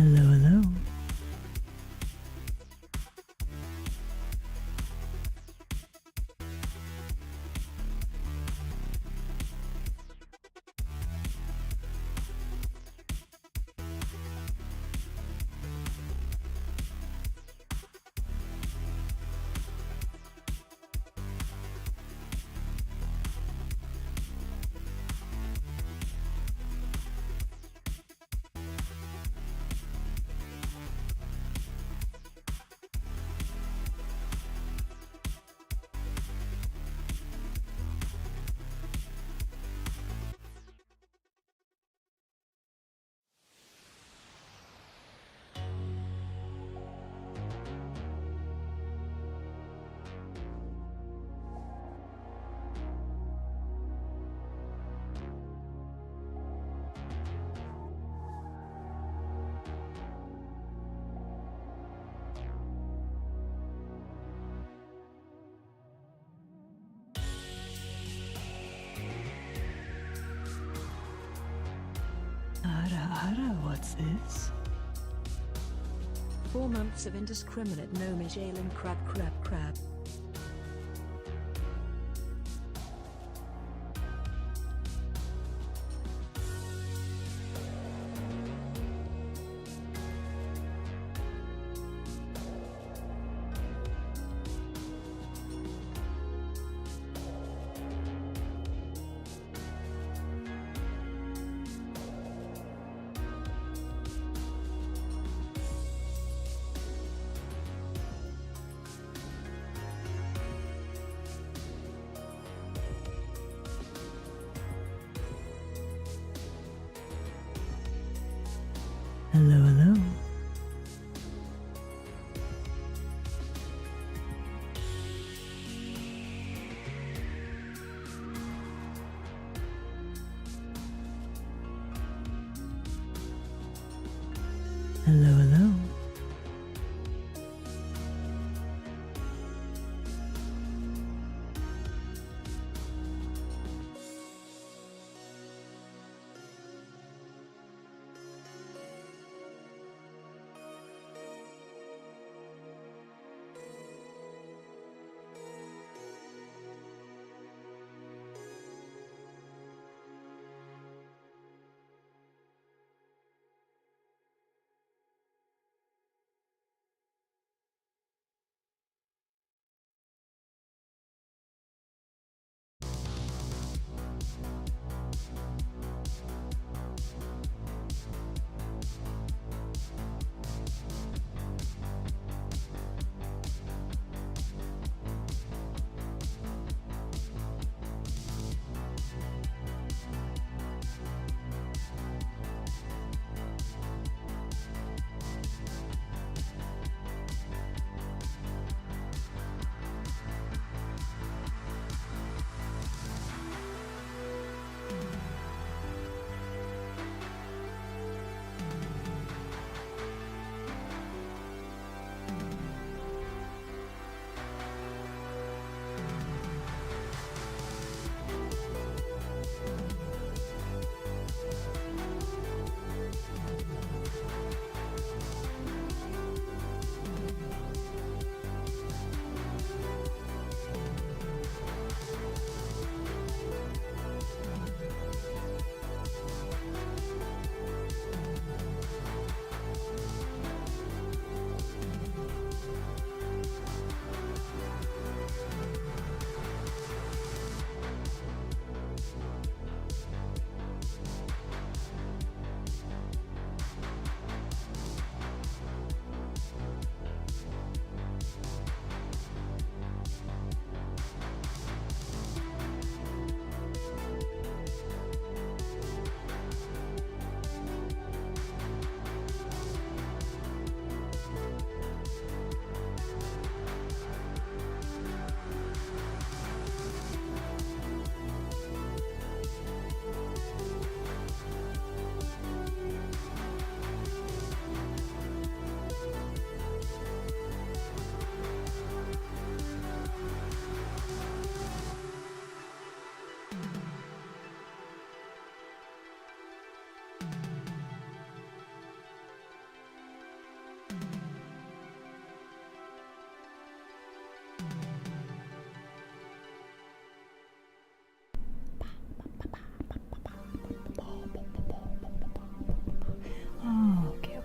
Hello, hello. Ara, what's this? 4 months of indiscriminate gnomish alien crab. Hello, hello. Hello, hello. Oh, okay.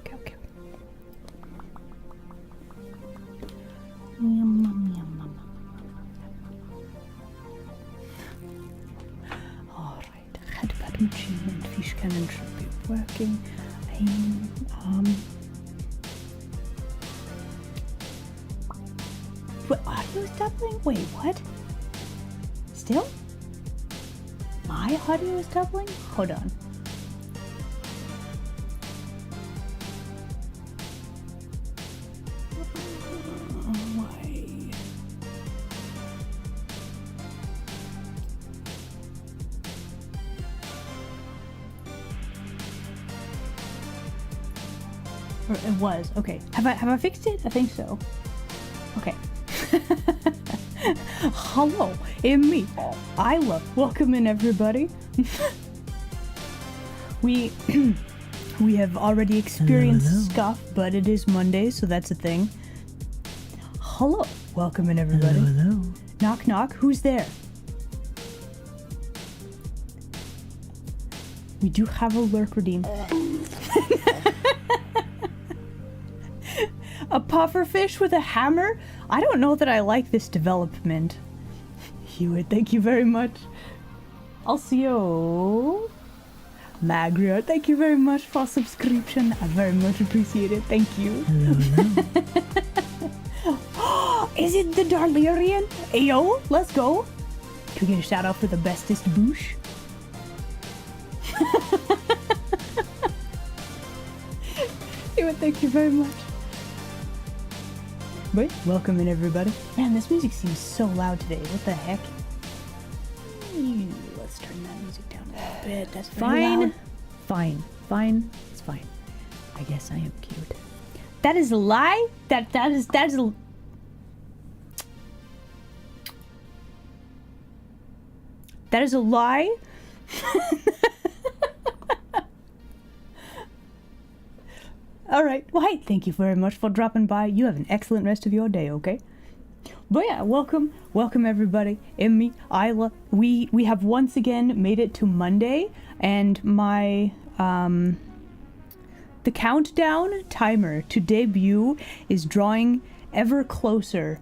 Yum, yum, yum, yum. Alright, head fettuccine and fish cannon should be working. What, audio is doubling? Wait, what? Still? My audio is doubling? Hold on. Why? Or it was. Okay. Have I fixed it? I think so. Okay. Hello, it's me, Isla. Welcome in, everybody. we have already experienced Hello. scuff, but it is Monday, so that's a thing. Hello, welcome in, everybody. Hello. Knock knock. Who's there? We do have a lurk redeem. A pufferfish with a hammer? I don't know that I like this development. Hewitt, thank you very much. Also, Magria, thank you very much for subscription. I very much appreciate it. Thank you. Hello. Is it the Darlerian? Ayo, let's go. Can we get a shout out for the bestest boosh? Hewitt, thank you very much. But welcome in, everybody. Man, this music seems so loud today. What the heck? Let's turn that music down a little bit. That's Fine. Fine. It's fine. I guess I am cute. That is a lie. That is a. That is a lie. All right. Well, hey, thank you very much for dropping by. You have an excellent rest of your day, okay? But yeah, welcome everybody. And me, Isla. We have once again made it to Monday, and my the countdown timer to debut is drawing ever closer.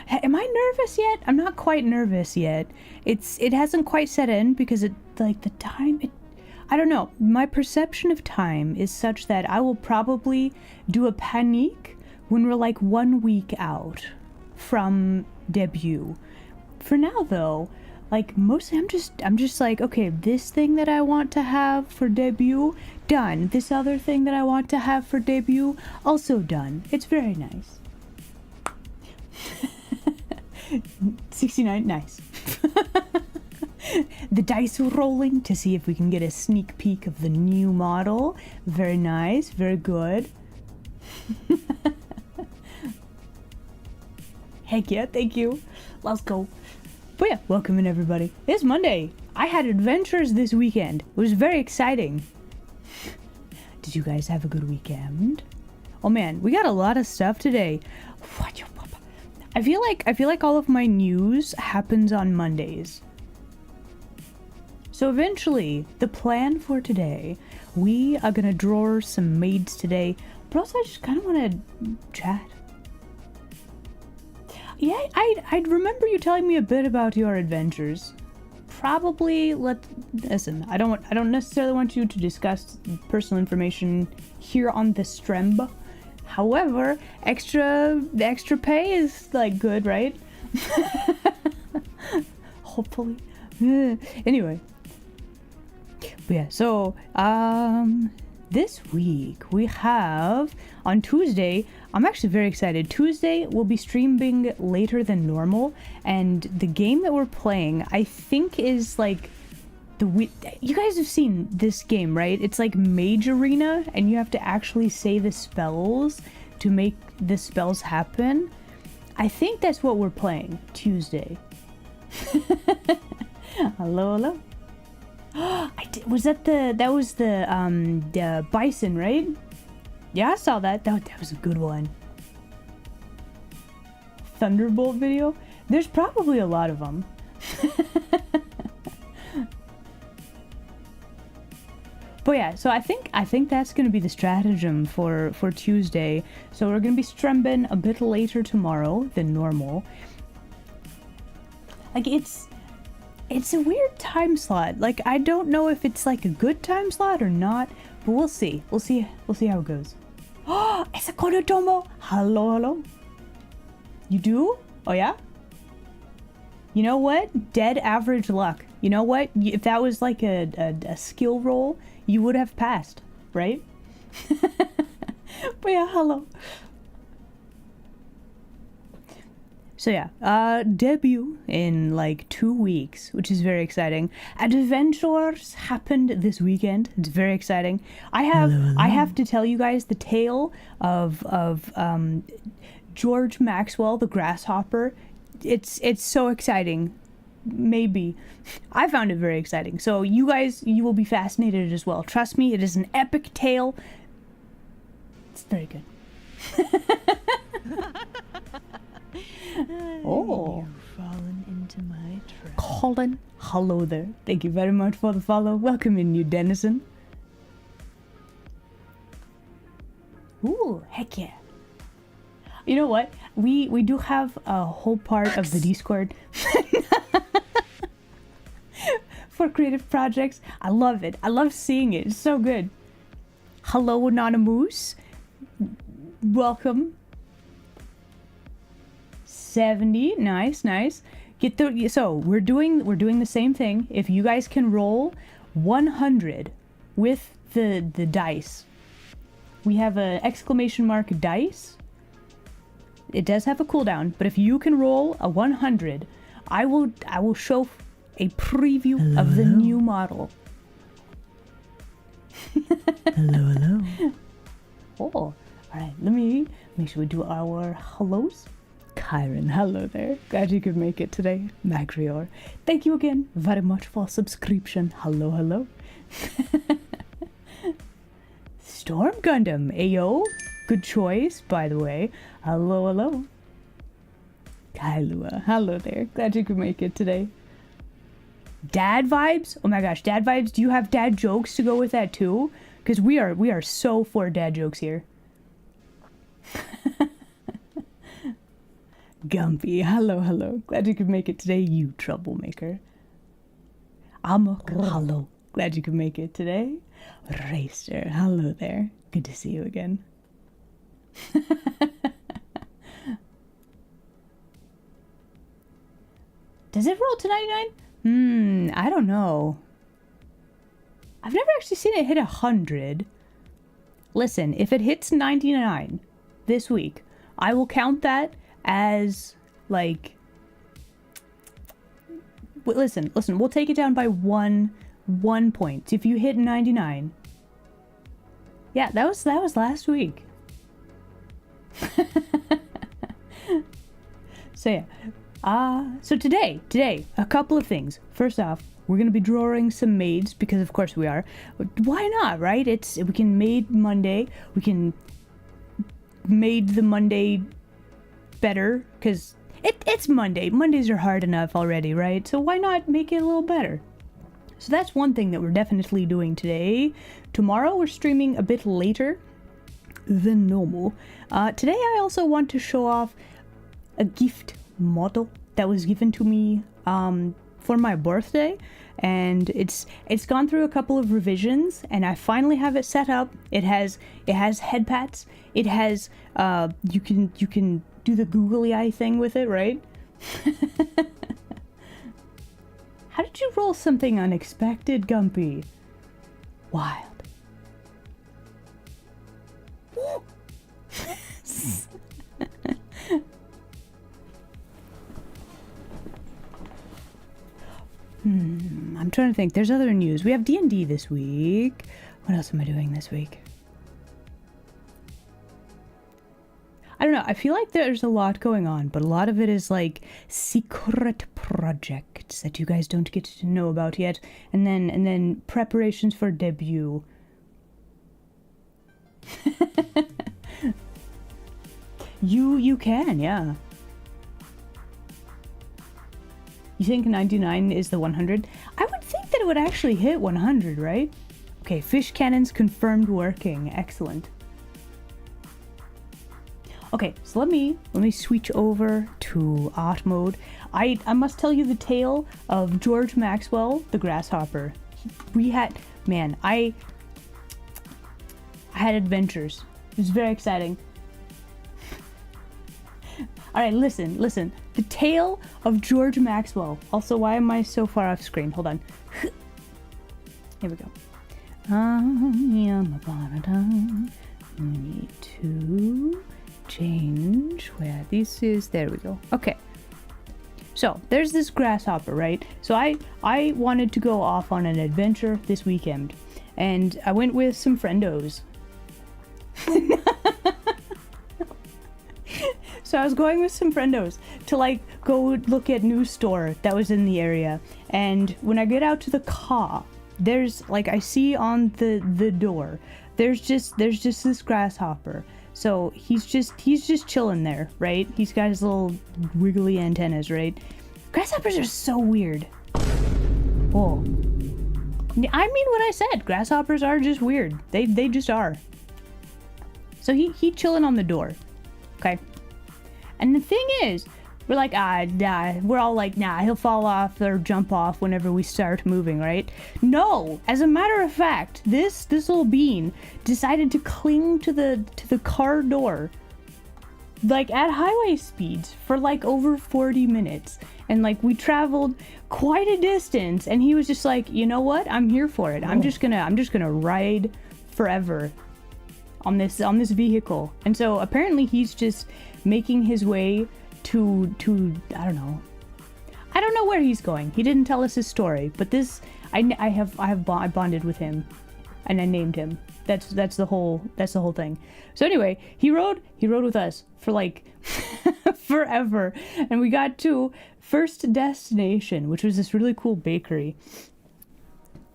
Am I nervous yet? I'm not quite nervous yet. It hasn't quite set in because the time. I don't know. My perception of time is such that I will probably do a panique when we're like 1 week out from debut. For now, though, like mostly I'm just like, okay, this thing that I want to have for debut, done. This other thing that I want to have for debut, also done. It's very nice. 69, nice. The dice are rolling to see if we can get a sneak peek of the new model. Very nice, very good. Heck yeah, thank you. Let's go. But yeah, welcome in, everybody. It's Monday. I had adventures this weekend. It was very exciting. Did you guys have a good weekend? Oh man, we got a lot of stuff today. I feel like all of my news happens on Mondays. So eventually, the plan for today, we are gonna draw some maids today, but also I just kind of want to chat. Yeah, I remember you telling me a bit about your adventures. Probably listen. I don't necessarily want you to discuss personal information here on the stream. However, the extra pay is like good, right? Hopefully. Anyway. But yeah, so this week we have on Tuesday. I'm actually very excited. Tuesday we'll be streaming later than normal, and the game that we're playing, I think, is like you guys have seen this game, right? It's like Mage Arena, and you have to actually say the spells to make the spells happen. I think that's what we're playing Tuesday. Hello. Was that the bison, right? Yeah, I saw that. That was a good one. Thunderbolt video? There's probably a lot of them. But yeah, so I think that's gonna be the stratagem for Tuesday. So we're gonna be streaming a bit later tomorrow than normal. Like it's a weird time slot. Like I don't know if it's like a good time slot or not, but we'll see. We'll see how it goes. Oh, it's a Konotomo. Hello. You do? Oh yeah? You know what? Dead average luck. You know what? If that was like a skill roll, you would have passed, right? But yeah, hello. So yeah, debut in like 2 weeks, which is very exciting. Adventures happened this weekend. It's very exciting. I have to tell you guys the tale of George Maxwell, the grasshopper. It's so exciting. Maybe. I found it very exciting. So you guys, you will be fascinated as well. Trust me, it is an epic tale. It's very good. Oh. You've fallen into my trap. Colin, hello there. Thank you very much for the follow. Welcome in, you denizen. Ooh, heck yeah. You know what? We do have a whole part of the Discord for creative projects. I love it. I love seeing it. It's so good. Hello, Anonymous. Welcome. 70. Nice. Get the so we're doing the same thing. If you guys can roll 100 with the dice. We have a exclamation mark dice. It does have a cooldown, but if you can roll a 100, I will show a preview of the new model. Hello. Oh, all right. Let me make sure we do our hellos. Kyron, hello there. Glad you could make it today. Magrior, thank you again very much for subscription. Hello. Storm Gundam, ayo. Good choice, by the way. Hello. Kailua, hello there. Glad you could make it today. Dad vibes? Oh my gosh, dad vibes. Do you have dad jokes to go with that too? Because we are so for dad jokes here. Gumpy, hello. Glad you could make it today, you troublemaker. Amok, hello. Glad you could make it today. Racer, hello there. Good to see you again. Does it roll to 99? I don't know. I've never actually seen it hit 100. Listen, if it hits 99 this week, I will count that as like... Listen, we'll take it down by one point. If you hit 99... Yeah, that was last week. So yeah. So today, a couple of things. First off, we're gonna be drawing some maids because of course we are. Why not, right? We can maid Monday. We can maid the Monday better because it's Monday. Mondays are hard enough already, right? So why not make it a little better? So that's one thing that we're definitely doing today. Tomorrow we're streaming a bit later than normal. Today I also want to show off a gift model that was given to me for my birthday, and it's gone through a couple of revisions, and I finally have it set up. It has head pats. It has you can do the googly eye thing with it, right? How did you roll something unexpected, Gumpy? Wild. I'm trying to think. There's other news. We have D&D this week. What else am I doing this week? I don't know. I feel like there's a lot going on, but a lot of it is like secret projects that you guys don't get to know about yet, and then preparations for debut. You can, yeah. You think 99 is the 100? I would think that it would actually hit 100, right? Okay, fish cannons confirmed working. Excellent. Okay, so let me switch over to art mode. I must tell you the tale of George Maxwell, the grasshopper. We had, man, I had adventures. It was very exciting. Alright, listen. The tale of George Maxwell. Also, why am I so far off screen? Hold on. Here we go. We need to change where this is. There we go. Okay. So, there's this grasshopper, right? So I wanted to go off on an adventure this weekend. And I went with some friendos. So I was going with some friendos to like go look at news store that was in the area. And when I get out to the car, there's like I see on the door, there's just this grasshopper. So he's just chilling there, right? He's got his little wiggly antennas, right? Grasshoppers are so weird. Oh. I mean what I said. Grasshoppers are just weird. They just are. So he chilling on the door. Okay. And the thing is, we're like, we're all like, nah, he'll fall off or jump off whenever we start moving, right? No, as a matter of fact, this little bean decided to cling to the car door, like at highway speeds for like over 40 minutes. And like we traveled quite a distance, and he was just like, you know what? I'm here for it. I'm just gonna ride forever on this vehicle. And so apparently he's just making his way to I don't know where he's going. He didn't tell us his story, but this I bonded with him, and I named him. That's the whole thing. So anyway, he rode with us for like forever, and we got to first destination, which was this really cool bakery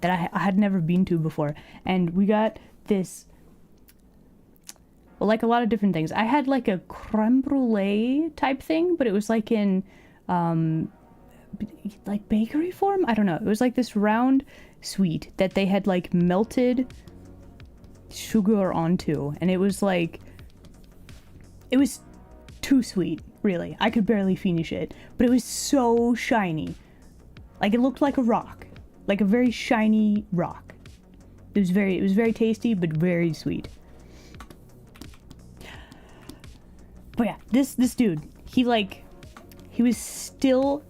that I had never been to before, and we got this. Well, like a lot of different things. I had like a creme brulee type thing, but it was like in like bakery form. I don't know. It was like this round sweet that they had like melted sugar onto, and it was too sweet, really. I could barely finish it, but it was so shiny. Like it looked like a rock, like a very shiny rock. It was very tasty, but very sweet. But yeah, this dude, he was still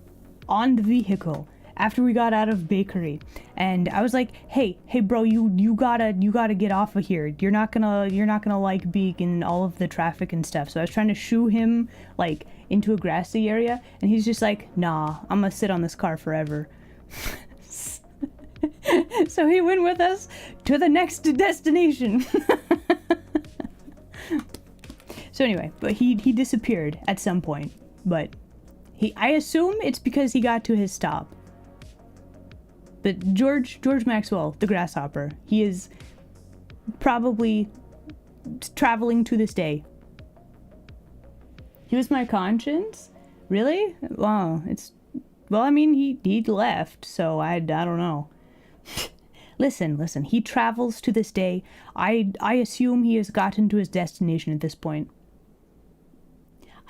on the vehicle after we got out of bakery, and I was like, hey bro, you gotta get off of here. You're not gonna like be in all of the traffic and stuff. So I was trying to shoo him like into a grassy area, and he's just like, nah, I'm gonna sit on this car forever. So he went with us to the next destination. So anyway, but he disappeared at some point, but I assume it's because he got to his stop. But George Maxwell, the grasshopper, he is probably traveling to this day. He was my conscience? Really? Wow, I mean, he left, so I don't know. Listen, he travels to this day. I assume he has gotten to his destination at this point.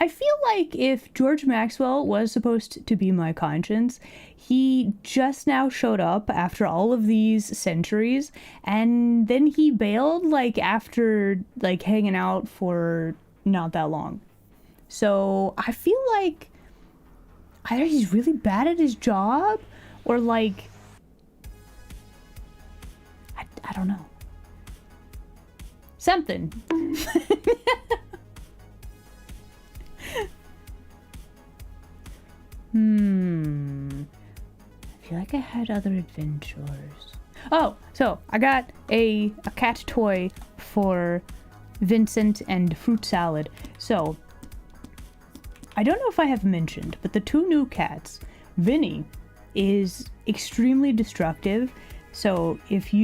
I feel like if George Maxwell was supposed to be my conscience, he just now showed up after all of these centuries, and then he bailed like after like hanging out for not that long. So I feel like either he's really bad at his job, or like I don't know. Something. I feel like I had other adventures. Oh, so I got a cat toy for Vincent and fruit salad. So I don't know if I have mentioned, but the two new cats, Vinny is extremely destructive. So if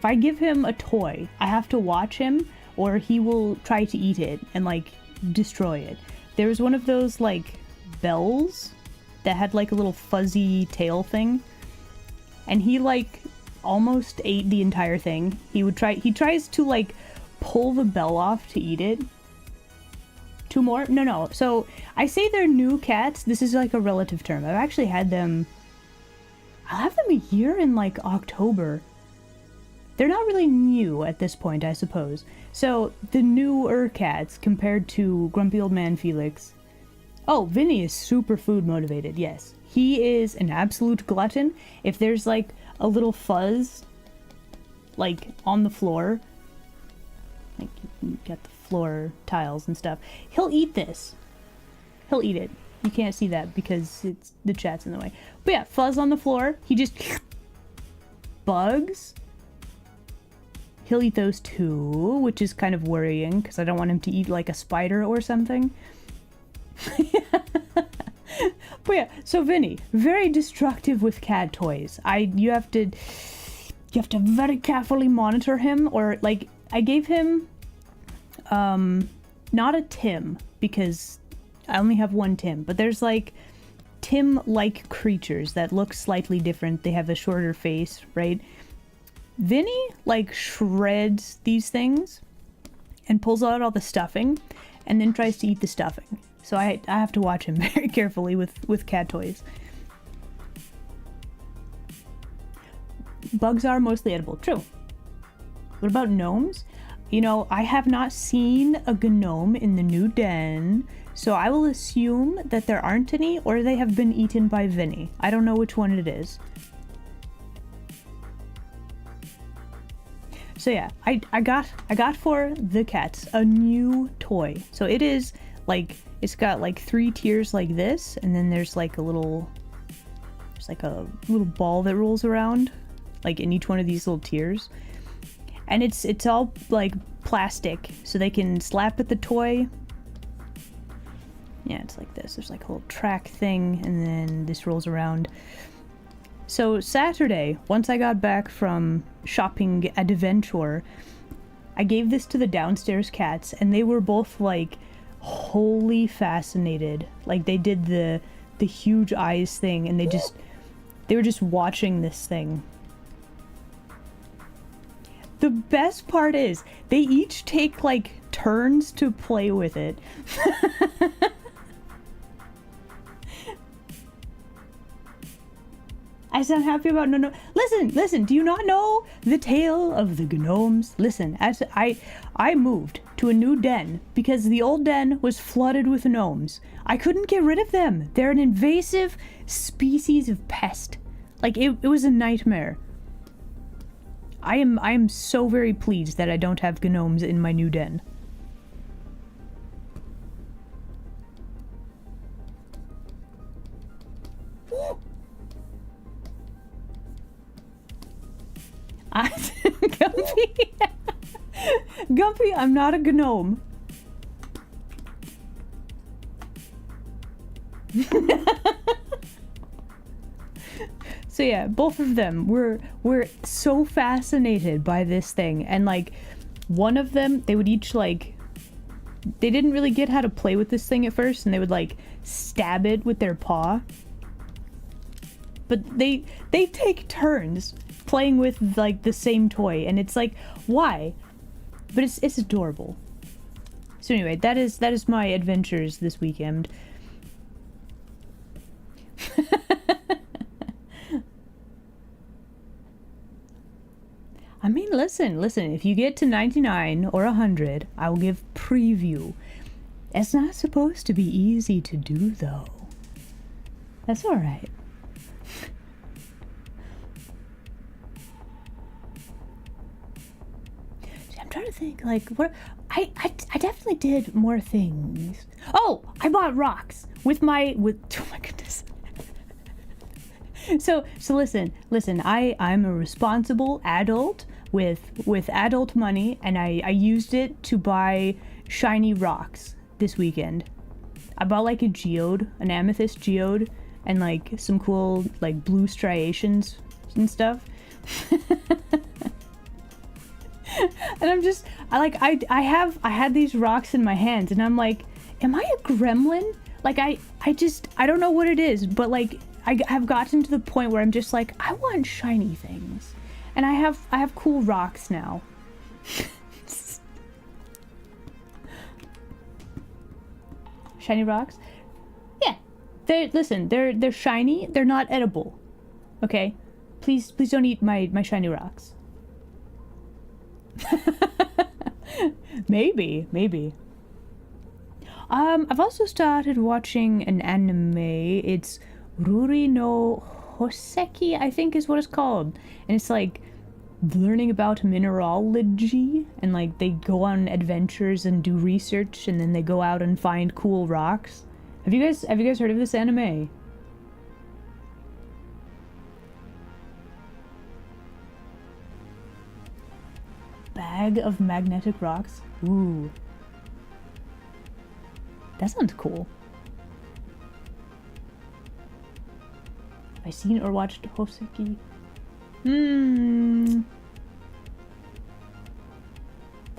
I give him a toy, I have to watch him, or he will try to eat it and like destroy it. There was one of those like bells that had like a little fuzzy tail thing, and he like almost ate the entire thing. He tries to like pull the bell off to eat it. Two more? No. So I say they're new cats. This is like a relative term. I've actually had them. I'll have them a year in like October. They're not really new at this point, I suppose. So the newer cats compared to Grumpy Old Man Felix. Oh, Vinny is super food motivated, yes. He is an absolute glutton. If there's like a little fuzz like on the floor, like you got the floor tiles and stuff, he'll eat this. He'll eat it. You can't see that because it's the chat's in the way. But yeah, fuzz on the floor, he just bugs. He'll eat those too, which is kind of worrying because I don't want him to eat like a spider or something. But yeah, so Vinny, very destructive with cat toys. You have to very carefully monitor him, or like I gave him not a Tim because I only have one Tim, but there's like Tim-like creatures that look slightly different. They have a shorter face, right? Vinny like shreds these things and pulls out all the stuffing and then tries to eat the stuffing. So I have to watch him very carefully with cat toys. Bugs are mostly edible. True. What about gnomes? You know, I have not seen a gnome in the new den, so I will assume that there aren't any, or they have been eaten by Vinny. I don't know which one it is. So yeah, I got for the cats a new toy. So it is like, it's got like 3 tiers like this, and then there's like a little ball that rolls around, like in each one of these little tiers. And it's all like plastic, so they can slap at the toy. Yeah, it's like this. There's like a little track thing, and then this rolls around. So Saturday, once I got back from shopping adventure, I gave this to the downstairs cats, and they were both like wholly fascinated. Like they did the huge eyes thing, and they were just watching this thing. The best part is they each take like turns to play with it. I sound happy about no. Listen, do you not know the tale of the gnomes? Listen, as I moved to a new den because the old den was flooded with gnomes. I couldn't get rid of them. They're an invasive species of pest. Like it was a nightmare. I am so very pleased that I don't have gnomes in my new den. Gumpy, I'm not a gnome. So yeah, both of them were so fascinated by this thing, and like one of them, they would each like, they didn't really get how to play with this thing at first, and they would like stab it with their paw. But they take turns playing with like the same toy, and it's like, why? But it's adorable. So anyway, that is my adventures this weekend. I mean, listen, if you get to 99 or 100, I will give preview. It's not supposed to be easy to do, though. That's alright. I'm trying to think, like, what... I definitely did more things. Oh! I bought rocks! Oh my goodness. So listen, I'm a responsible adult with adult money, and I used it to buy shiny rocks this weekend. I bought like a geode, an amethyst geode, and like some cool like blue striations and stuff. And I'm just, I had these rocks in my hands, and I'm like, am I a gremlin? Like I don't know what it is, but like I've gotten to the point where I'm just like, I want shiny things. And I have cool rocks now. Shiny rocks? Yeah. They're shiny, they're not edible. Okay? Please don't eat my shiny rocks. Maybe. I've also started watching an anime. It's Ruri no Hoseki, I think is what it's called. And it's like learning about mineralogy, and like they go on adventures and do research, and then they go out and find cool rocks. Have you guys heard of this anime? Bag of magnetic rocks? Ooh. That sounds cool. Have I seen or watched Hoseki? The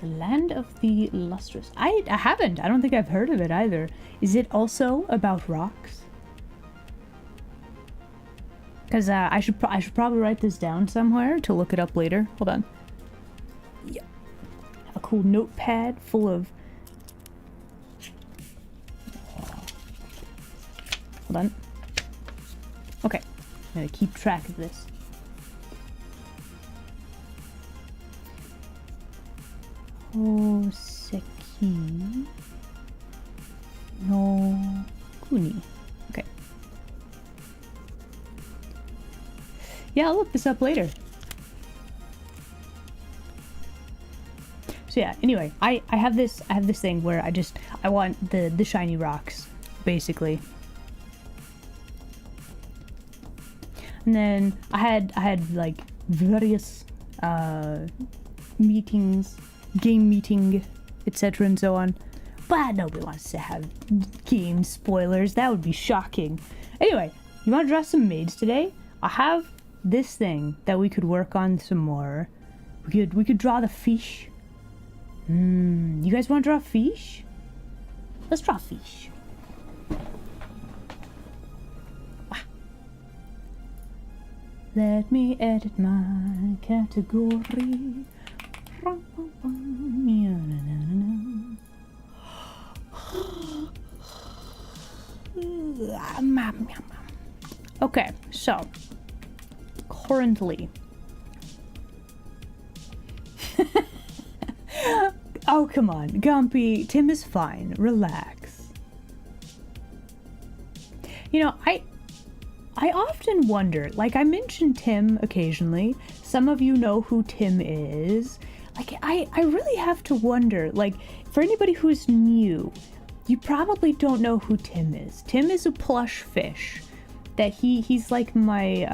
Land of the Lustrous. I haven't. I don't think I've heard of it either. Is it also about rocks? Because I should probably write this down somewhere to look it up later. Hold on. Yeah. Have a cool notepad full of... Hold on. Okay. I'm gonna keep track of this. Hoseki no Kuni. Okay. Yeah, I'll look this up later. So yeah, anyway, I have this thing where I want the shiny rocks, basically. And then I had like various meetings, game meeting, etc. and so on. But nobody wants to have game spoilers. That would be shocking. Anyway, you want to draw some maids today? I have this thing that we could work on some more. We could draw the fish. You guys want to draw fish? Let's draw fish. Let me edit my category. Okay, so currently. Oh, come on, Gumpy. Tim is fine. Relax. You know, I often wonder, like I mention Tim occasionally. Some of you know who Tim is. Like, I really have to wonder, like, for anybody who's new, you probably don't know who Tim is. Tim is a plush fish. That he's like my,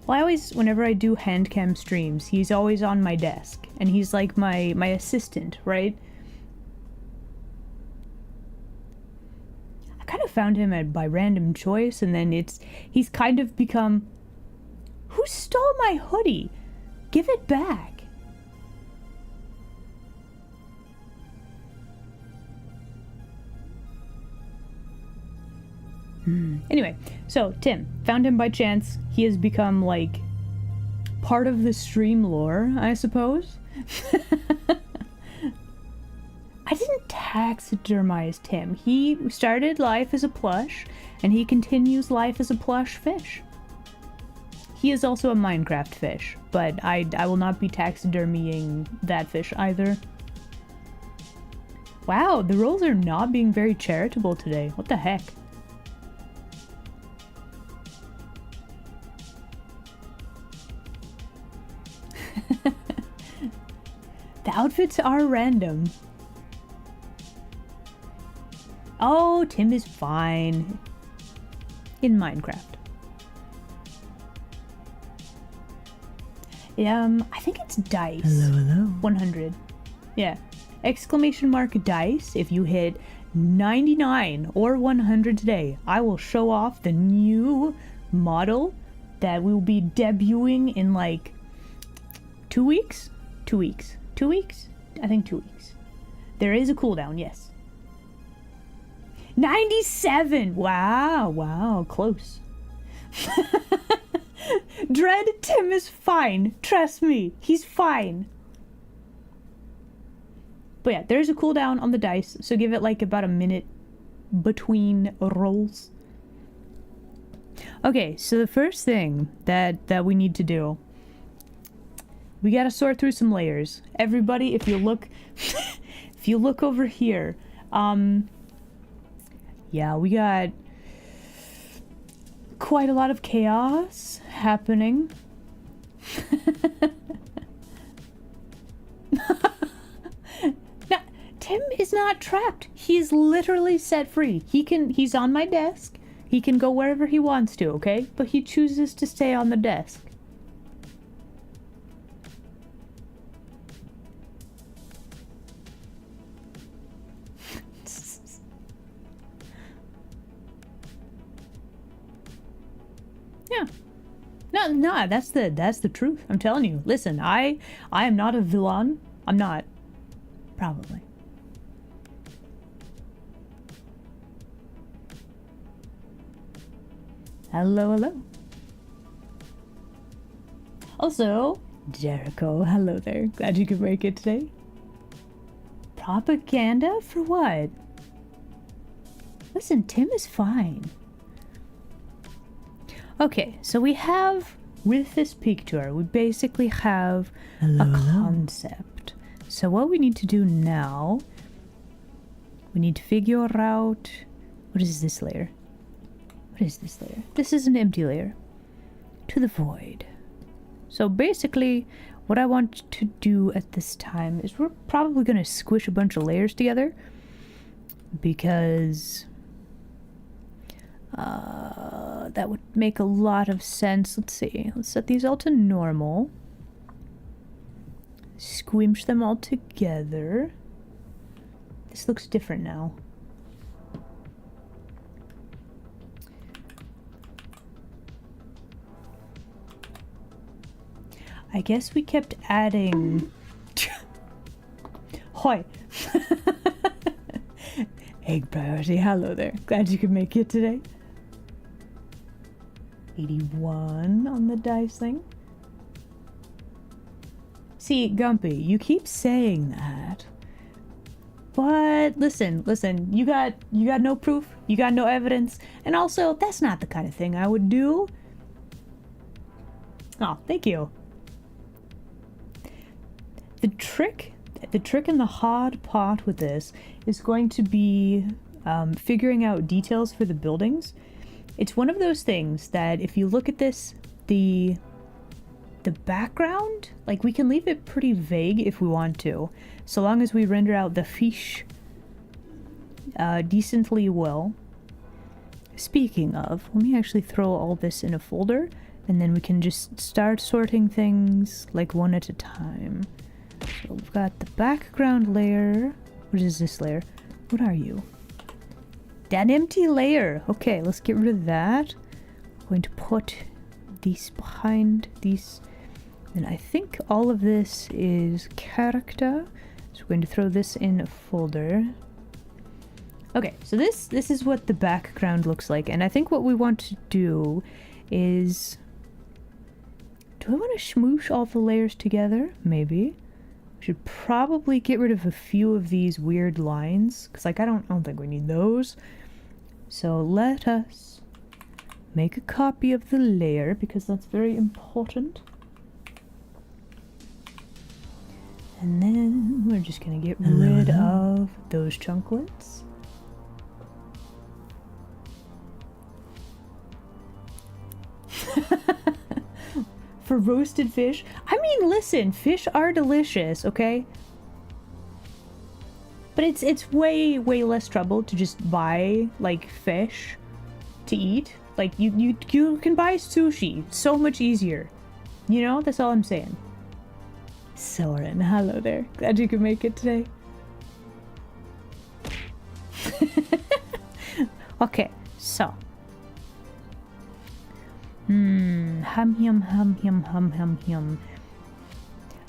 well, I always, whenever I do handcam streams, he's always on my desk. And he's like my assistant, right? I kind of found him by random choice, and then he's kind of become... Who stole my hoodie? Give it back. Anyway, so Tim, found him by chance. He has become like part of the stream lore, I suppose. I didn't taxidermize Tim. He started life as a plush, and he continues life as a plush fish. He is also a Minecraft fish, but I will not be taxidermying that fish either. Wow, the rolls are not being very charitable today. What the heck? The outfits are random. Oh, Tim is fine. In Minecraft. I think it's dice. Hello. 100. Yeah. Exclamation mark dice. If you hit 99 or 100 today, I will show off the new model that we will be debuting in like 2 weeks? 2 weeks. 2 weeks? I think 2 weeks. There is a cooldown, yes. 97! Wow, close. Dread, Tim is fine. Trust me, he's fine. But yeah, there's a cooldown on the dice, so give it like about a minute between rolls. Okay, so the first thing that we need to do, we gotta sort through some layers. Everybody, if you look, if you look over here, yeah, we got quite a lot of chaos happening. No, Tim is not trapped. He's literally set free. He's on my desk. He can go wherever he wants to, okay? But he chooses to stay on the desk. Yeah. No, that's the truth. I'm telling you. Listen, I am not a villain. I'm not. Probably. Hello, hello. Also, Jericho, hello there. Glad you could make it today. Propaganda? For what? Listen, Tim is fine. Okay, so we have, with this peak tour, we basically have a concept. So what we need to do now, we need to figure out, what is this layer? What is this layer? This is an empty layer. To the void. So basically, what I want to do at this time is we're probably going to squish a bunch of layers together. Because that would make a lot of sense. Let's see. Let's set these all to normal. Squinch them all together. This looks different now. I guess we kept adding... Hoi! Egg priority, hello there. Glad you could make it today. 81 on the dice thing. See, Gumpy, you keep saying that. But listen, you got no proof, you got no evidence, and also that's not the kind of thing I would do. Oh, thank you. The trick in the hard part with this is going to be figuring out details for the buildings. It's one of those things that if you look at this, the background, like we can leave it pretty vague if we want to, so long as we render out the fiche decently well. Speaking of, let me actually throw all this in a folder, and then we can just start sorting things like one at a time. So we've got the background layer. What is this layer? What are you? That empty layer. Okay, let's get rid of that. I'm going to put these behind these. And I think all of this is character. So we're going to throw this in a folder. Okay, so this is what the background looks like. And I think what we want to do is... Do I want to smoosh all the layers together? Maybe. Should probably get rid of a few of these weird lines, because like I don't think we need those. So let us make a copy of the layer, because that's very important. And then we're just gonna get rid of those chunklets. For roasted fish. I mean, listen, fish are delicious, okay? But it's way less trouble to just buy like fish to eat. Like you can buy sushi so much easier. You know, that's all I'm saying. Soren, hello there. Glad you could make it today. Okay, so hum.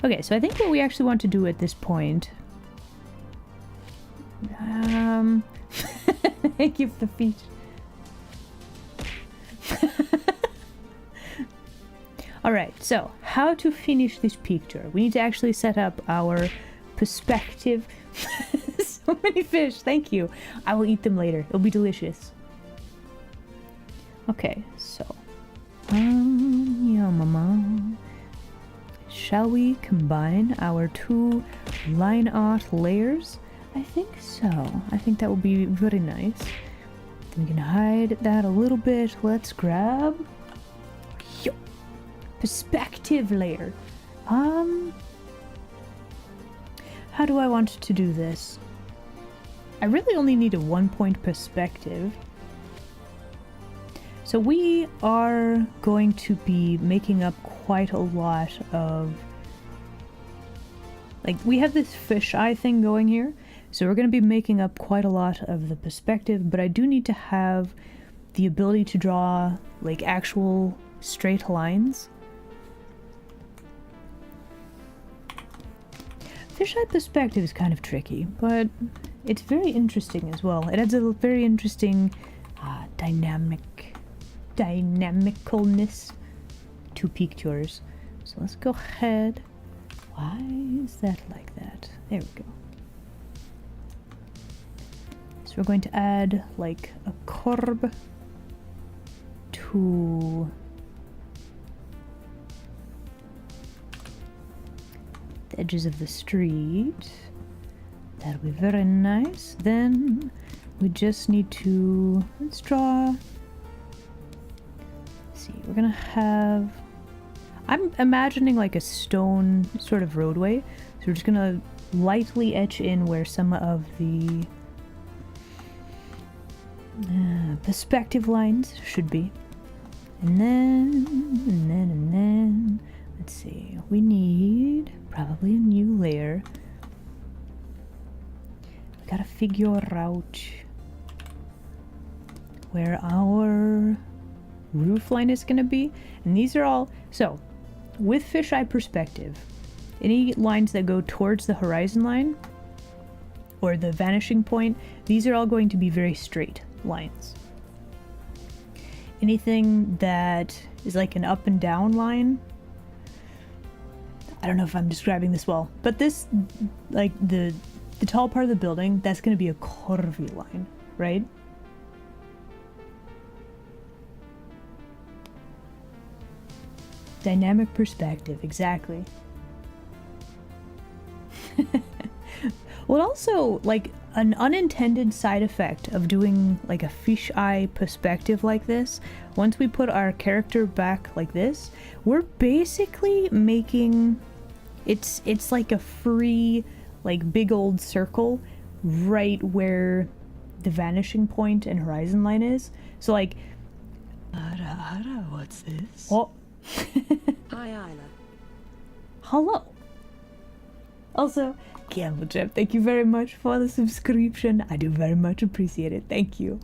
Okay, so I think what we actually want to do at this point... Thank you for the feet. Alright, so how to finish this picture? We need to actually set up our perspective. So many fish, thank you. I will eat them later. It'll be delicious. Okay, so. Yeah, mama. Shall we combine our two line art layers? I think so. I think that will be very nice. Then we can hide that a little bit. Let's grab perspective layer. How do I want to do this? I really only need a 1-point perspective. So we are going to be making up quite a lot of... Like, we have this fisheye thing going here. So we're going to be making up quite a lot of the perspective, but I do need to have the ability to draw, like, actual straight lines. Fisheye perspective is kind of tricky, but it's very interesting as well. It adds a very interesting dynamicalness to pictures. So let's go ahead. Why is that like that? There we go. So we're going to add like a curb to the edges of the street. That'll be very nice. Then we just need to, let's draw, let's see, we're gonna have, I'm imagining like a stone sort of roadway. So we're just gonna lightly etch in where some of the perspective lines should be. And then, let's see, we need probably a new layer. We gotta figure out where our roof line is gonna be. And these are all, so with fisheye perspective, any lines that go towards the horizon line or the vanishing point, these are all going to be very straight lines. Anything that is like an up and down line, I don't know if I'm describing this well, but this, like the tall part of the building, that's going to be a curvy line, right? Dynamic perspective, exactly. Well, also, like, an unintended side effect of doing, like, a fisheye perspective like this, once we put our character back like this, we're basically making... It's like a free, like, big old circle right where the vanishing point and horizon line is. So, like... What's this? Oh. Hi, Isla. Hello. Also, Campbell Jeff, thank you very much for the subscription. I do very much appreciate it. Thank you.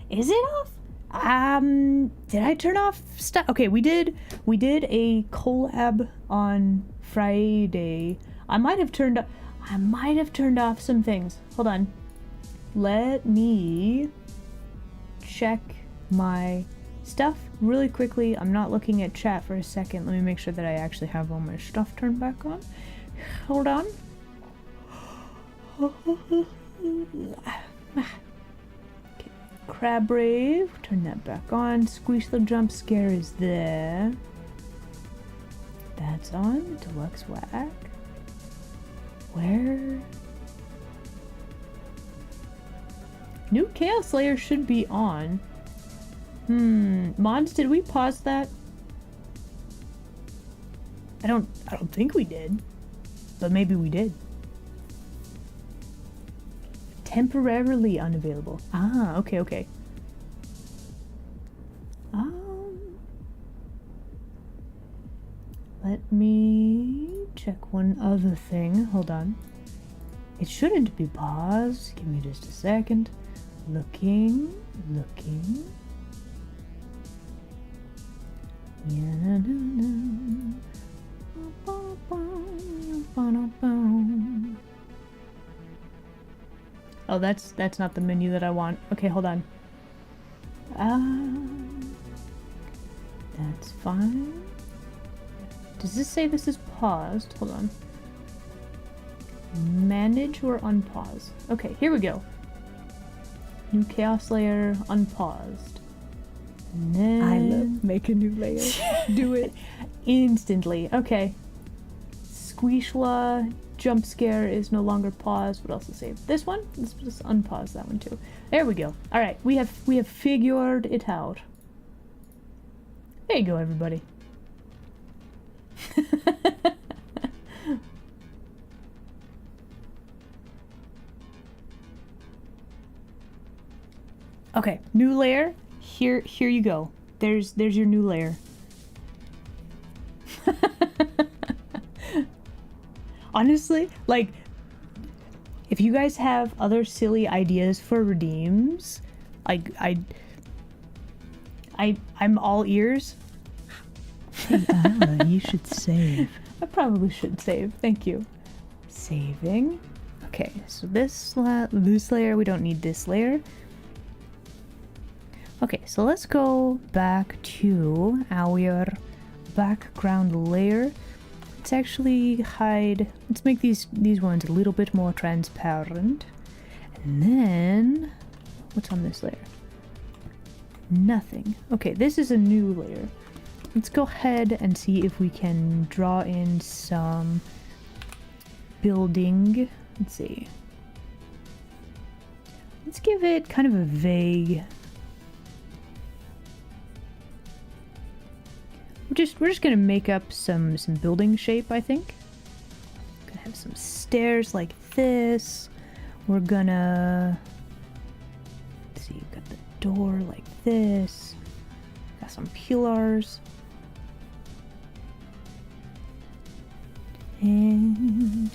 Is it off? Did I turn off stuff? Okay, we did a collab on Friday. I might have turned off some things. Hold on. Let me check my stuff really quickly. I'm not looking at chat for a second. Let me make sure that I actually have all my stuff turned back on. Hold on. Okay. Crab Rave, turn that back on. Squeeze the jump scare is there. That's on. Deluxe whack. Where? New Chaos Slayer should be on. Mods, did we pause that? I don't think we did. But maybe we did. Temporarily unavailable. Ah, okay. Let me check one other thing. Hold on. It shouldn't be paused. Give me just a second. Looking. Oh, that's not the menu that I want. Okay, hold on. fine. Does this say this is paused? Hold on. Manage or unpause? Okay, here we go. New chaos layer, unpaused. And then... I love make a new layer. do it instantly. Okay. Squishla jump scare is no longer paused. What else is saved? This one? Let's just unpause that one too. There we go. All right, we have figured it out. There you go, everybody. Okay, new layer. Here you go. There's your new layer. Honestly, like, if you guys have other silly ideas for redeems, like I'm all ears. Hey, Ala, you should save. I probably should save. Thank you. Saving. Okay, so this layer, we don't need this layer. Okay, so let's go back to our background layer. Let's actually hide, let's make these ones a little bit more transparent. And then, what's on this layer? Nothing. Okay, this is a new layer. Let's go ahead and see if we can draw in some building. Let's see. Let's give it kind of a vague... We're just gonna make up some building shape, I think. Gonna have some stairs like this. We're gonna... Let's see, we've got the door like this. Got some pillars. And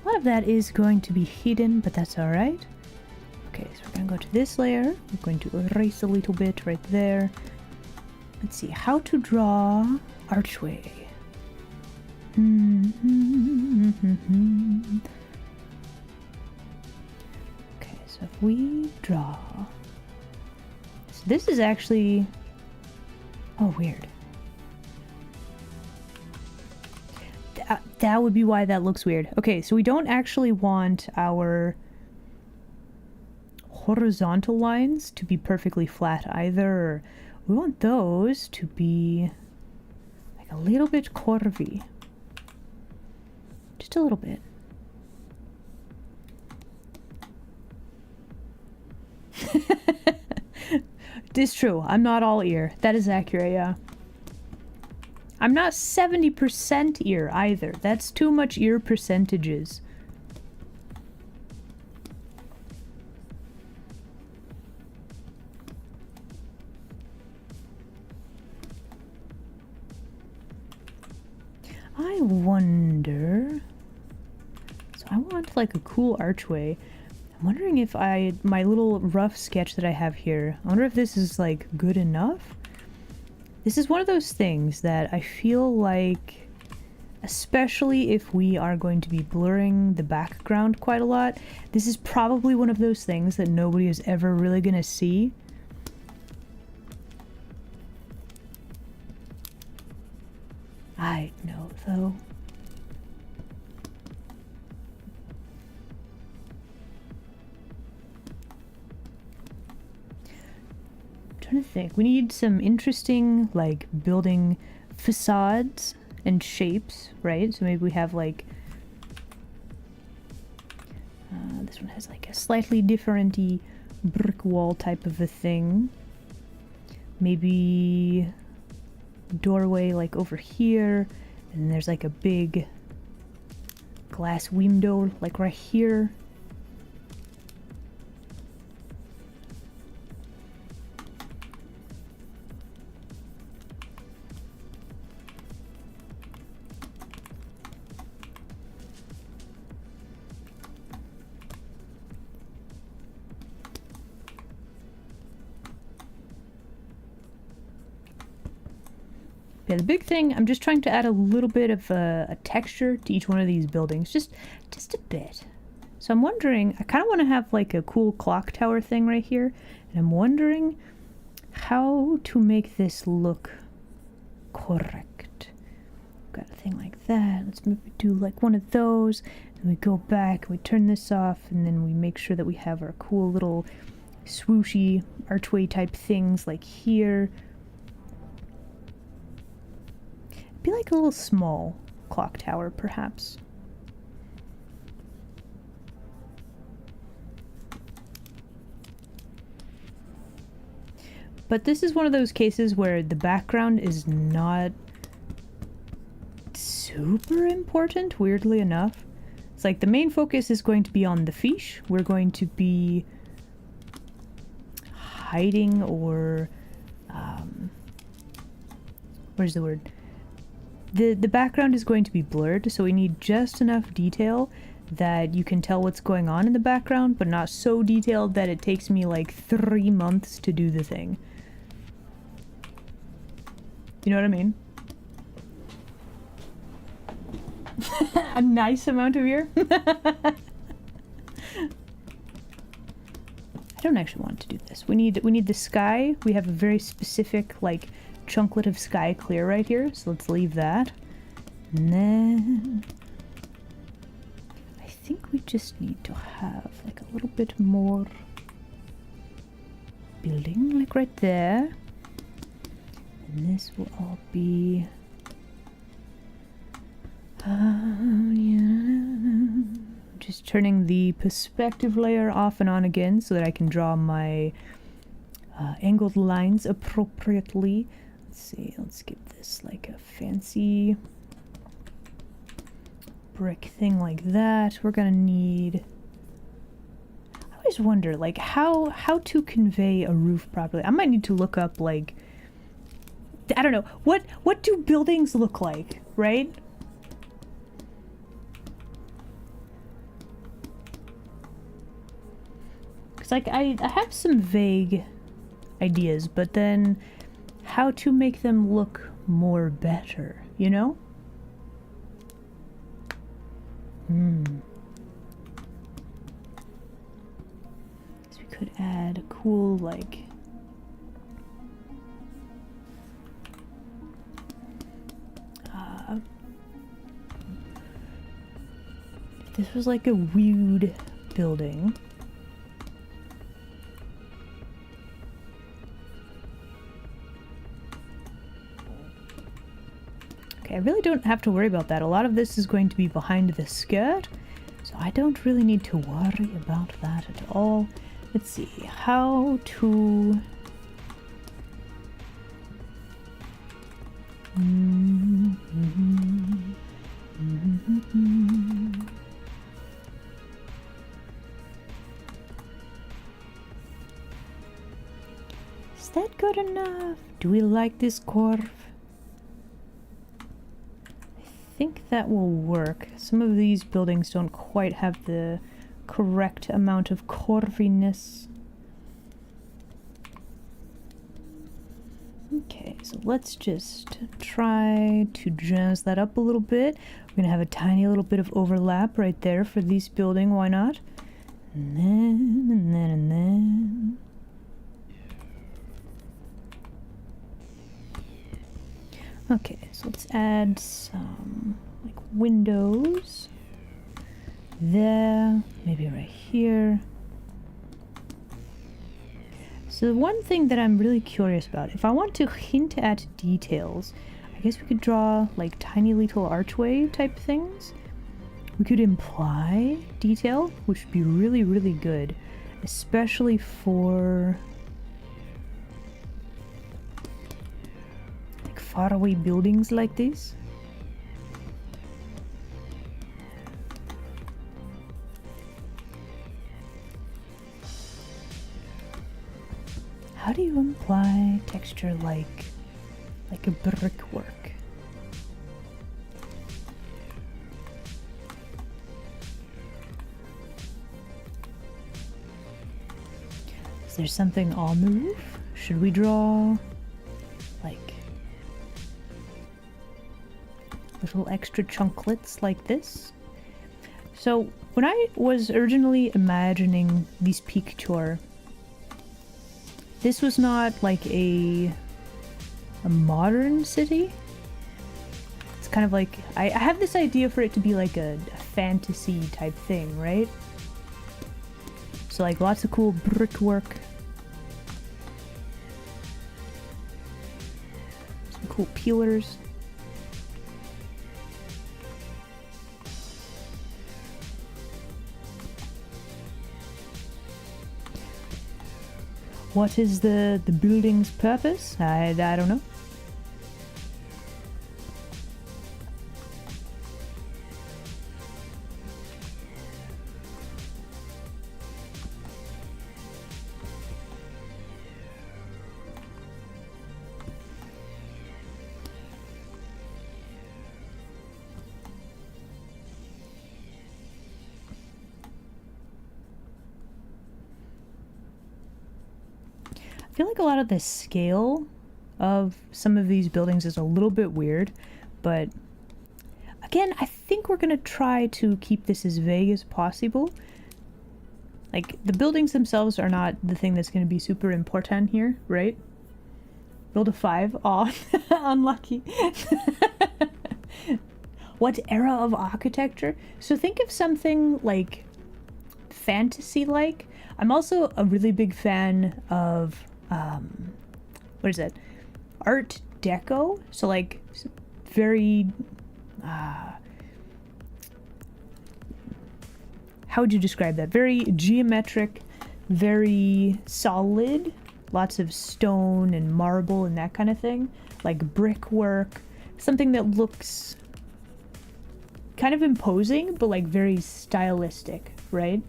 a lot of that is going to be hidden, but that's alright. Okay, so we're gonna go to this layer. We're going to erase a little bit right there. Let's see, how to draw archway. Okay, so if we draw... So this is actually... Oh, weird. That would be why that looks weird. Okay, so we don't actually want our horizontal lines to be perfectly flat either. We want those to be like a little bit curvy. Just a little bit. It is true. I'm not all ear. That is accurate, yeah. I'm not 70% ear either. That's too much ear percentages. I wonder... So I want like a cool archway. I'm wondering if my little rough sketch that I have here, I wonder if this is like good enough? This is one of those things that I feel like, especially if we are going to be blurring the background quite a lot, this is probably one of those things that nobody is ever really gonna see. I know, though. Trying to think. We need some interesting, like, building facades and shapes, right? So maybe we have, like... this one has, like, a slightly different-y brick wall type of a thing. Maybe... doorway, like, over here. And there's, like, a big glass window, like, right here. Yeah, the big thing, I'm just trying to add a little bit of a texture to each one of these buildings. Just a bit. So I'm wondering, I kind of want to have like a cool clock tower thing right here. And I'm wondering how to make this look correct. Got a thing like that. Let's maybe do like one of those. Then we go back, we turn this off, and then we make sure that we have our cool little swooshy archway type things like here. It'd be like a little small clock tower, perhaps. But this is one of those cases where the background is not super important, weirdly enough. It's like the main focus is going to be on the fish. We're going to be hiding or where's the word? The background is going to be blurred, so we need just enough detail that you can tell what's going on in the background, but not so detailed that it takes me like 3 months to do the thing. You know what I mean? A nice amount of year. I don't actually want to do this. We need the sky. We have a very specific like chunklet of sky clear right here, so let's leave that. And then I think we just need to have like a little bit more building, like right there. And this will all be just turning the perspective layer off and on again so that I can draw my angled lines appropriately. Let's see, let's give this like a fancy brick thing like that. We're gonna need... I always wonder like how to convey a roof properly. I might need to look up like, I don't know, what do buildings look like, right? Because like I have some vague ideas, but then how to make them look more better, you know? So we could add a cool like this was like a weird building. Okay, I really don't have to worry about that. A lot of this is going to be behind the skirt, so I don't really need to worry about that at all. Let's see, how to... Is that good enough? Do we like this curve? I think that will work. Some of these buildings don't quite have the correct amount of curviness. Okay, so let's just try to jazz that up a little bit. We're gonna have a tiny little bit of overlap right there for this building, why not? And then, and then, and then. Okay, so let's add some like windows there, maybe right here. So the one thing that I'm really curious about, if I want to hint at details, I guess we could draw like tiny little archway type things. We could imply detail, which would be really, really good, especially for like faraway buildings like this. How do you imply texture like a brickwork? Is there something on the roof? Should we draw like little extra chunklets like this? So when I was originally imagining this picture, this was not like a modern city. It's kind of like, I have this idea for it to be like a fantasy type thing, right? So like lots of cool brickwork. Some cool peelers. What is the building's purpose? I don't know. I feel like a lot of the scale of some of these buildings is a little bit weird, but again, I think we're gonna try to keep this as vague as possible. Like, the buildings themselves are not the thing that's gonna be super important here, right? Build a 5. Aw, unlucky. What era of architecture? So think of something like fantasy-like. I'm also a really big fan of what is it? Art Deco. So like very how would you describe that? Very geometric, very solid, lots of stone and marble and that kind of thing. Like brickwork, something that looks kind of imposing but like very stylistic, right?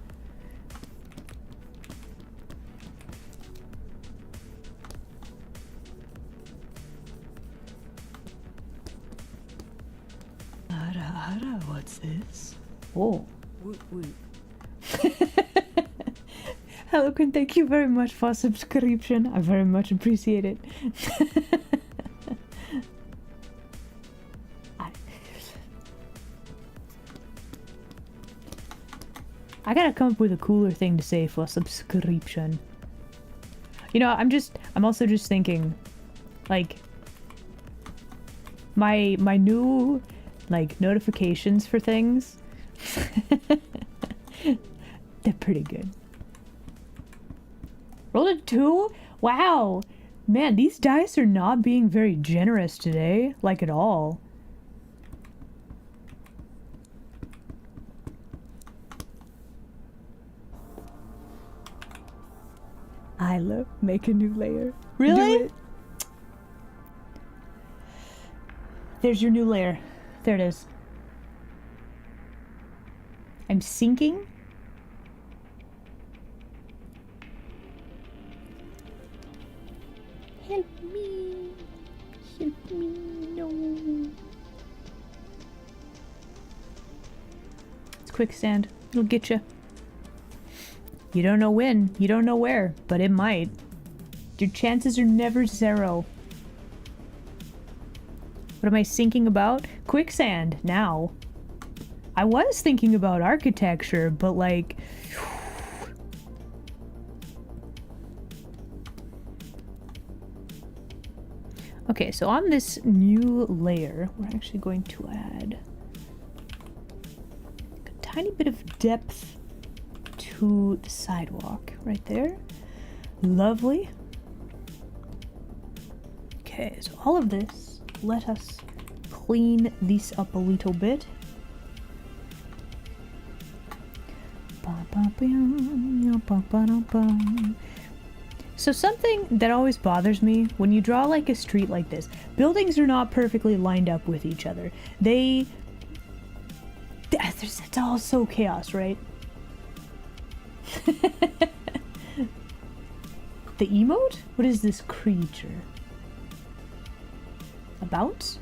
What's this? Oh. Woot woot. Eloquent, thank you very much for subscription. I very much appreciate it. I gotta come up with a cooler thing to say for subscription. You know, I'm also just thinking, like, my new, like, notifications for things, they're pretty good. Rolled a 2? Wow! Man, these dice are not being very generous today, like at all. I love make a new layer. Really? Do it. There's your new layer. There it is. I'm sinking. Help me. Help me. No. It's quicksand. It'll get you. You don't know when, you don't know where, but it might. Your chances are never 0. What am I thinking about? Quicksand, now. I was thinking about architecture, but like... Okay, so on this new layer, we're actually going to add a tiny bit of depth to the sidewalk right there. Lovely. Okay, so all of this, let us clean this up a little bit. So something that always bothers me when you draw like a street like this, buildings are not perfectly lined up with each other. It's all so chaos, right? The emote? What is this creature? A bounce?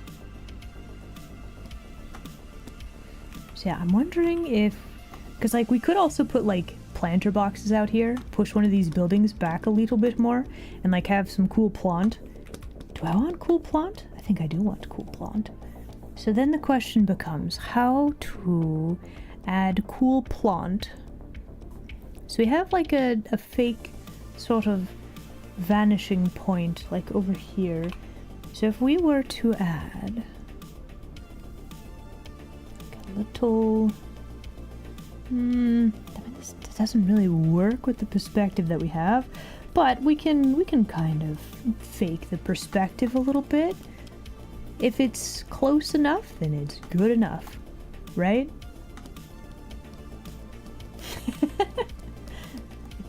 So yeah, I'm wondering if... Because like we could also put like planter boxes out here, push one of these buildings back a little bit more, and like have some cool plant. Do I want cool plant? I think I do want cool plant. So then the question becomes how to add cool plant. So we have like a fake sort of vanishing point, like over here. So if we were to add like a little... this doesn't really work with the perspective that we have, but we can kind of fake the perspective a little bit. If it's close enough, then it's good enough, right?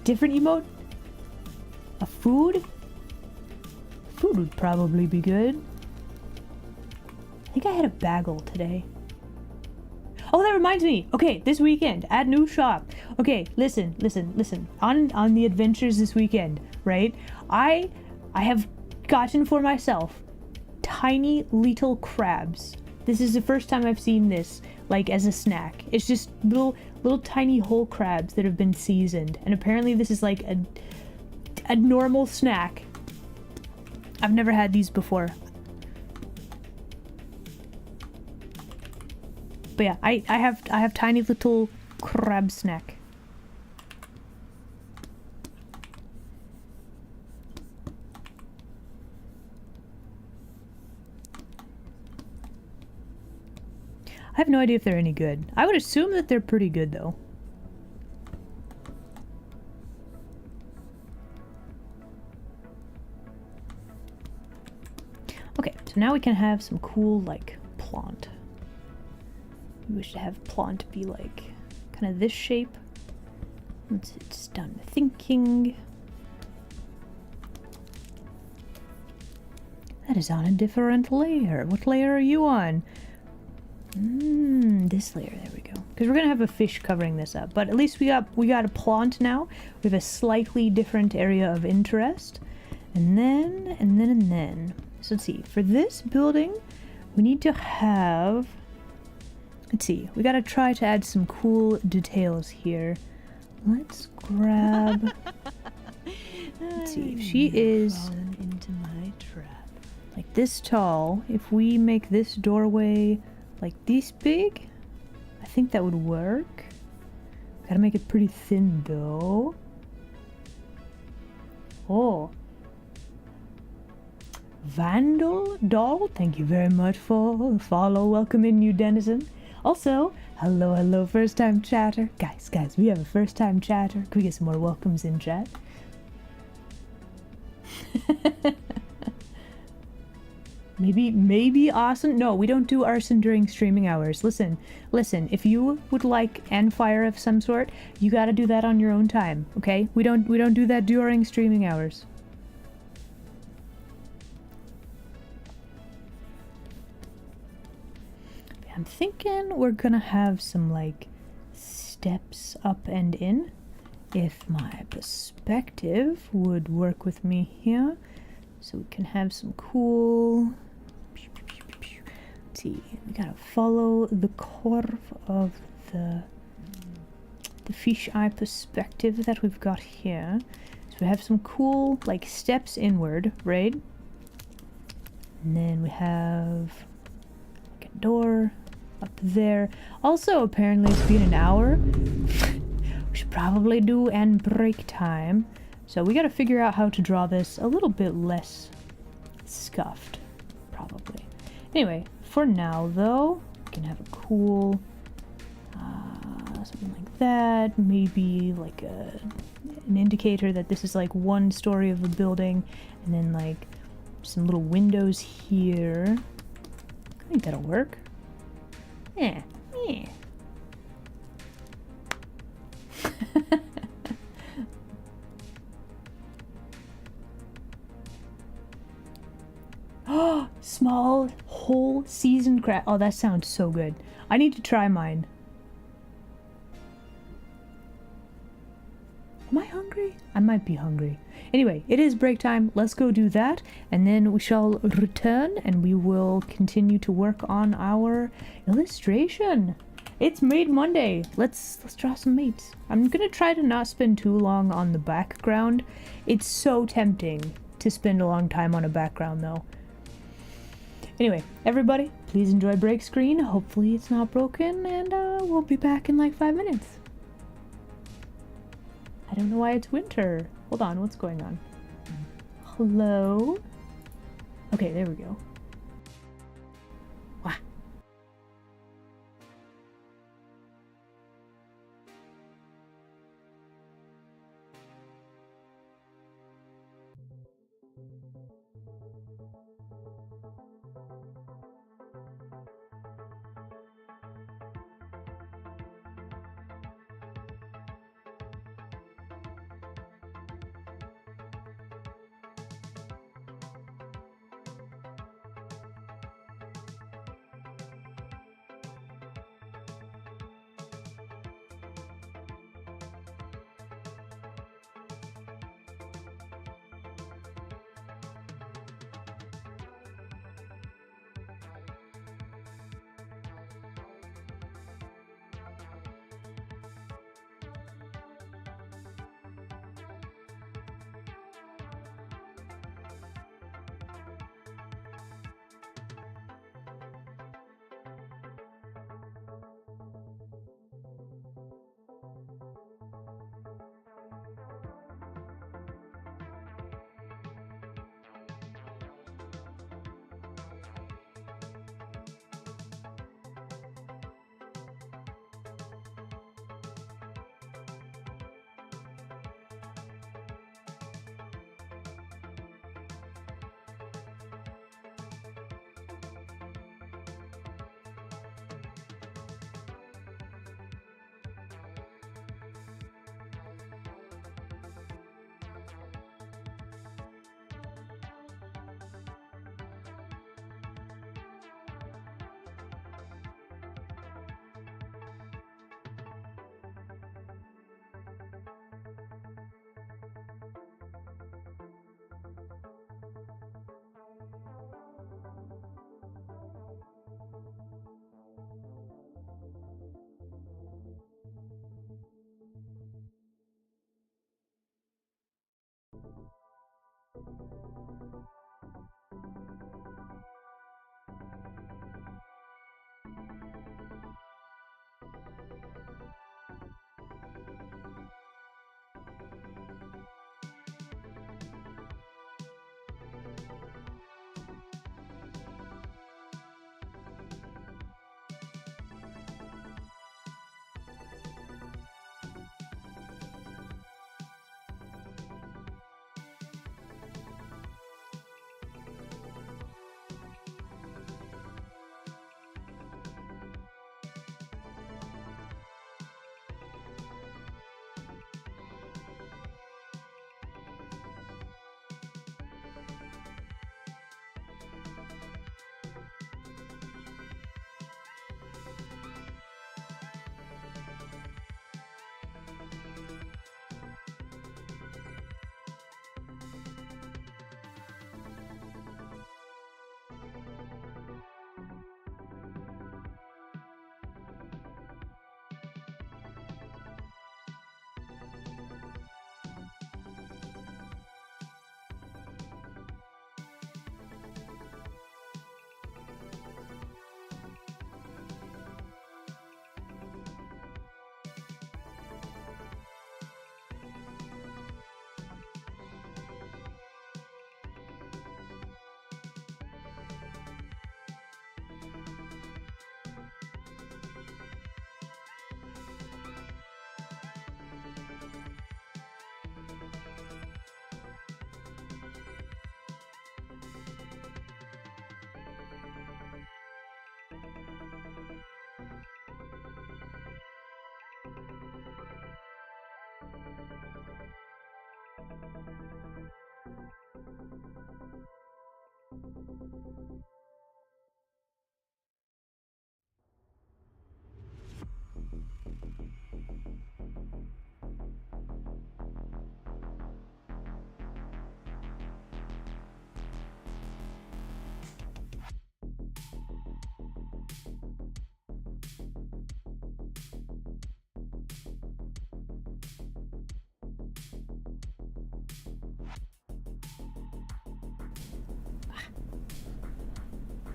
Different emote? A food? Food would probably be good. I think I had a bagel today. Oh, that reminds me. Okay, this weekend at new shop. Okay, listen. On the adventures this weekend, right? I have gotten for myself tiny little crabs. This is the first time I've seen this, like, as a snack. It's just little tiny whole crabs that have been seasoned, and apparently this is like a normal snack. I've never had these before. But yeah, I have tiny little crab snack. I have no idea if they're any good. I would assume that they're pretty good though. Okay, so now we can have some cool, like, plant. We should have plant be like kind of this shape. Once it's done thinking. That is on a different layer. What layer are you on? This layer. There we go. Because we're gonna have a fish covering this up. But at least we got a plant now. We have a slightly different area of interest. And then. So let's see. For this building, we need to have. Let's see, we gotta try to add some cool details here. Let's grab... Let's see, if she is fallen into my trap. like this tall, if we make this doorway like this big, I think that would work. Gotta make it pretty thin though. Oh. Vandal Doll, thank you very much for the follow. Welcome in, new denizen. Also, hello, first time chatter. Guys, we have a first time chatter. Can we get some more welcomes in chat? Maybe arson? No, we don't do arson during streaming hours. Listen, if you would like end fire of some sort, you gotta do that on your own time, okay? We don't do that during streaming hours. I'm thinking we're gonna have some, like, steps up and in. If my perspective would work with me here. So we can have some cool... Let's see, we gotta follow the curve of the fisheye perspective that we've got here. So we have some cool, like, steps inward, right? And then we have like a door up there. Also, apparently it's been an hour. We should probably do end break time. So we gotta figure out how to draw this a little bit less scuffed, probably. Anyway, for now though, we can have a cool something like that. Maybe like an indicator that this is like one story of a building, and then like some little windows here. I think that'll work. Yeah. Oh, small, whole, seasoned crab. Oh, that sounds so good. I need to try mine. Am I hungry? I might be hungry. Anyway, it is break time. Let's go do that, and then we shall return, and we will continue to work on our illustration. It's Maid Monday. Let's draw some maids. I'm gonna try to not spend too long on the background. It's so tempting to spend a long time on a background, though. Anyway, everybody, please enjoy break screen. Hopefully it's not broken, and we'll be back in like 5 minutes. I don't know why it's winter. Hold on, what's going on? Hello? Okay, there we go. Wow.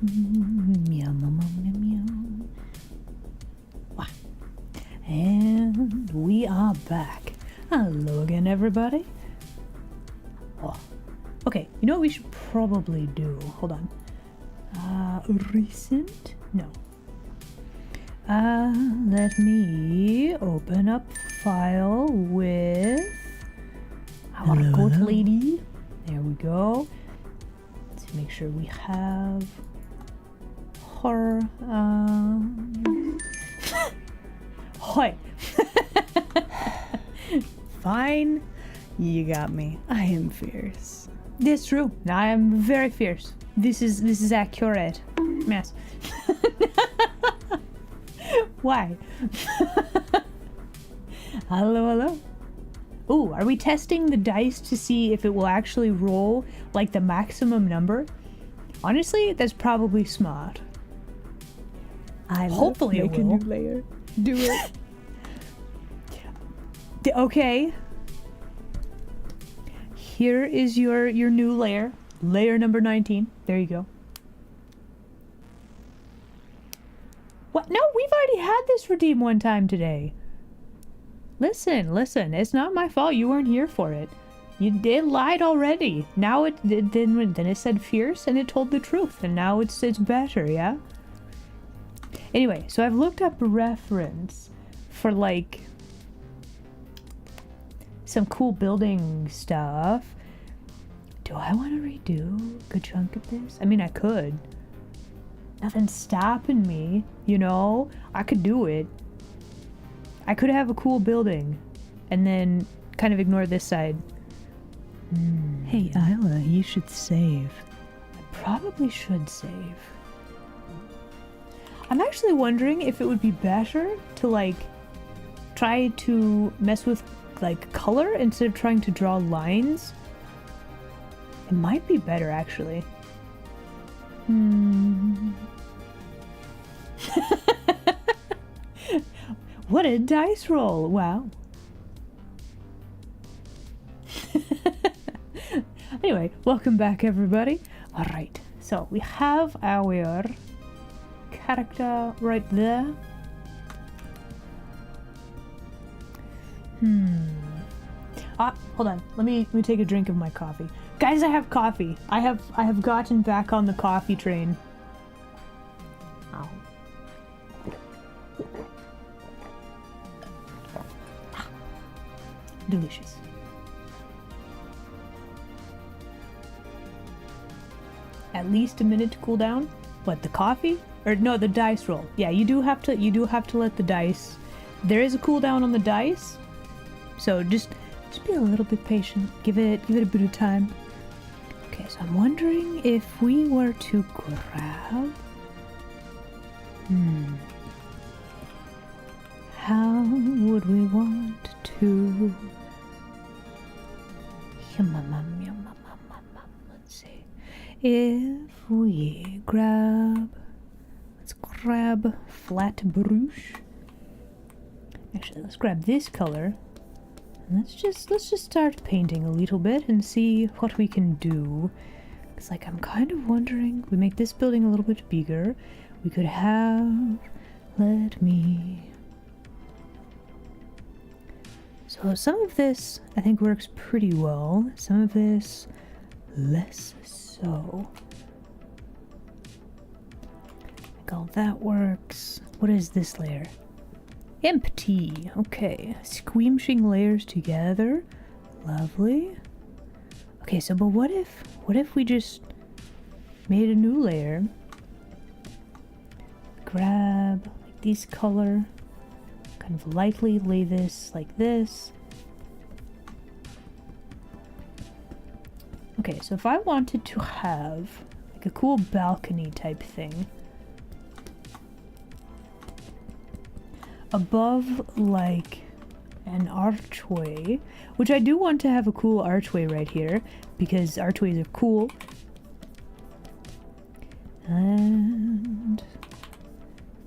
Meow, meow, meow, meow, meow. Wow. And we are back. Hello again, everybody. Oh, Okay, you know what we should probably do? Hold on. Recent? No. Let me open up file with our Hello, goat hello. lady. There we go. Let's make sure we have her. Hi. Fine. You got me. I am fierce. That's true. I am very fierce. This is accurate. Yes. Why? Hello, hello. Ooh, are we testing the dice to see if it will actually roll like the maximum number? Honestly, that's probably smart. Hopefully it will. layer. Do it. Okay. Here is your new layer. Layer number 19. There you go. What? No, we've already had this redeem one time today. Listen. It's not my fault. You weren't here for it. You did lied already. Now then it said fierce and it told the truth, and now it's better, yeah? Anyway, so I've looked up a reference for like some cool building stuff. Do I want to redo a good chunk of this? I mean, I could. Nothing's stopping me, you know? I could do it. I could have a cool building and then kind of ignore this side. Hey, Isla, you should save. I probably should save. I'm actually wondering if it would be better to like try to mess with like color instead of trying to draw lines. It might be better actually. What a dice roll! Wow. Anyway, welcome back everybody. Alright, so we have our character right there. Hold on. Let me take a drink of my coffee. Guys, I have coffee. I have gotten back on the coffee train. Ow. Delicious. At least a minute to cool down. What, the coffee? Or no, the dice roll. Yeah, you do have to let the dice. There is a cooldown on the dice. So just be a little bit patient. Give it a bit of time. Okay, so I'm wondering if we were to grab how would we want to let's see. If we let's grab flat brush. Actually, let's grab this color. And let's just start painting a little bit and see what we can do. Cause like I'm kind of wondering, we make this building a little bit bigger. We could have, so some of this I think works pretty well. Some of this less so. Like all that works. What is this layer? Empty. Okay. Squeamishing layers together. Lovely. Okay, so but what if we just made a new layer? Grab like this color. Kind of lightly lay this like this. Okay, so if I wanted to have like a cool balcony type thing above like an archway, which I do want to have a cool archway right here because archways are cool. And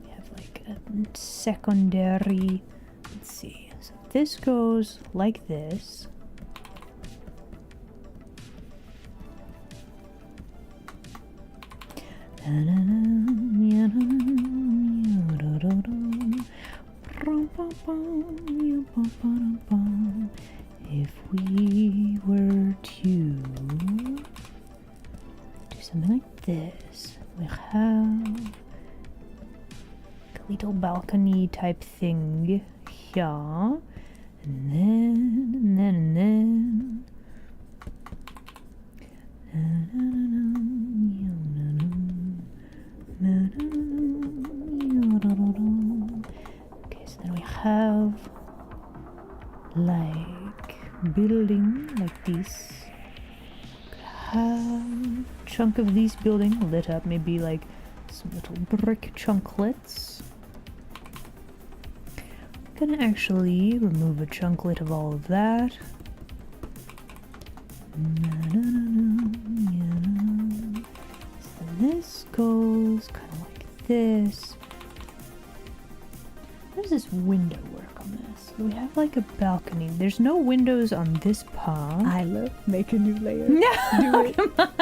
we have like a secondary, let's see, so this goes like this. If we were to We have a little balcony type thing here. And then. Okay, so then we have like building like this. Could have a chunk of these building lit up, maybe like some little brick chunklets. I'm gonna actually remove a chunklet of all of that. So this goes kind of like this. How does this window work on this? We have like a balcony. There's no windows on this part. I love make a new layer. No, Do it. come on.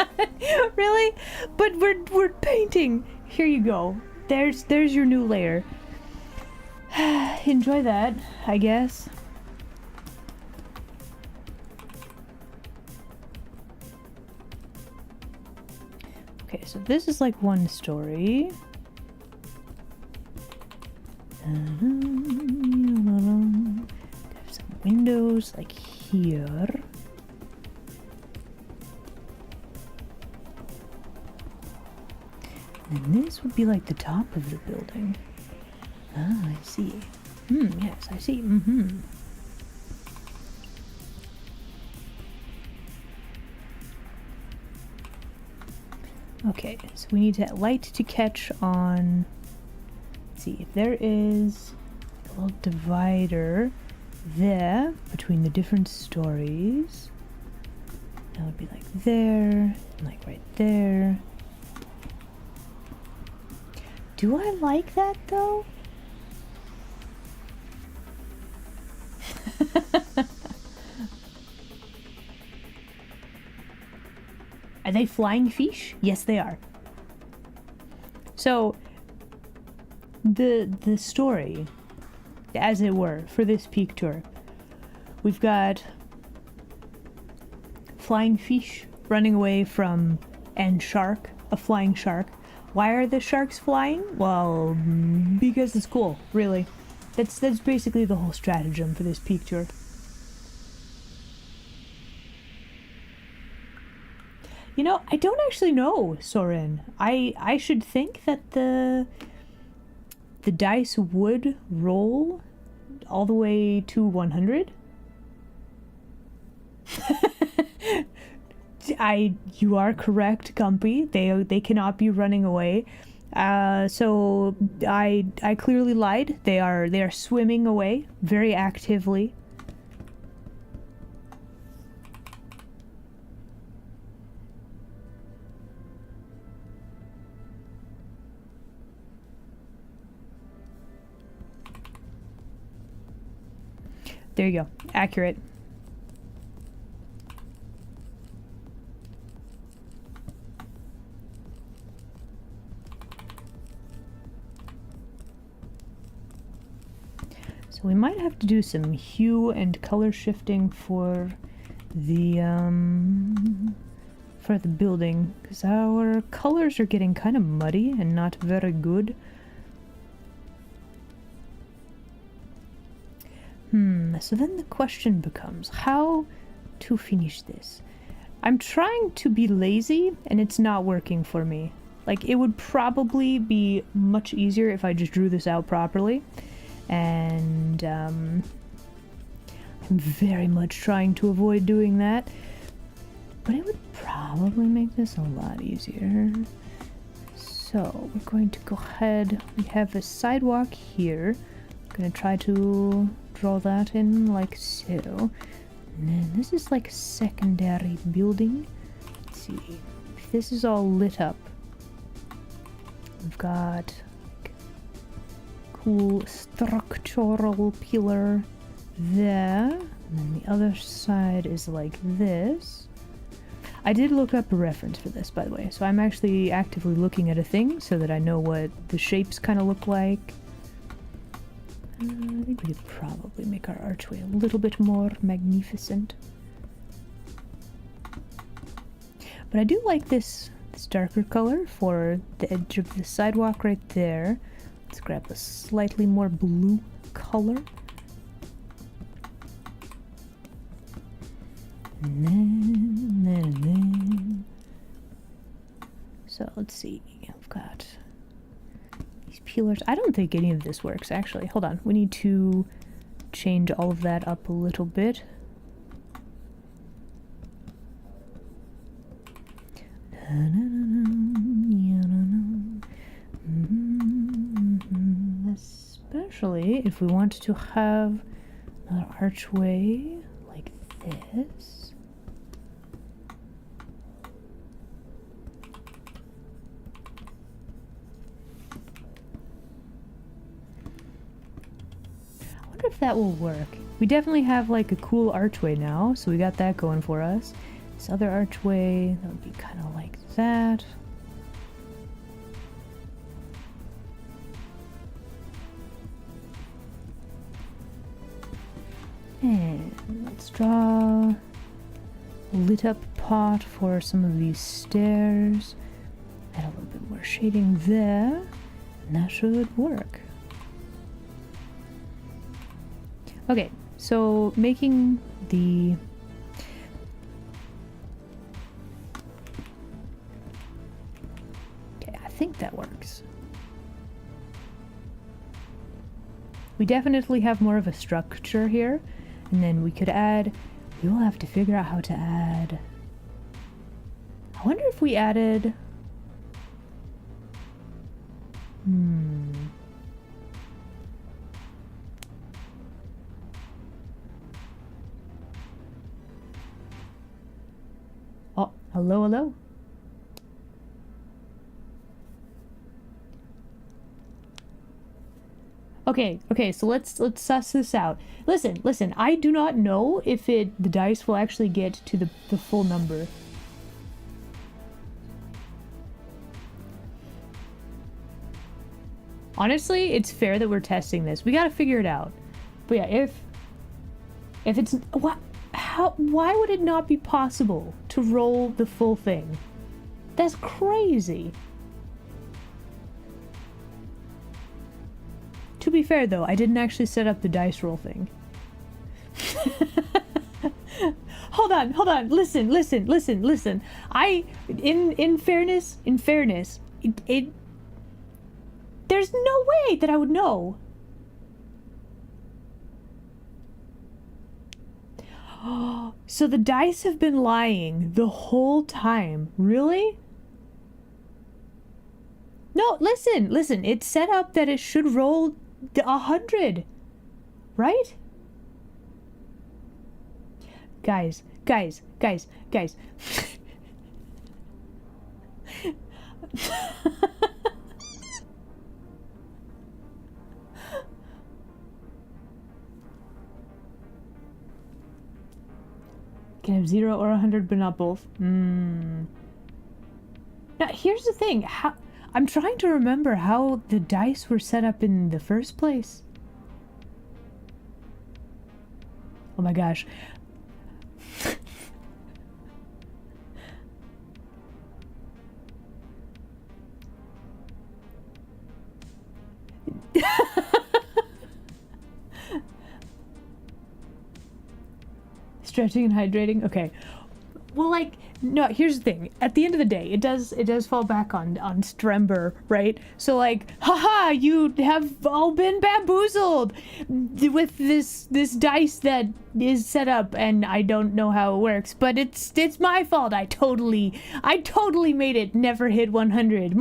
Really? But we're painting. Here you go. There's your new layer. Enjoy that, I guess. Okay, so this is like one story. Have some windows like here. And this would be like the top of the building. Ah, I see. Yes, I see. Okay, so we need that light to catch on. Let's see if there is a little divider there between the different stories. That would be like there, and like right there. Do I like that though? Are they flying fish? Yes, they are. So, the story, as it were, for this peak tour, we've got flying fish running away from, and shark, a flying shark. Why are the sharks flying? Well, because it's cool, really. That's basically the whole stratagem for this peak tour. You know, I don't actually know, Soren. I should think that the dice would roll all the way to 100. You are correct, Gumpy. They cannot be running away. So I clearly lied. They are swimming away very actively. There you go. Accurate. So we might have to do some hue and color shifting for the building, because our colors are getting kind of muddy and not very good. So then the question becomes how to finish this. I'm trying to be lazy and it's not working for me. Like, it would probably be much easier if I just drew this out properly. And I'm very much trying to avoid doing that. But it would probably make this a lot easier. So we're going to go ahead. We have a sidewalk here. I'm going to try to draw that in like so. And then this is like a secondary building. Let's see if this is all lit up. We've got cool structural pillar there. And then the other side is like this. I did look up a reference for this, by the way, so I'm actually actively looking at a thing so that I know what the shapes kind of look like. I think we could probably make our archway a little bit more magnificent. But I do like this this darker color for the edge of the sidewalk right there. Let's grab a slightly more blue color. And then. So let's see. I've got these peelers. I don't think any of this works, actually. Hold on. We need to change all of that up a little bit. Especially if we want to have another archway like this. I wonder if that will work. We definitely have like a cool archway now, so we got that going for us. This other archway, that would be kind of like that. And let's draw a lit up pot for some of these stairs. Add a little bit more shading there, and that should work. Okay, so making the I think that works. We definitely have more of a structure here, and then we could add, we will have to figure out how to add, I wonder if we added, oh, hello, hello. Okay, so let's suss this out. Listen, I do not know if the dice will actually get to the full number. Honestly, it's fair that we're testing this. We gotta figure it out. But yeah, if it's why would it not be possible to roll the full thing? That's crazy. To be fair, though, I didn't actually set up the dice roll thing. Hold on. Listen. In fairness, there's no way that I would know. So the dice have been lying the whole time. Really? No, listen. It's set up that it should roll 100, right? Guys. Can have 0 or 100, but not both. Now, here's the thing. I'm trying to remember how the dice were set up in the first place. Oh my gosh. Stretching and hydrating. Okay. Well, like, no, here's the thing. At the end of the day, it does fall back on Strember, right? So like, haha, you have all been bamboozled with this dice that is set up, and I don't know how it works, but it's my fault. I totally made it never hit 100.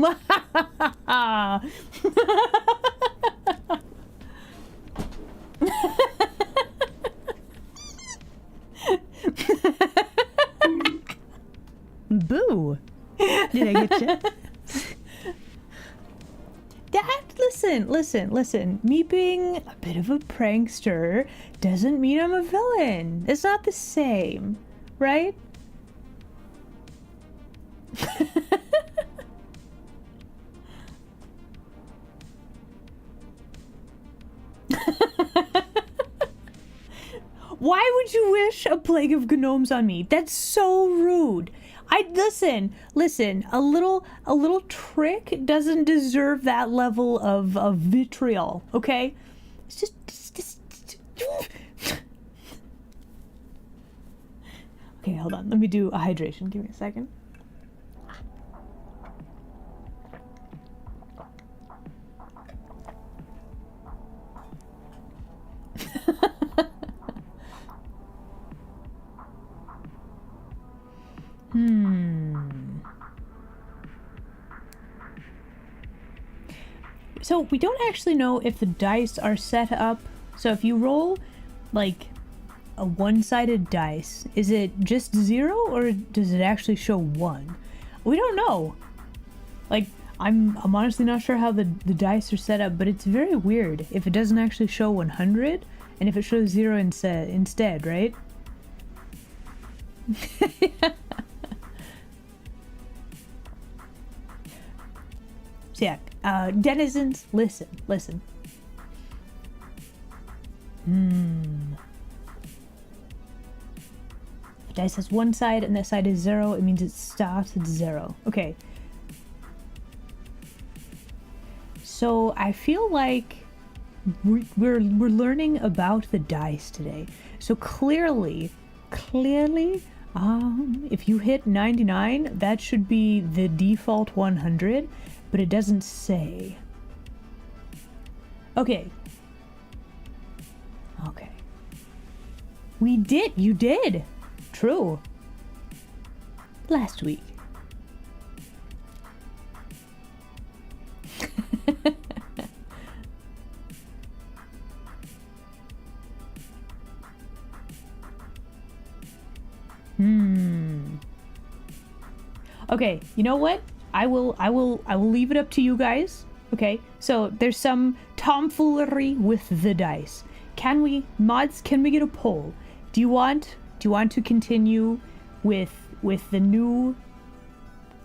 Boo! Did I get you? Listen. Me being a bit of a prankster doesn't mean I'm a villain. It's not the same, right? Why would you wish a plague of gnomes on me? That's so rude. I listen. A little trick doesn't deserve that level of vitriol. Okay, it's just. Okay, hold on. Let me do a hydration. Give me a second. So we don't actually know if the dice are set up. So if you roll like a one-sided dice, is it just 0 or does it actually show 1? We don't know. Like I'm honestly not sure how the dice are set up, but it's very weird if it doesn't actually show 100 and if it shows 0 instead, right? So yeah, denizens, listen. The dice has one side and that side is 0. It means it starts at 0. Okay. So I feel like we're learning about the dice today. So clearly, if you hit 99, that should be the default 100, but it doesn't say. Okay. You did. True. Last week. Okay, you know what? I will leave it up to you guys. Okay, so there's some tomfoolery with the dice. Can we get a poll? Do you want to continue with the new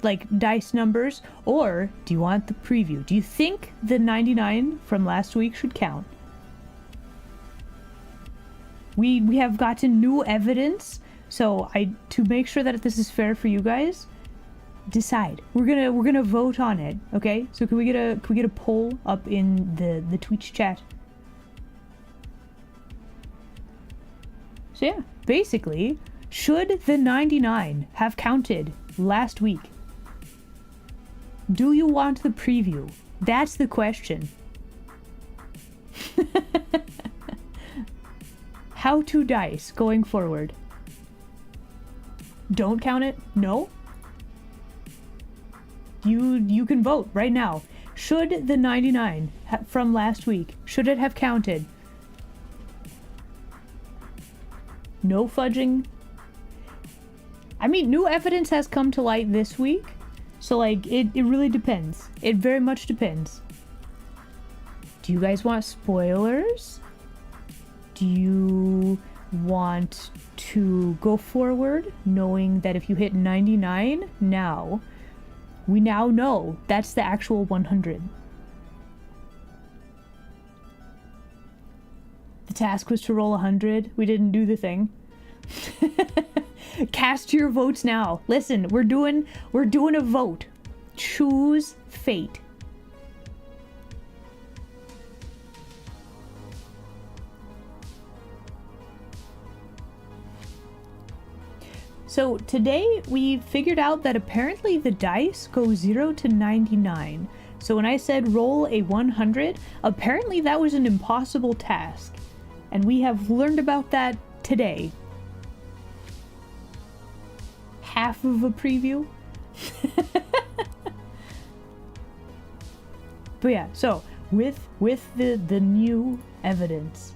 like dice numbers, or do you want the preview? Do you think the 99 from last week should count? We have gotten new evidence, so to make sure that this is fair for you guys, decide. We're gonna vote on it, okay? So can we get a poll up in the Twitch chat? So yeah, basically, should the 99 have counted last week? Do you want the preview? That's the question. How to dice going forward? Don't count it? No? You can vote right now. Should the 99 from last week, should it have counted? No fudging. I mean, new evidence has come to light this week, so like it really depends. It very much depends. Do you guys want spoilers? Do you want to go forward knowing that if you hit 99 now, we now know that's the actual 100? The task was to roll 100. We didn't do the thing. Cast your votes now. Listen, we're doing a vote. Choose fate. So today we figured out that apparently the dice go 0 to 99. So when I said roll a 100, apparently that was an impossible task. And we have learned about that today. Half of a preview. But yeah, so with the new evidence.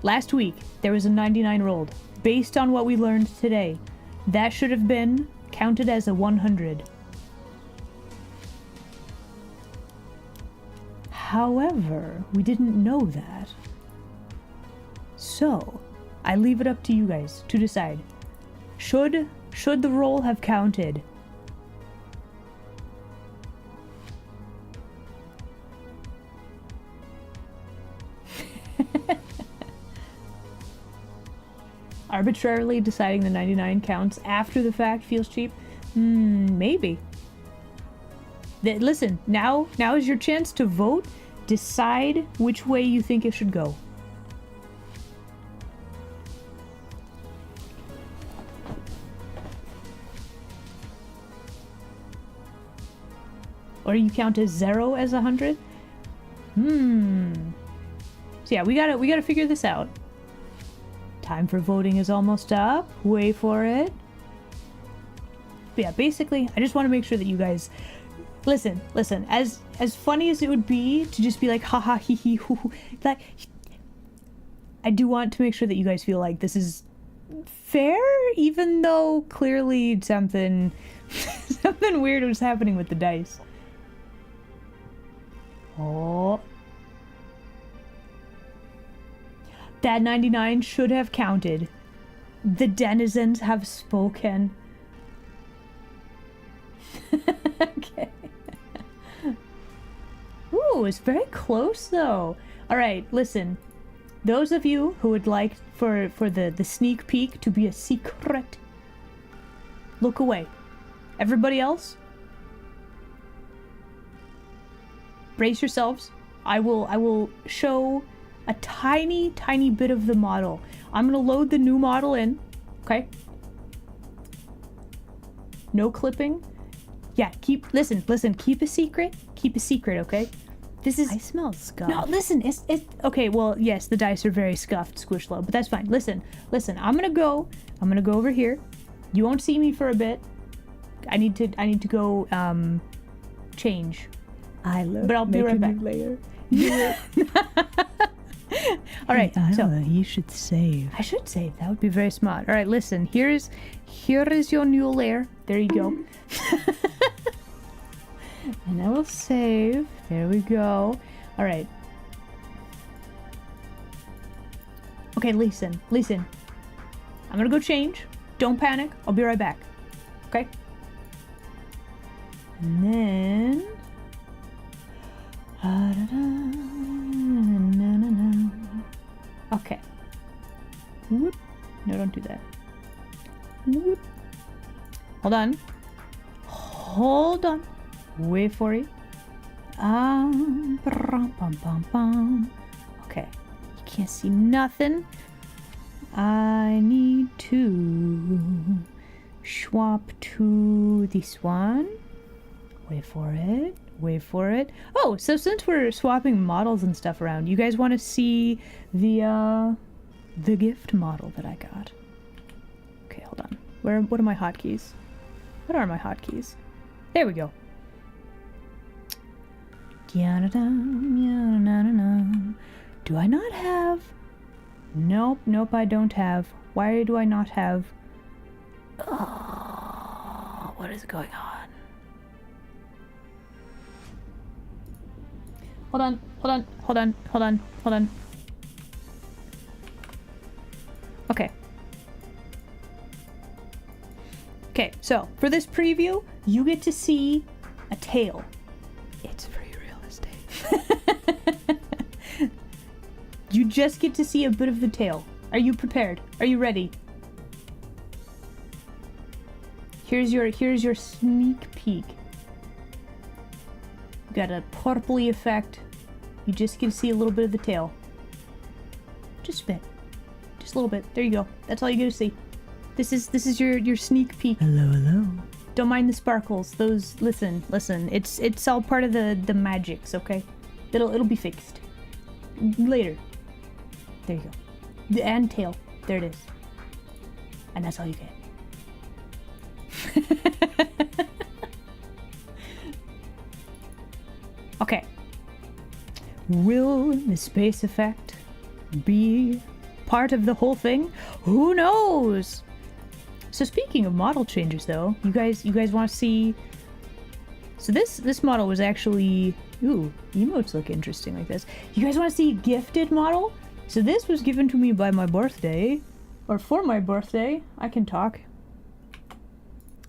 Last week there was a 99 rolled. Based on what we learned today, that should have been counted as a 100. However, we didn't know that. So, I leave it up to you guys to decide. Should the roll have counted? arbitrarily deciding the 99 counts after the fact feels cheap? Maybe. Listen, now is your chance to vote. Decide which way you think it should go. Or you count as 0 as 100? So yeah, we gotta figure this out. Time for voting is almost up. Wait for it. But yeah, basically, I just want to make sure that you guys listen. As funny as it would be to just be like, haha, hee hee, hoo hoo, like, I do want to make sure that you guys feel like this is fair, even though clearly something weird was happening with the dice. Oh. That 99 should have counted. The denizens have spoken. Okay. Ooh, it's very close though. Alright, listen. Those of you who would like for the sneak peek to be a secret, look away. Everybody else, brace yourselves. I will show a tiny bit of the model. I'm gonna load the new model in. Okay. No clipping. Yeah, listen, keep a secret. Keep a secret, okay? This is... I smell scuff. No, listen, it's... Okay, well, yes, the dice are very scuffed, Squishlow, but that's fine. Listen, I'm gonna go over here. You won't see me for a bit. I need to go, change. But I'll be right back. Layer. Alright, hey, so... you should save. I should save. That would be very smart. Alright, listen, here is your new layer. There you go. And I will save. There we go. Alright. Okay, listen. I'm gonna go change. Don't panic. I'll be right back. Okay? And then... Okay. Whoop. No, don't do that. Whoop. Hold on. Wait for it. Okay. You can't see nothing. I need to swap to this one. Wait for it. Oh, so since we're swapping models and stuff around, you guys want to see the gift model that I got? Okay, hold on. What are my hotkeys? What are my hotkeys? There we go. Do I not have? Nope, I don't have. Why do I not have? Oh, what is going on? Hold on. Okay, so for this preview, you get to see a tail. It's free real estate. You just get to see a bit of the tail. Are you prepared? Are you ready? Here's your sneak peek. Got a purpley effect. You just get to see a little bit of the tail. Just a bit. Just a little bit. There you go. That's all you get to see. This is your sneak peek. Hello. Don't mind the sparkles. Those listen. It's all part of the magics, okay? It'll be fixed. Later. There you go. And tail. There it is. And that's all you get. Okay. Will the space effect be part of the whole thing? Who knows? So speaking of model changes though, you guys want to see... So this model was actually... Ooh, emotes look interesting like this. You guys want to see a gifted model? So this was given to me by my birthday. Or for my birthday. I can talk.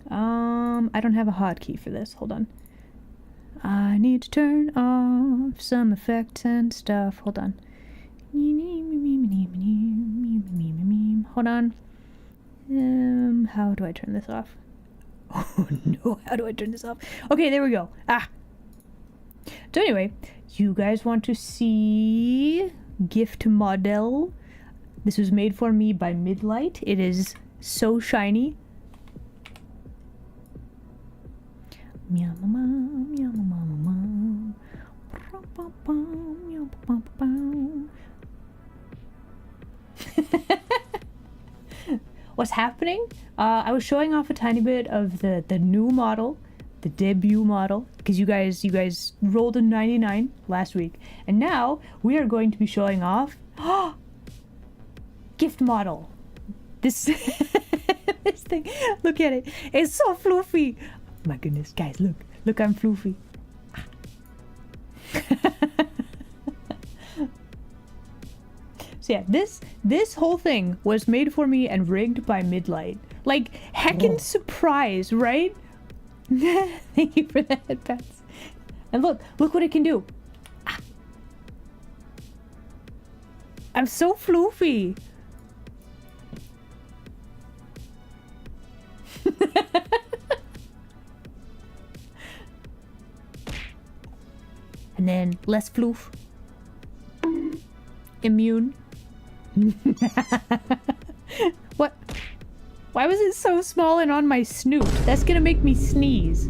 I don't have a hotkey for this. Hold on. I need to turn off some effects and stuff. Hold on. Hold on. How do I turn this off? Oh no, how do I turn this off? Okay, there we go. Ah. So anyway, you guys want to see gift model? This was made for me by Midlight. It is so shiny. Meow mama, meow mama, What's happening? I was showing off a tiny bit of the new model, the debut model, because you guys rolled a 99 last week, and now we are going to be showing off gift model. This this thing, look at it. It's so floofy. Oh my goodness, guys, look, I'm floofy. So yeah, this whole thing was made for me and rigged by Midlight. Like, heckin' surprise, right? Thank you for the headpats. And look what it can do. Ah. I'm so floofy. And then less floof. Immune. What? Why was it so small and on my snoot? That's gonna make me sneeze.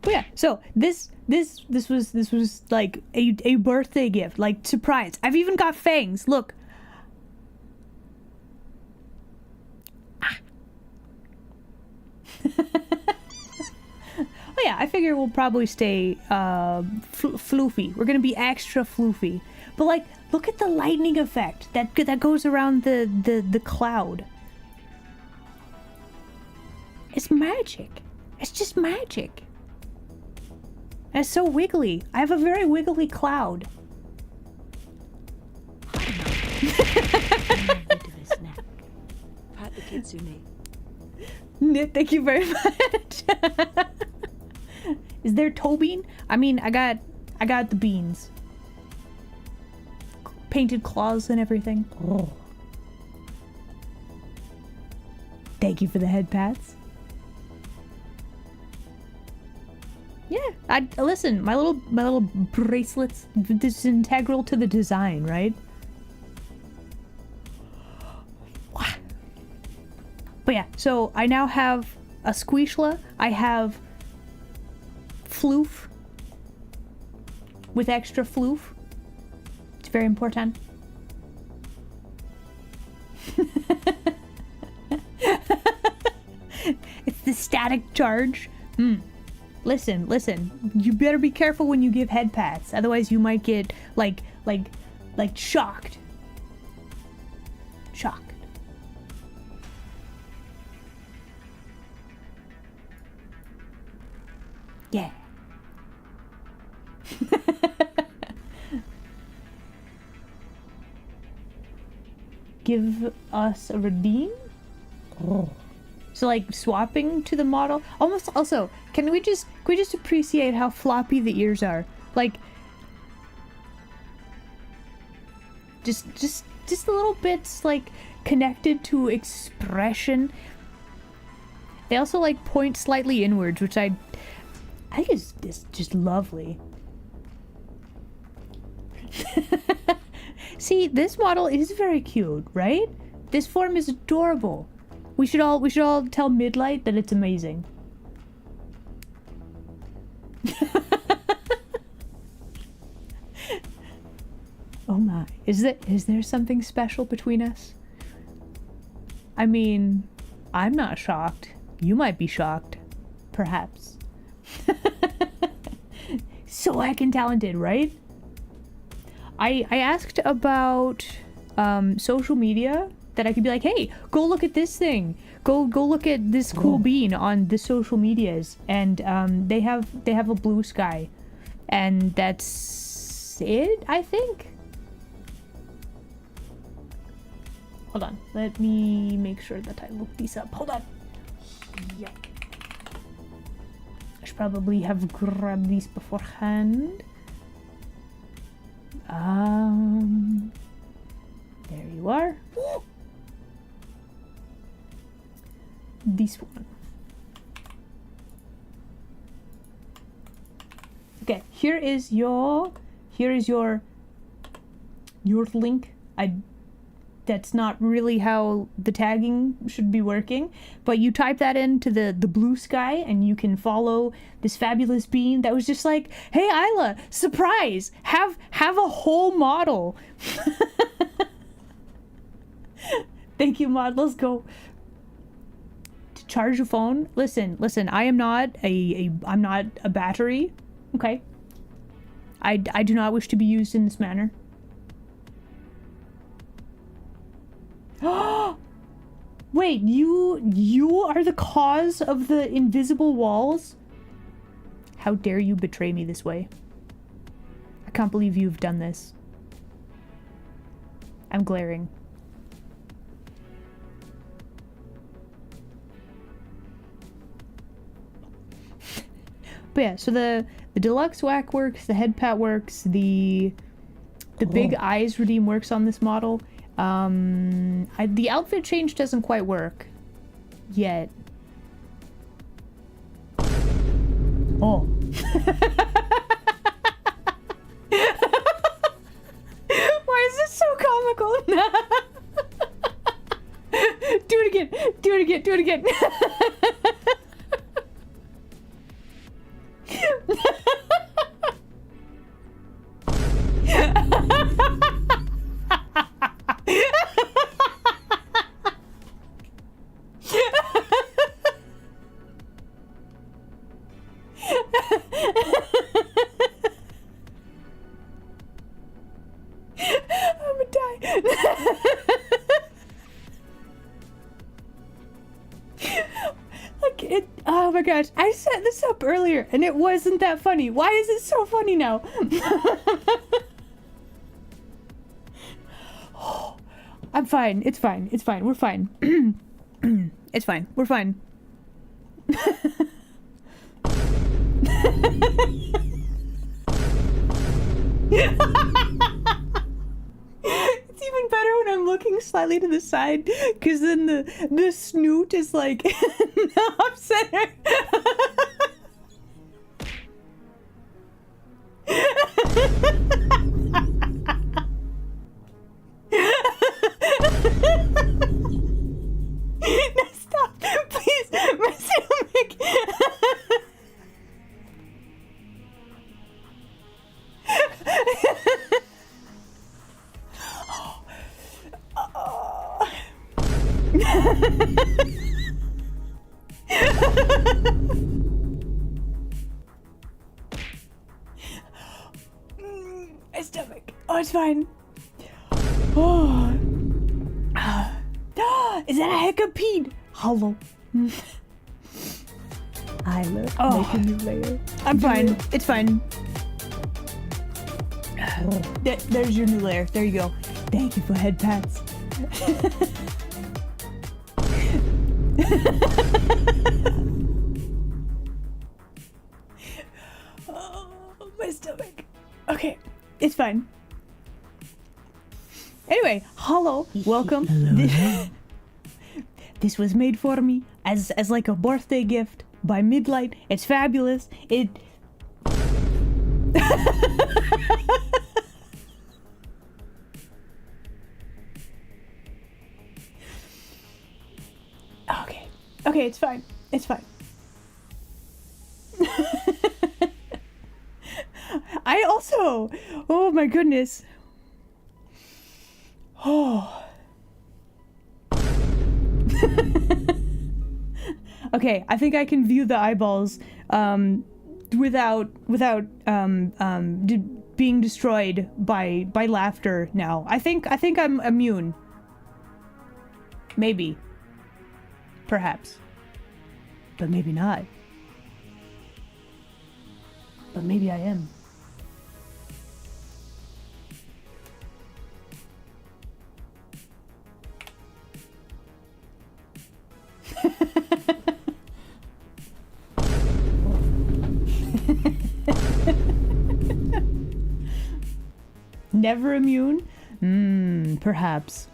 But yeah, so this was like a birthday gift, like surprise. I've even got fangs. Look. Oh yeah, I figure we'll probably stay floofy. We're gonna be extra floofy. But like, look at the lightning effect that goes around the cloud. It's magic. It's just magic. And it's so wiggly. I have a very wiggly cloud. Pat the kitsune. Thank you very much. Is there toe bean? I mean, I got the beans. Painted claws and everything. Oh. Thank you for the head pats. Yeah, listen, my little bracelets, this is integral to the design, right? But yeah, so I now have a Squishla, I have Floof with extra Floof. It's very important. It's the static charge. Listen, you better be careful when you give head pats, otherwise you might get like shocked. Shocked. Yeah. Give us a redeem? Oh. So like swapping to the model. Almost also, can we just appreciate how floppy the ears are? Like just a little bits like connected to expression. They also like point slightly inwards, which I think is just lovely. See, this model is very cute, right? This form is adorable. We should all tell Midlight that it's amazing. Oh my. Is there something special between us? I mean, I'm not shocked. You might be shocked. Perhaps. So heckin' talented, right? I asked about social media, that I could be like, hey, go look at this thing. Go look at this cool bean on the social medias. And they have a blue sky. And that's it, I think. Hold on. Let me make sure that I look these up. Hold on. Yeah. I should probably have grabbed these beforehand. There you are. This one. Okay, here is your link. That's not really how the tagging should be working, but you type that into the blue sky and you can follow this fabulous bean that was just like, hey Isla, surprise, have a whole model. Thank you, mod. Let's go. To charge your phone, listen, I'm not a battery, okay? I do not wish to be used in this manner. Wait, you are the cause of the invisible walls? How dare you betray me this way? I can't believe you've done this. I'm glaring. But yeah, so the deluxe whack works, the head pat works, the big eyes redeem works on this model. The outfit change doesn't quite work yet. Oh. Why is this so comical? Do it again. Do it again. Do it again. I'm gonna die. Like it. Oh my gosh! I set this up earlier and it wasn't that funny. Why is it so funny now? I'm fine. It's fine. It's fine. We're fine. It's fine. We're fine. It's even better when I'm looking slightly to the side, because then the snoot is like off center. No, stop, please, my stomach. My stomach. Oh, it's fine. Oh. Is that a hecapede? Hello. I look Oh. make a new layer. I'm fine. It's fine. There's your new layer. There you go. Thank you for head pats. Oh, my stomach. Okay, it's fine. Anyway, hello, welcome. Hello. This was made for me as like a birthday gift by Midlight. It's fabulous. It. Okay, it's fine. It's fine. I also, oh my goodness. Oh. Okay, I think I can view the eyeballs without being destroyed by laughter now. I think I'm immune. Maybe. Perhaps. But maybe not. But maybe I am. Never immune? Perhaps.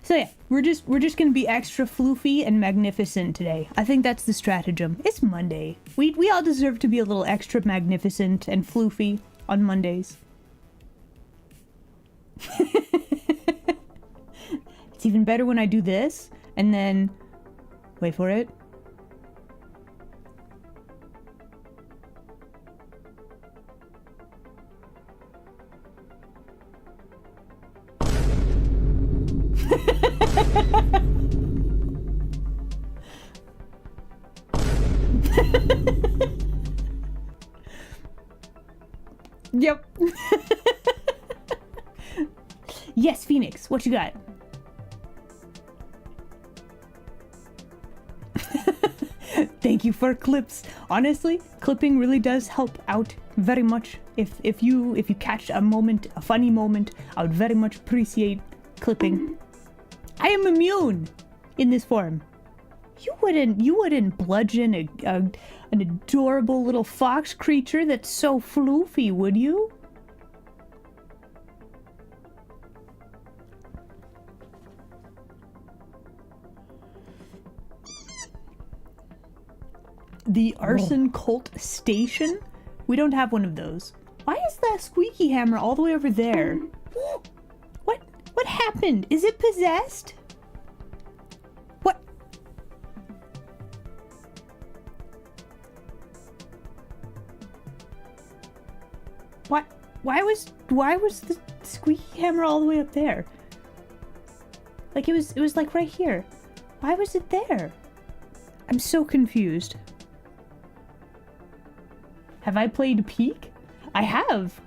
So yeah, we're just gonna be extra floofy and magnificent today. I think that's the stratagem. It's Monday. We all deserve to be a little extra magnificent and floofy on Mondays. It's even better when I do this and then wait for it. Yep. Yes, Phoenix, what you got? Thank you for clips. Honestly, clipping really does help out very much. If you catch a moment, a funny moment, I would very much appreciate clipping. I am immune in this form. You wouldn't bludgeon an adorable little fox creature that's so floofy, would you? The Arson Cult Station? We don't have one of those. Why is that squeaky hammer all the way over there? What happened? Is it possessed? What? What? Why was the squeaky hammer all the way up there? Like it was like right here. Why was it there? I'm so confused. Have I played Peak? I have.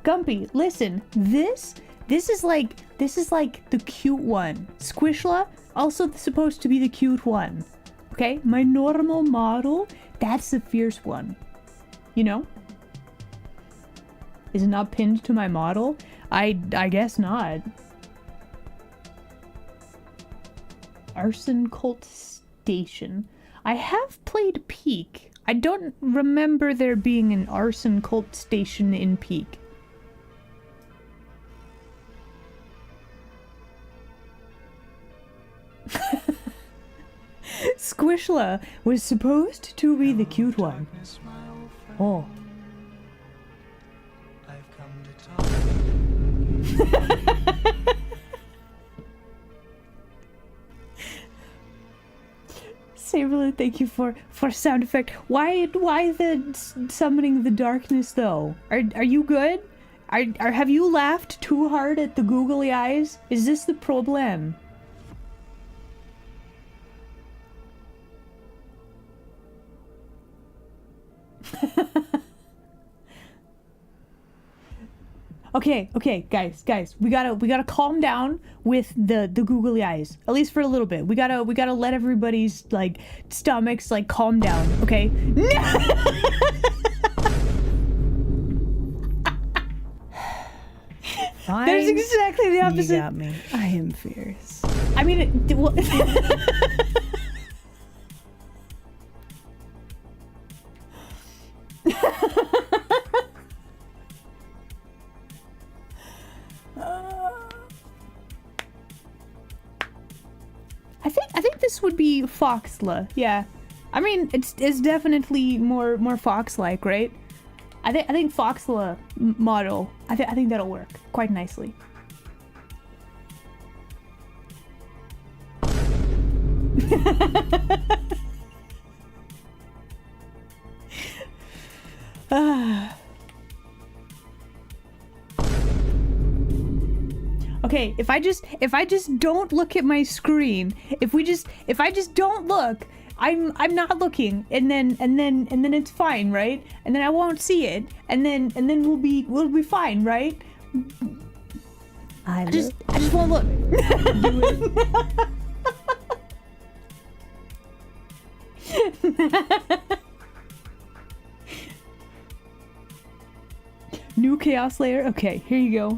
Gumpy, listen. This is like the cute one. Squishla, also supposed to be the cute one. Okay? My normal model, that's the fierce one. You know? Is it not pinned to my model? I guess not. Arson Cult Station. I have played Peak. I don't remember there being an Arson Cult Station in Peak. Squishla was supposed to be the cute one. Oh. Saberlin, thank you for sound effect. Why the summoning the darkness though? Are you good? Have you laughed too hard at the googly eyes? Is this the problem? Okay, guys, we gotta calm down with the googly eyes, at least for a little bit. We gotta let everybody's like stomachs like calm down, okay? There's exactly the opposite. You got me. I am fierce. I mean, well, I think this would be Foxla. Yeah, I mean it's definitely more fox-like, right? I think Foxla model. I think that'll work quite nicely. Okay, if I just don't look at my screen, if I just don't look, I'm not looking, and then it's fine, right? And then I won't see it, and then we'll be fine, right? I just won't look. True chaos layer. Okay, here you go.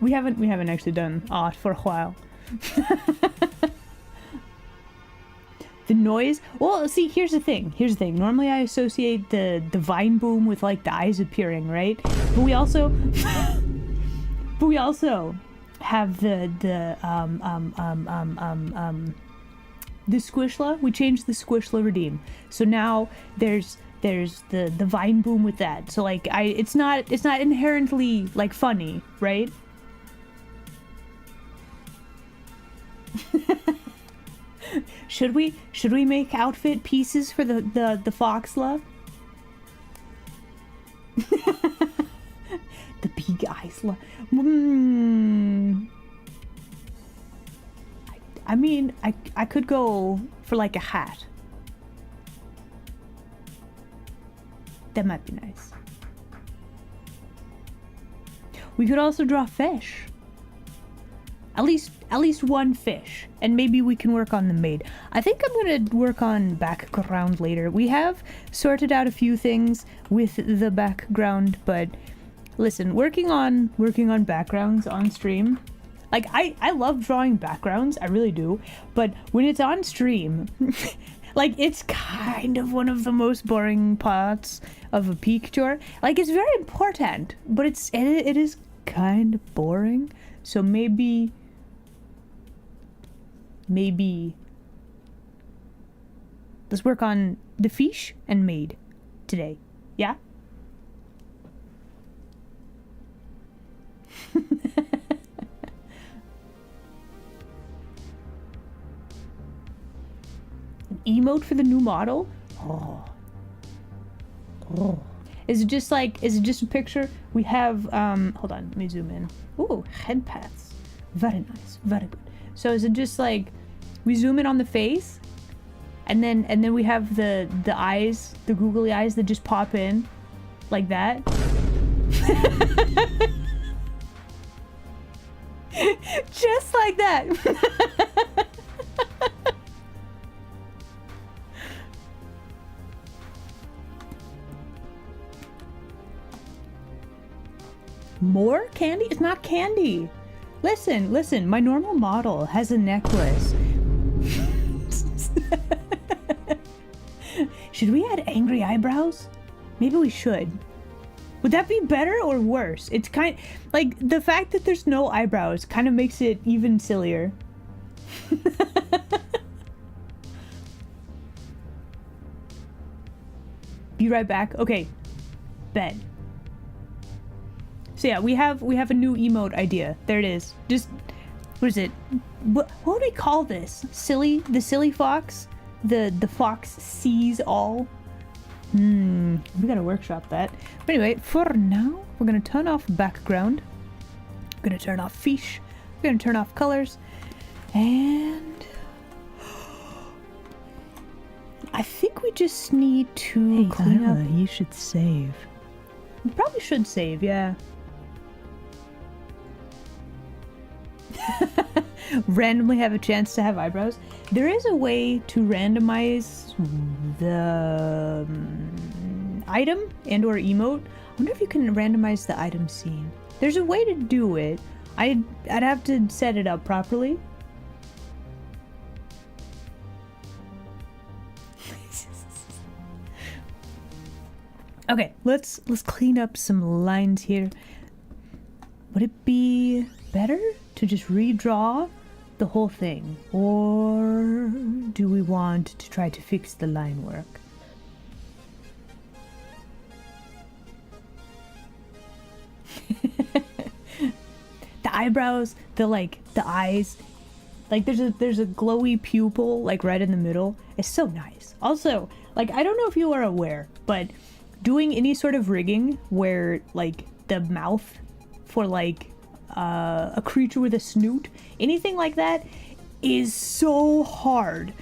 We haven't actually done art for a while. The noise. Well, see, here's the thing. Normally I associate the vine boom with like the eyes appearing, right? But we also have the squishla. We changed the squishla redeem. So now there's the vine boom with that. So like it's not inherently like funny, right? Should we make outfit pieces for the foxla? The big isla. I mean, I could go for like a hat. That might be nice. We could also draw fish. At least one fish, and maybe we can work on the maid. I think I'm gonna work on background later. We have sorted out a few things with the background, but listen, working on backgrounds on stream, like I love drawing backgrounds, I really do, but when it's on stream, like it's kind of one of the most boring parts of a picture. Like it's very important, but it is kind of boring. So maybe let's work on the fish and maid today. Yeah? An emote for the new model? Oh. Is it just a picture? We have hold on, let me zoom in. Ooh, head paths. Very nice, very good. So is it just like we zoom in on the face, and then we have the eyes, the googly eyes that just pop in, like that? Just like that. More candy? It's not candy. Listen, my normal model has a necklace. Should we add angry eyebrows? Maybe we should. Would that be better or worse? It's kind like the fact that there's no eyebrows kind of makes it even sillier. Be right back. Okay. Bet. So yeah, we have a new emote idea. There it is. Just what is it? What do we call this? The silly fox? The fox sees all? We gotta workshop that. But anyway, for now, we're gonna turn off background. We're gonna turn off fish. We're gonna turn off colors. And I think we just need to clean up. You should save. We probably should save, yeah. Randomly have a chance to have eyebrows. There is a way to randomize the item and or emote. I wonder if you can randomize the item scene. There's a way to do it. I'd have to set it up properly. Okay, let's clean up some lines here. Would it be better to just redraw the whole thing, or do we want to try to fix the line work? The eyebrows, the eyes, like there's a glowy pupil like right in the middle. It's so nice. Also, like I don't know if you are aware, but doing any sort of rigging where like the mouth for like a creature with a snoot, anything like that is so hard.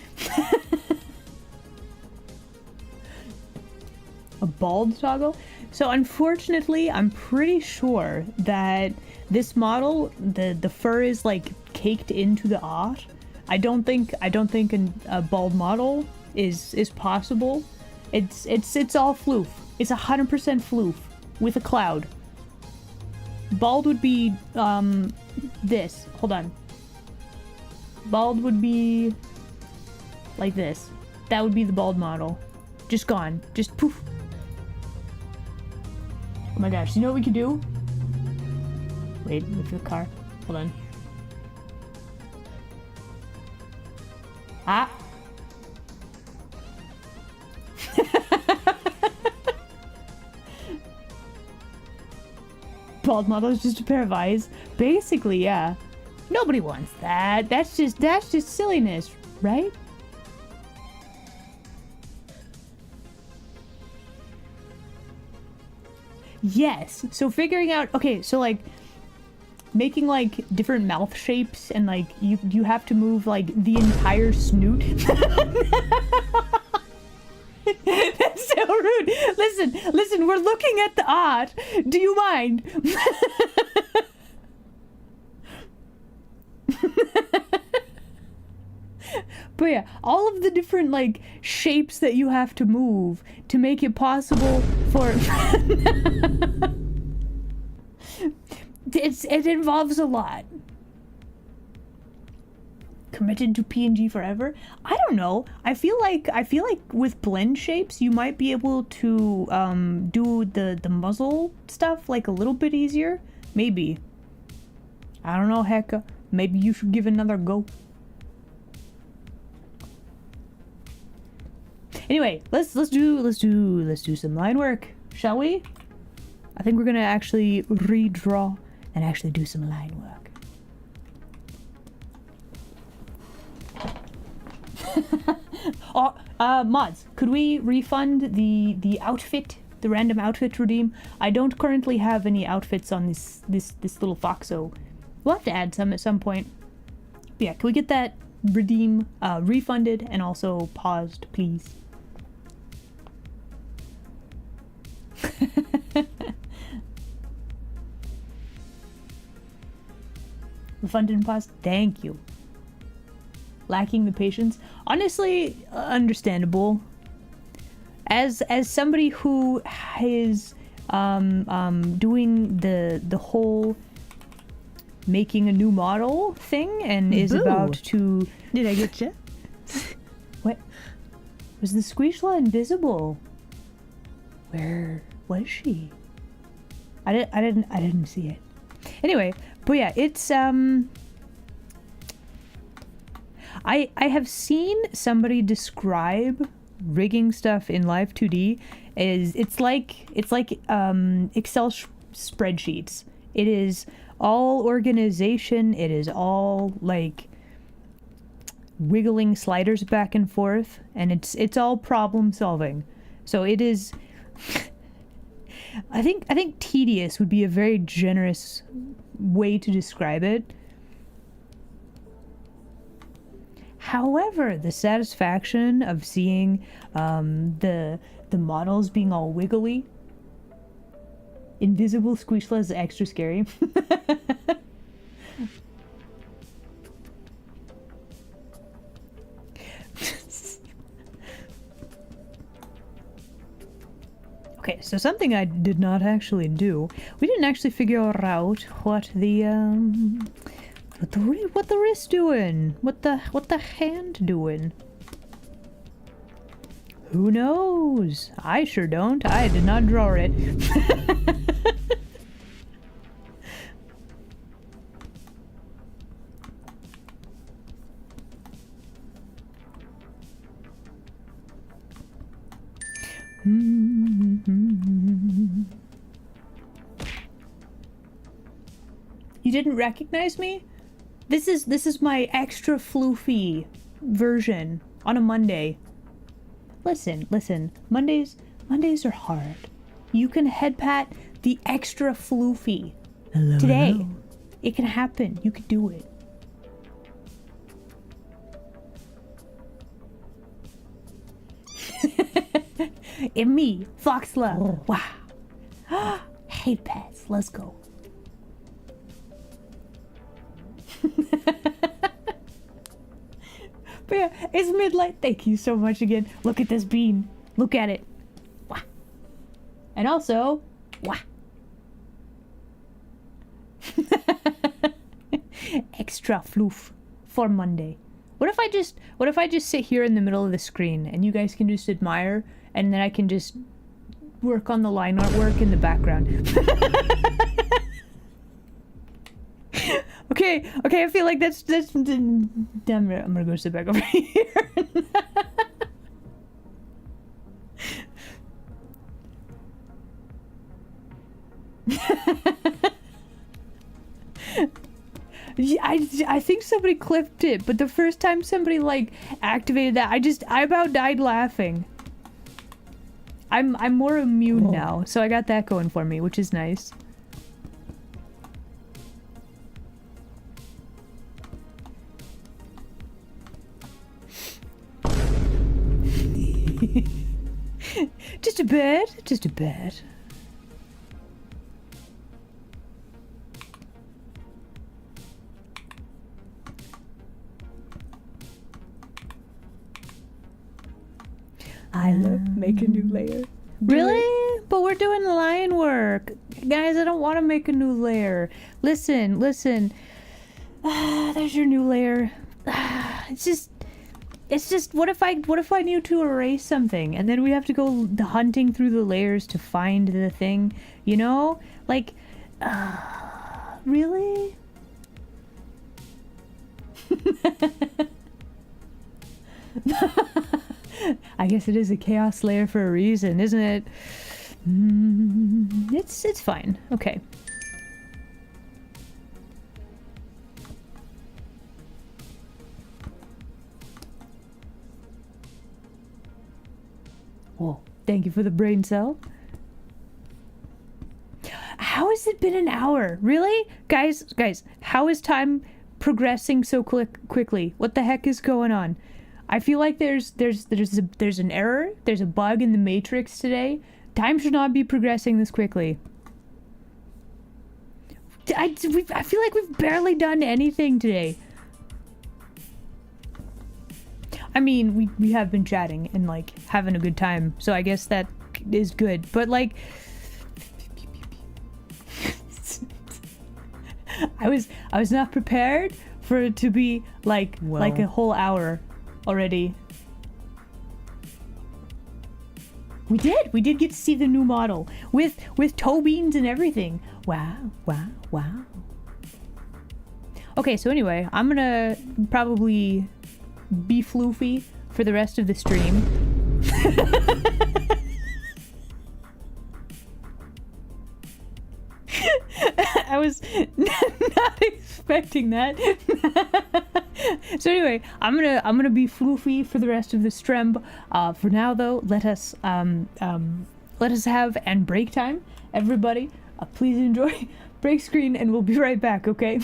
A bald toggle. So unfortunately, I'm pretty sure that this model, the fur is like caked into the art. I don't think a bald model is possible. It's all floof. It's 100% floof with a cloud. Bald would be, this. Hold on. Bald would be like this. That would be the bald model. Just gone. Just poof. Oh my gosh. You know what we could do? Wait, with the car. Hold on. Ah. Bald model is just a pair of eyes. Basically, yeah. Nobody wants that. That's just silliness, right? Yes. So figuring out, okay, so like making like different mouth shapes and like you have to move like the entire snoot. That's so rude. Listen, we're looking at the art. Do you mind? But yeah, all of the different like shapes that you have to move to make it possible for it involves a lot. Committed to PNG forever? I don't know. I feel like with blend shapes you might be able to do the muzzle stuff like a little bit easier. Maybe. I don't know, Hecka. Maybe you should give it another go. Anyway, let's do some line work, shall we? I think we're gonna actually redraw and actually do some line work. Mods, could we refund the outfit, the random outfit redeem? I don't currently have any outfits on this little fox, so we'll have to add some at some point. But yeah, can we get that redeem refunded and also paused, please? Refunded and paused? Thank you. Lacking the patience, honestly, understandable. As somebody who is doing the whole making a new model thing and is about to. Did I get you? What was the Squishla invisible? Where was she? I didn't see it. Anyway, but yeah, it's I have seen somebody describe rigging stuff in Live 2D as it's like Excel spreadsheets. It is all organization. It is all like wiggling sliders back and forth, and it's all problem solving. So it is. I think tedious would be a very generous way to describe it. However, the satisfaction of seeing the models being all wiggly, invisible Squishla is extra scary. Okay, so something I did not actually do. We didn't actually figure out what the wrist doing? What the hand doing? Who knows? I sure don't. I did not draw it. You didn't recognize me? This is my extra floofy version on a Monday. Listen. Mondays are hard. You can head pat the extra floofy. Hello, today. hello. It can happen. You can do it. And me, Foxla. Oh. Wow. Hate pets. Let's go. But yeah, it's midlight. Thank you so much again. Look at this bean. Look at it. Wah. And also, wah. extra floof for Monday. What if I just sit here in the middle of the screen and you guys can just admire, and then I can just work on the line artwork in the background. Okay, I feel like that's damn it, I'm gonna go sit back over here. Yeah, I think somebody clipped it, but the first time somebody like activated that, I about died laughing. I'm more immune now, so I got that going for me, which is nice. Just a bit, just a bit. I love make a new layer. Really? But we're doing line work. Guys, I don't want to make a new layer. Listen. There's your new layer. It's just what if I need to erase something and then we have to go hunting through the layers to find the thing, you know? Like, really? I guess it is a chaos layer for a reason, isn't it? It's fine. Okay. Whoa, thank you for the brain cell. How has it been an hour? Really? Guys, how is time progressing so quickly? What the heck is going on? I feel like there's an error, there's a bug in the matrix today. Time should not be progressing this quickly. I feel like we've barely done anything today. I mean, we have been chatting and like having a good time, so I guess that is good. But like, I was not prepared for it to be like a whole hour already. We did get to see the new model with toe beans and everything. Wow. Okay, so anyway, I'm gonna probably be floofy for the rest of the stream. I was not expecting that. So anyway, I'm gonna be floofy for the rest of the stream. For now though, let us have and break time. Everybody, please enjoy break screen, and we'll be right back. Okay.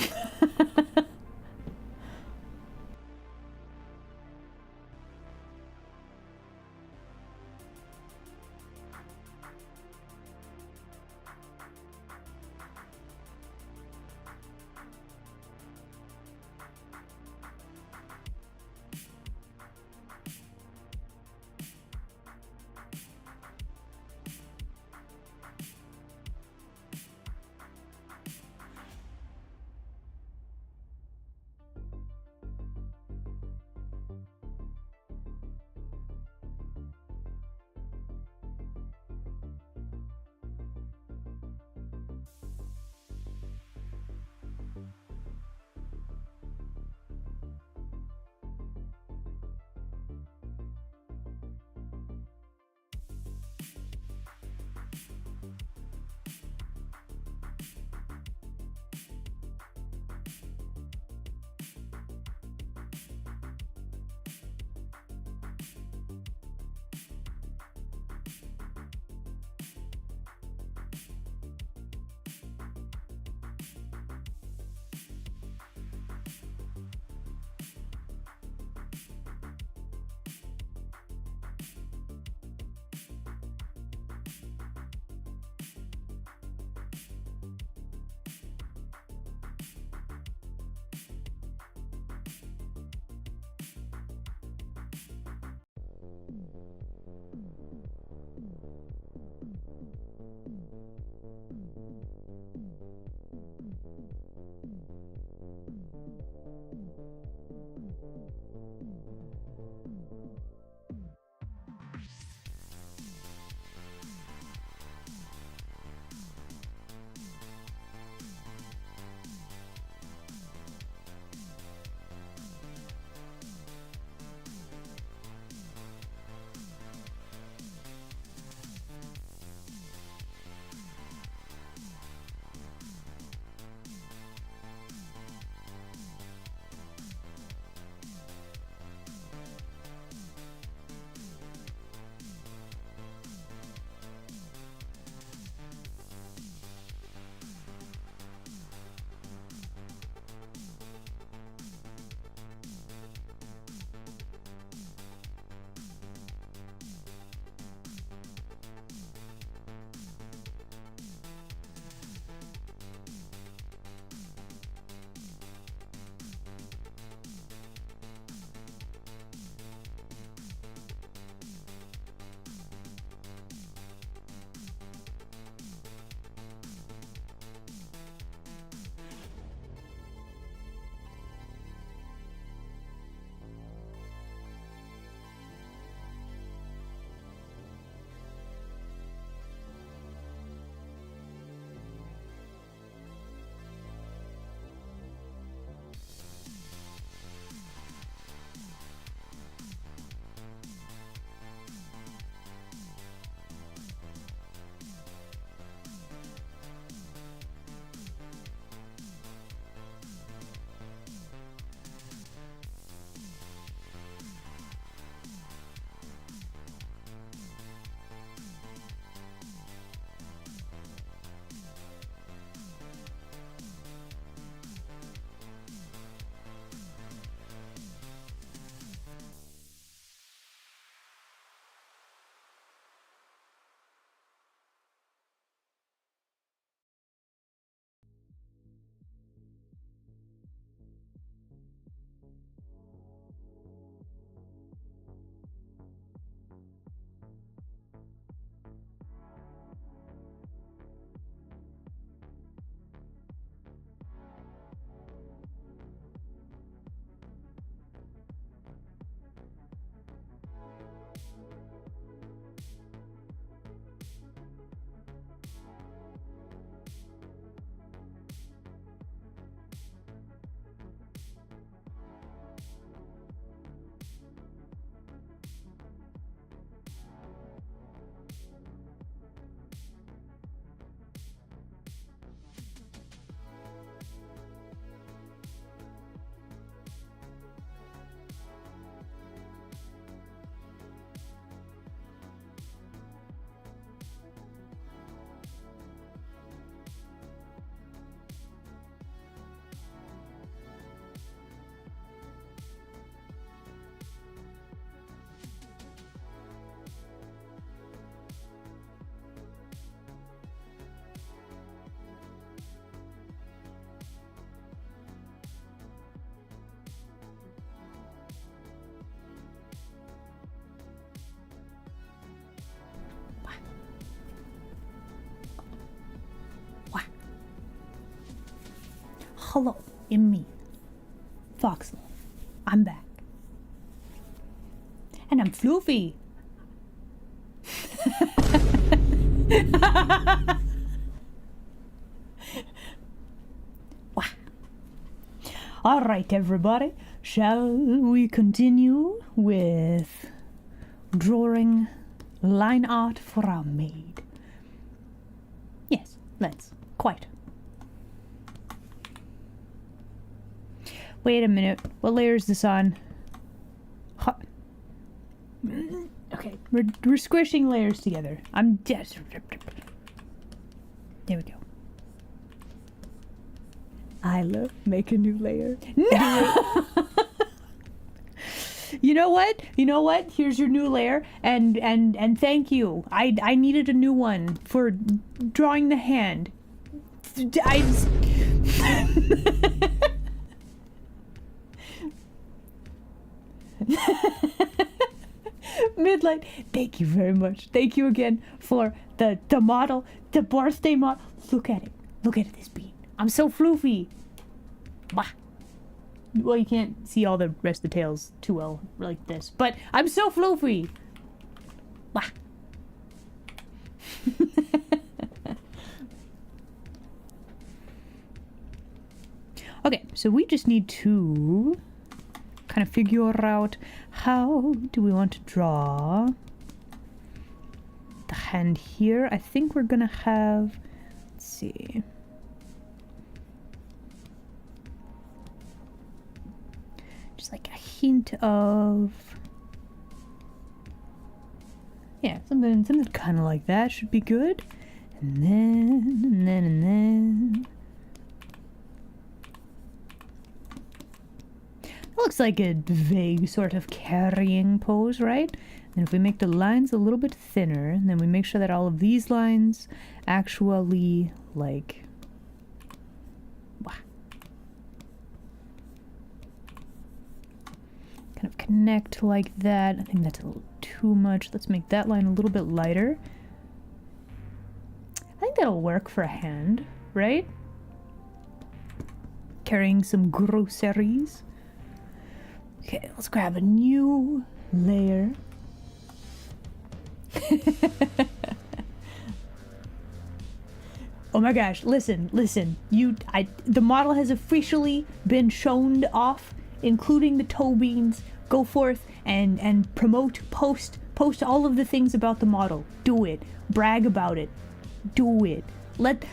Hello, it's me, Foxlove. I'm back. And I'm floofy. Wow. All right, everybody. Shall we continue with drawing line art for our maid? Yes, let's. Quite. Wait a minute. What layer is this on? Okay, we're squishing layers together. I'm dead. There we go. I love make a new layer. No! You know what? You know what? Here's your new layer, and thank you. I needed a new one for drawing the hand. Midlight, thank you very much. Thank you again for the model, the birthday model. Look at it. Look at this bean. I'm so floofy. Bah. Well, you can't see all the rest of the tails too well like this, but I'm so floofy. Bah. Okay, so we just need to kind of figure out how do we want to draw the hand here. I think we're gonna have, let's see, just like a hint of, yeah, something kind of like that should be good. And then looks like a vague sort of carrying pose, right? And if we make the lines a little bit thinner, and then we make sure that all of these lines actually, like, kind of connect like that. I think that's a little too much. Let's make that line a little bit lighter. I think that'll work for a hand, right? Carrying some groceries. Okay, let's grab a new layer. Oh my gosh, listen. The model has officially been shown off, including the toe beans. Go forth and promote, post all of the things about the model. Do it. Brag about it. Do it. Let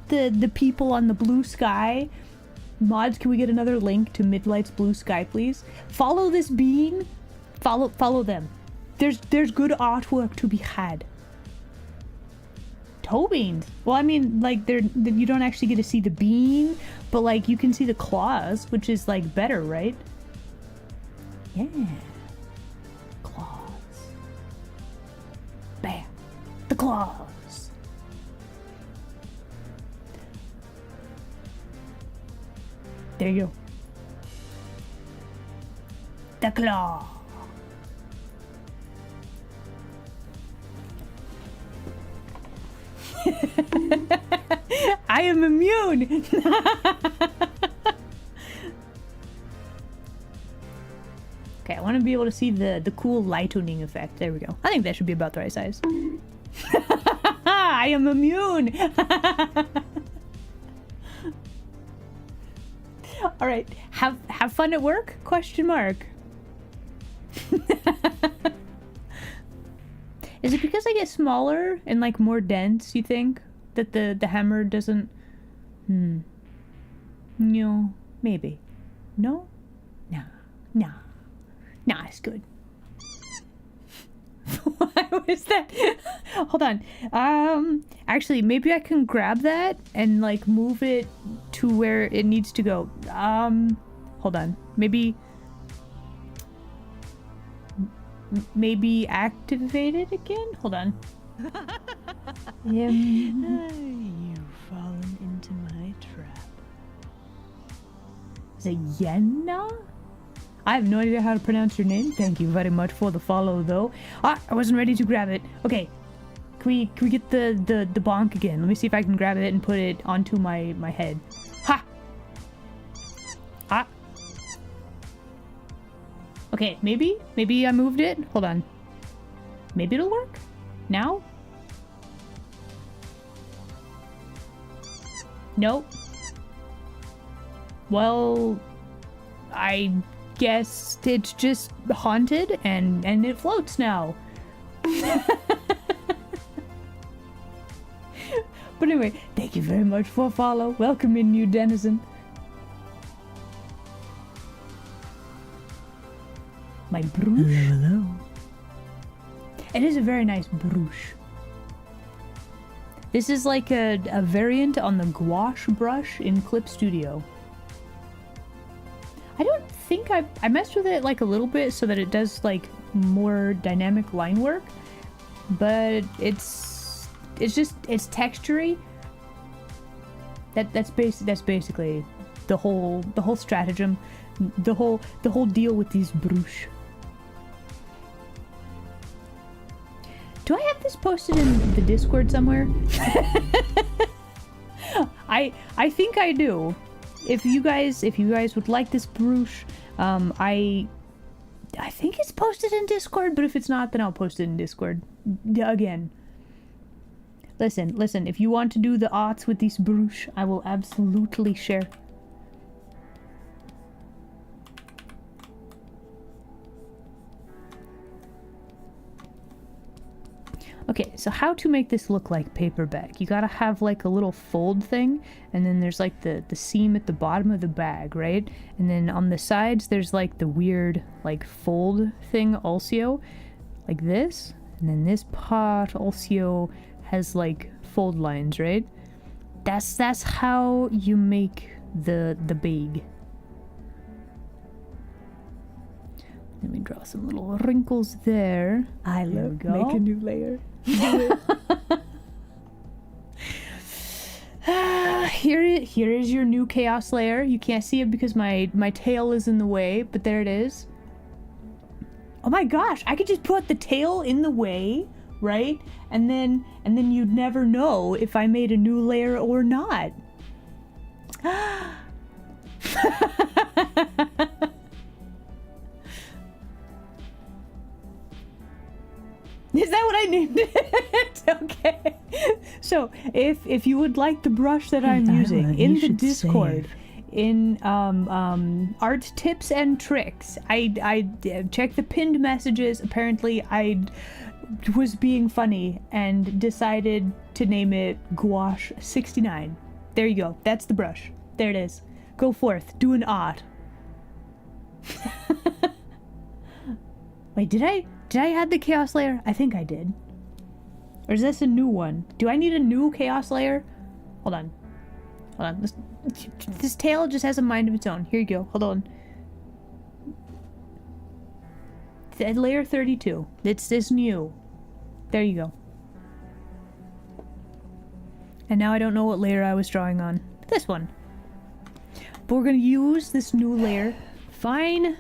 the people on the blue sky. Mods, can we get another link to Midlight's blue sky, please? Follow this bean. Follow them. There's good artwork to be had. Toe beans. Well, I mean, like, you don't actually get to see the bean, but like you can see the claws, which is like better, right? Yeah. Claws. Bam. The claws. There you go. The claw. I am immune. Okay, I want to be able to see the cool lightening effect. There we go. I think that should be about the right size. I am immune. All right, have fun at work? Question mark. Is it because I get smaller and like more dense, you think? That the hammer doesn't... No, maybe. No? Nah, it's good. Why was that? Hold on. Actually, maybe I can grab that and like move it to where it needs to go. Hold on. Maybe activate it again? Hold on. You've fallen into my trap. Is it Yenna? I have no idea how to pronounce your name. Thank you very much for the follow, though. Ah, I wasn't ready to grab it. Okay. Can we get the bonk again? Let me see if I can grab it and put it onto my head. Ha! Okay, maybe I moved it. Hold on. Maybe it'll work? Now? Nope. Well, I guess it's just haunted and it floats now. But anyway, thank you very much for follow. Welcome in, new denizen. My brush. Hello. It is a very nice brush. This is like a variant on the gouache brush in Clip Studio. I don't think I messed with it like a little bit so that it does like more dynamic line work, but it's textury. That's basically the whole stratagem, the whole deal with these brush. Do I have this posted in the Discord somewhere? I think I do. If you guys would like this brush, I think it's posted in Discord, but if it's not, then I'll post it in Discord again. Listen, if you want to do the arts with this brush, I will absolutely share. Okay, so how to make this look like paperback? You gotta have like a little fold thing, and then there's like the seam at the bottom of the bag, right? And then on the sides there's like the weird like fold thing also, like this. And then this part also has like fold lines, right? That's how you make the bag. Let me draw some little wrinkles there. I love make a new layer. Here is your new chaos layer. You can't see it because my tail is in the way, but there it is. Oh my gosh, I could just put the tail in the way, right? And then you'd never know if I made a new layer or not. Is that what I named it? Okay. So, if you would like the brush that I'm using in the Discord, in art tips and tricks, I checked the pinned messages. Apparently, I was being funny and decided to name it Gouache 69. There you go. That's the brush. There it is. Go forth. Do an art. Wait, did I add the chaos layer? I think I did. Or is this a new one? Do I need a new chaos layer? Hold on. This tail just has a mind of its own. Here you go. Hold on. Layer 32. It's new. There you go. And now I don't know what layer I was drawing on. This one. But we're gonna use this new layer. Fine.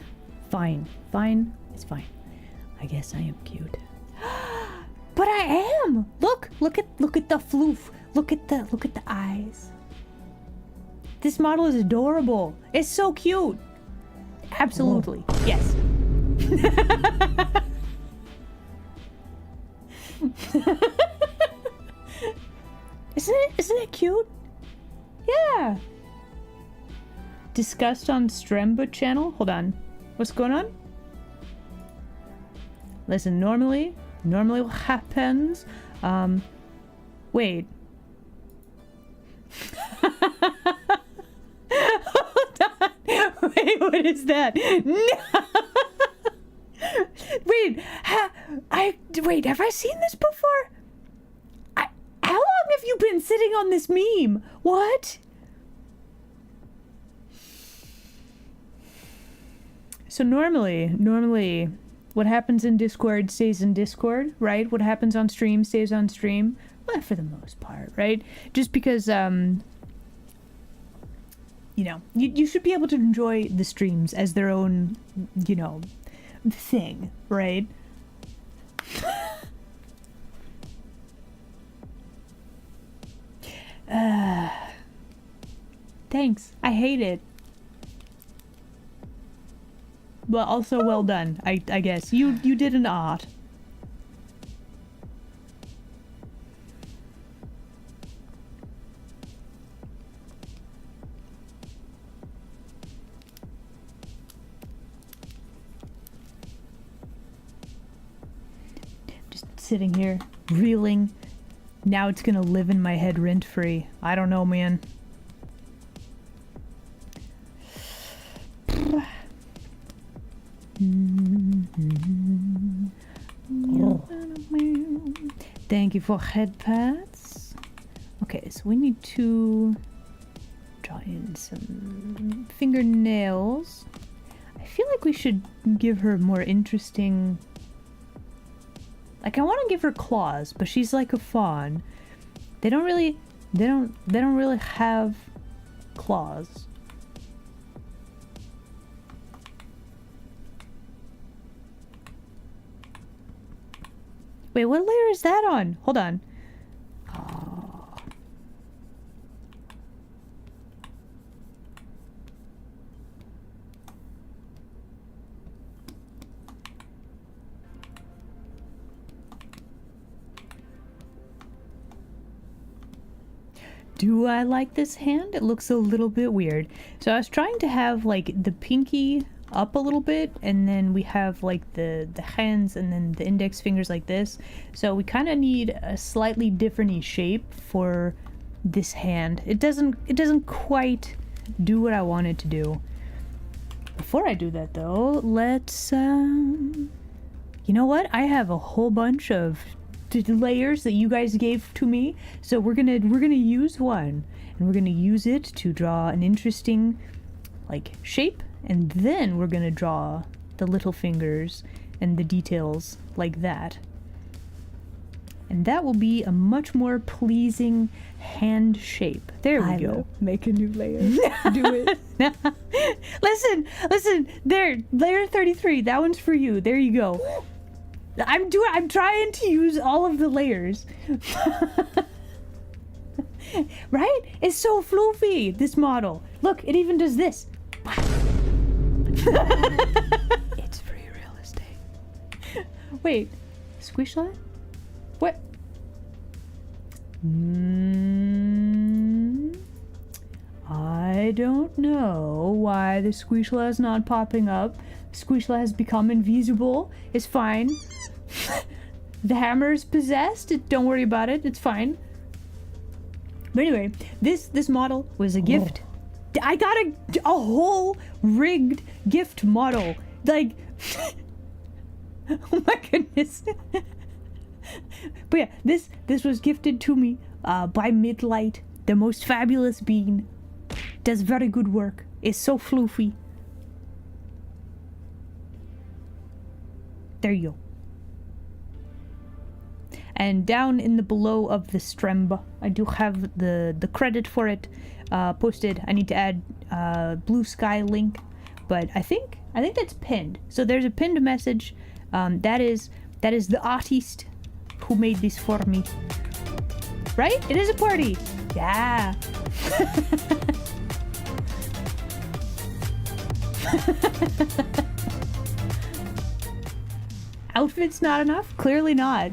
It's fine. I guess I am cute. But I am. Look at the floof. Look at the eyes. This model is adorable. It's so cute. Absolutely. Whoa. Yes. Isn't it cute? Yeah. Discussed on Stremba channel. Hold on. What's going on? Listen, normally what happens, wait. Hold on. Wait, what is that? No. Wait, have I seen this before? How long have you been sitting on this meme? What? So normally, what happens in Discord stays in Discord, right? What happens on stream stays on stream. Well, for the most part, right? Just because, you know, you should be able to enjoy the streams as their own, you know, thing, right? Thanks. I hate it. but also well done. I guess you did an art. Just sitting here, reeling. Now it's gonna live in my head rent-free. I don't know, man. Oh. Thank you for head pats. Okay, so we need to draw in some fingernails. I feel like we should give her more interesting... Like, I want to give her claws, but she's like a fawn. They don't really have claws. Wait, what layer is that on? Hold on. Oh. Do I like this hand? It looks a little bit weird. So I was trying to have like the pinky up a little bit, and then we have like the hands and then the index fingers like this. So we kind of need a slightly different shape for this hand. It doesn't quite do what I want it to do. Before I do that though, let's you know what? I have a whole bunch of layers that you guys gave to me, so we're gonna use one, and we're gonna use it to draw an interesting like shape, and then we're gonna draw the little fingers and the details like that, and that will be a much more pleasing hand shape. There we go. Make a new layer. Do it. listen there, layer 33, that one's for you. There you go. I'm trying to use all of the layers. Right? It's so floofy, this model. Look, it even does this. It's free real estate. Wait, squish that? What? I don't know why the squishla is not popping up. Squishla has become invisible. It's fine. The hammer is possessed. Don't worry about it. It's fine. But anyway, this model was a gift. I got a whole rigged gift model. Like, oh my goodness. But yeah, this was gifted to me by Midlight, the most fabulous bean. Does very good work. It's so floofy. There you go. And down in the below of the stremb, I do have the credit for it posted. I need to add blue sky link, but I think that's pinned. So there's a pinned message. That is the artist who made this for me. Right? It is a party. Yeah. Outfit's not enough? Clearly not.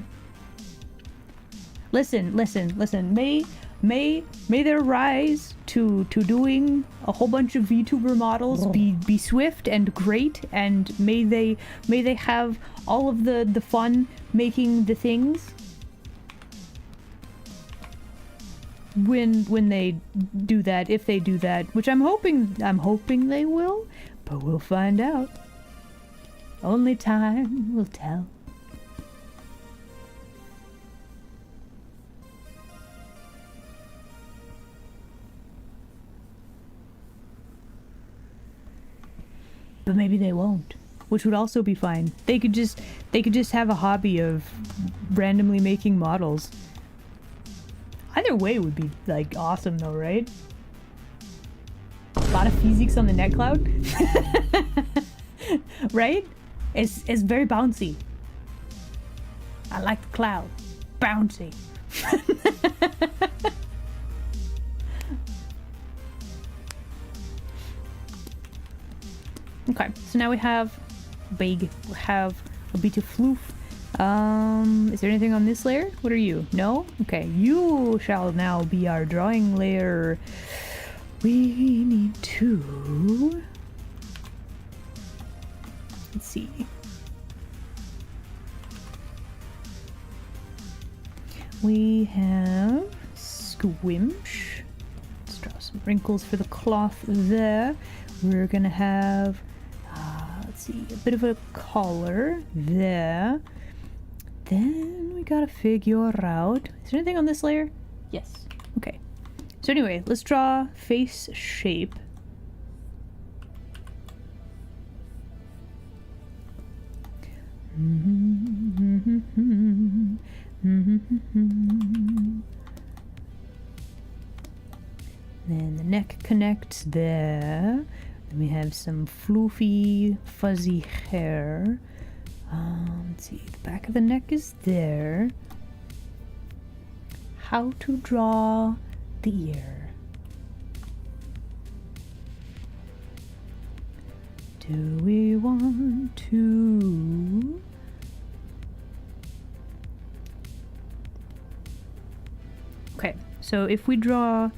Listen. May their rise to doing a whole bunch of VTuber models be swift and great, and may they have all of the fun making the things when they do that, if they do that, which I'm hoping they will, but we'll find out. Only time will tell. But maybe they won't, which would also be fine. They could just have a hobby of randomly making models. Either way would be like awesome though, right? A lot of physics on the net cloud. Right? It's very bouncy. I like the cloud. Bouncy. Okay, so now we have big. We'll have a bit of floof. Is there anything on this layer? What are you? No? Okay, you shall now be our drawing layer. We need to... Let's see. We have squinch. Let's draw some wrinkles for the cloth there. We're gonna have, let's see, a bit of a collar there. Then we gotta figure out, is there anything on this layer? Yes. Okay. So anyway, let's draw face shape. Then the neck connects there. Then we have some floofy, fuzzy hair. Let's see, the back of the neck is there. How to draw the ear. Do we want to... Okay, so if we draw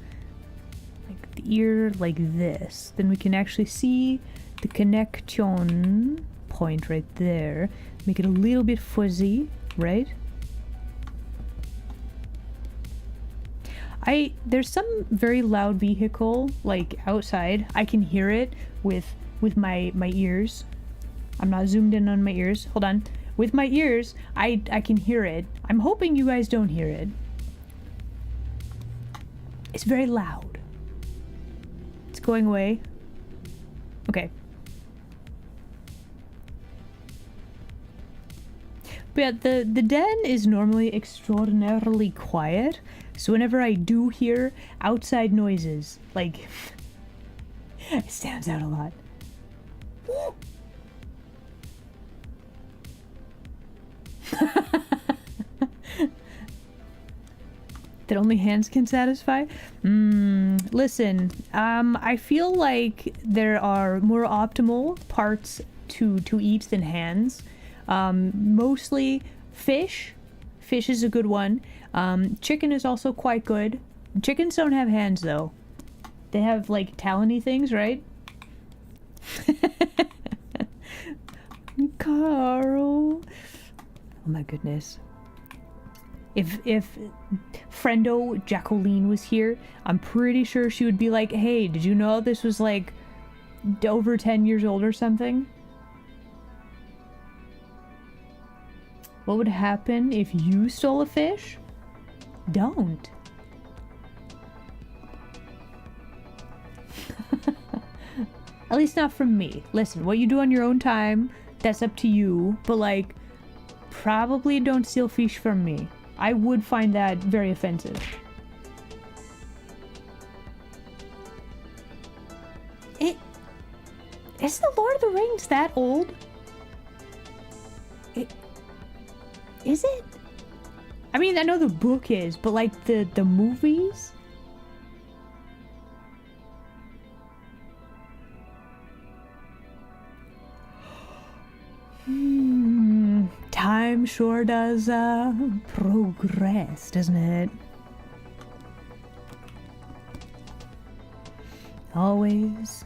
like the ear like this, then we can actually see the connection point right there. Make it a little bit fuzzy, right? There's some very loud vehicle like outside. I can hear it with my ears. I'm not zoomed in on my ears. Hold on. With my ears, I can hear it. I'm hoping you guys don't hear it. It's very loud. It's going away. Okay. But yeah, the den is normally extraordinarily quiet. So whenever I do hear outside noises, like, it stands out a lot. That only hands can satisfy? Listen, I feel like there are more optimal parts to eat than hands. Mostly fish. Fish is a good one. Chicken is also quite good. Chickens don't have hands, though. They have, like, talony things, right? Carl. Oh my goodness. If friendo Jacqueline was here, I'm pretty sure she would be like, hey, did you know this was like over 10 years old or something? What would happen if you stole a fish? Don't. At least not from me. Listen, what you do on your own time, that's up to you. But like, probably don't steal fish from me. I would find that very offensive. Is the Lord of the Rings that old? Is it? I mean, I know the book is, but like the movies? Time sure does progress, doesn't it? Always.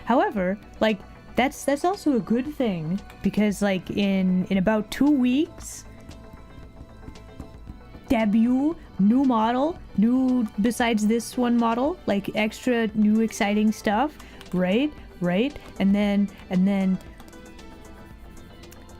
However, like, that's also a good thing, because like in about 2 weeks, debut, new model, new besides this one model, like extra new exciting stuff, right? And then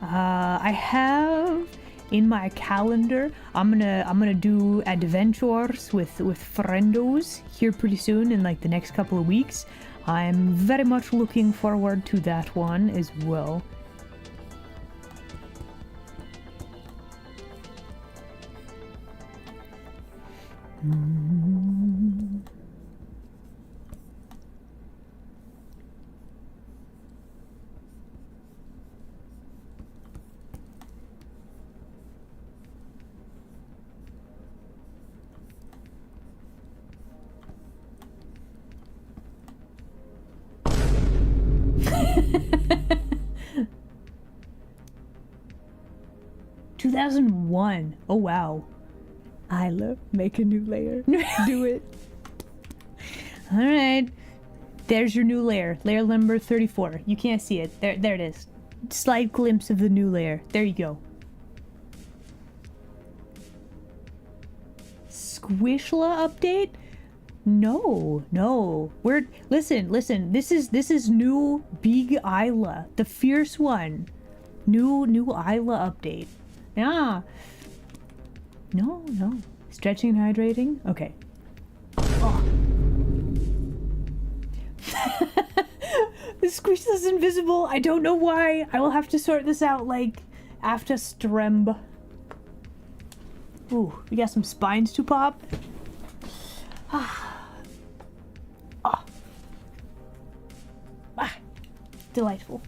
I have in my calendar, I'm gonna do adventures with friendos here pretty soon in like the next couple of weeks. I'm very much looking forward to that one as well. 2001. Oh wow. Isla, make a new layer. Do it. All right. There's your new layer. Layer number 34. You can't see it. There it is. Slight glimpse of the new layer. There you go. Squishla update? No. Listen. This is new Big Isla, the fierce one. New Isla update. Yeah. No. Stretching and hydrating? Okay. Oh. The Squishla's invisible. I don't know why. I will have to sort this out, like, after Stremb. Ooh, we got some spines to pop. Delightful.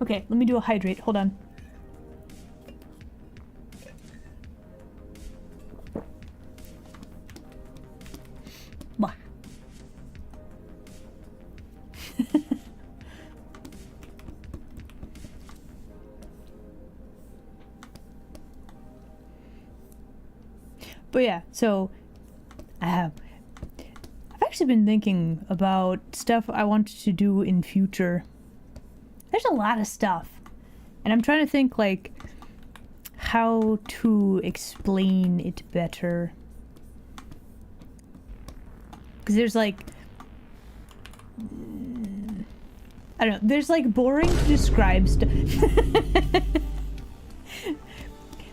Okay, let me do a hydrate. Hold on. Bah. But yeah, so I've actually been thinking about stuff I wanted to do in future. There's a lot of stuff, and I'm trying to think like how to explain it better, because there's like, I don't know, there's like boring to describe stuff.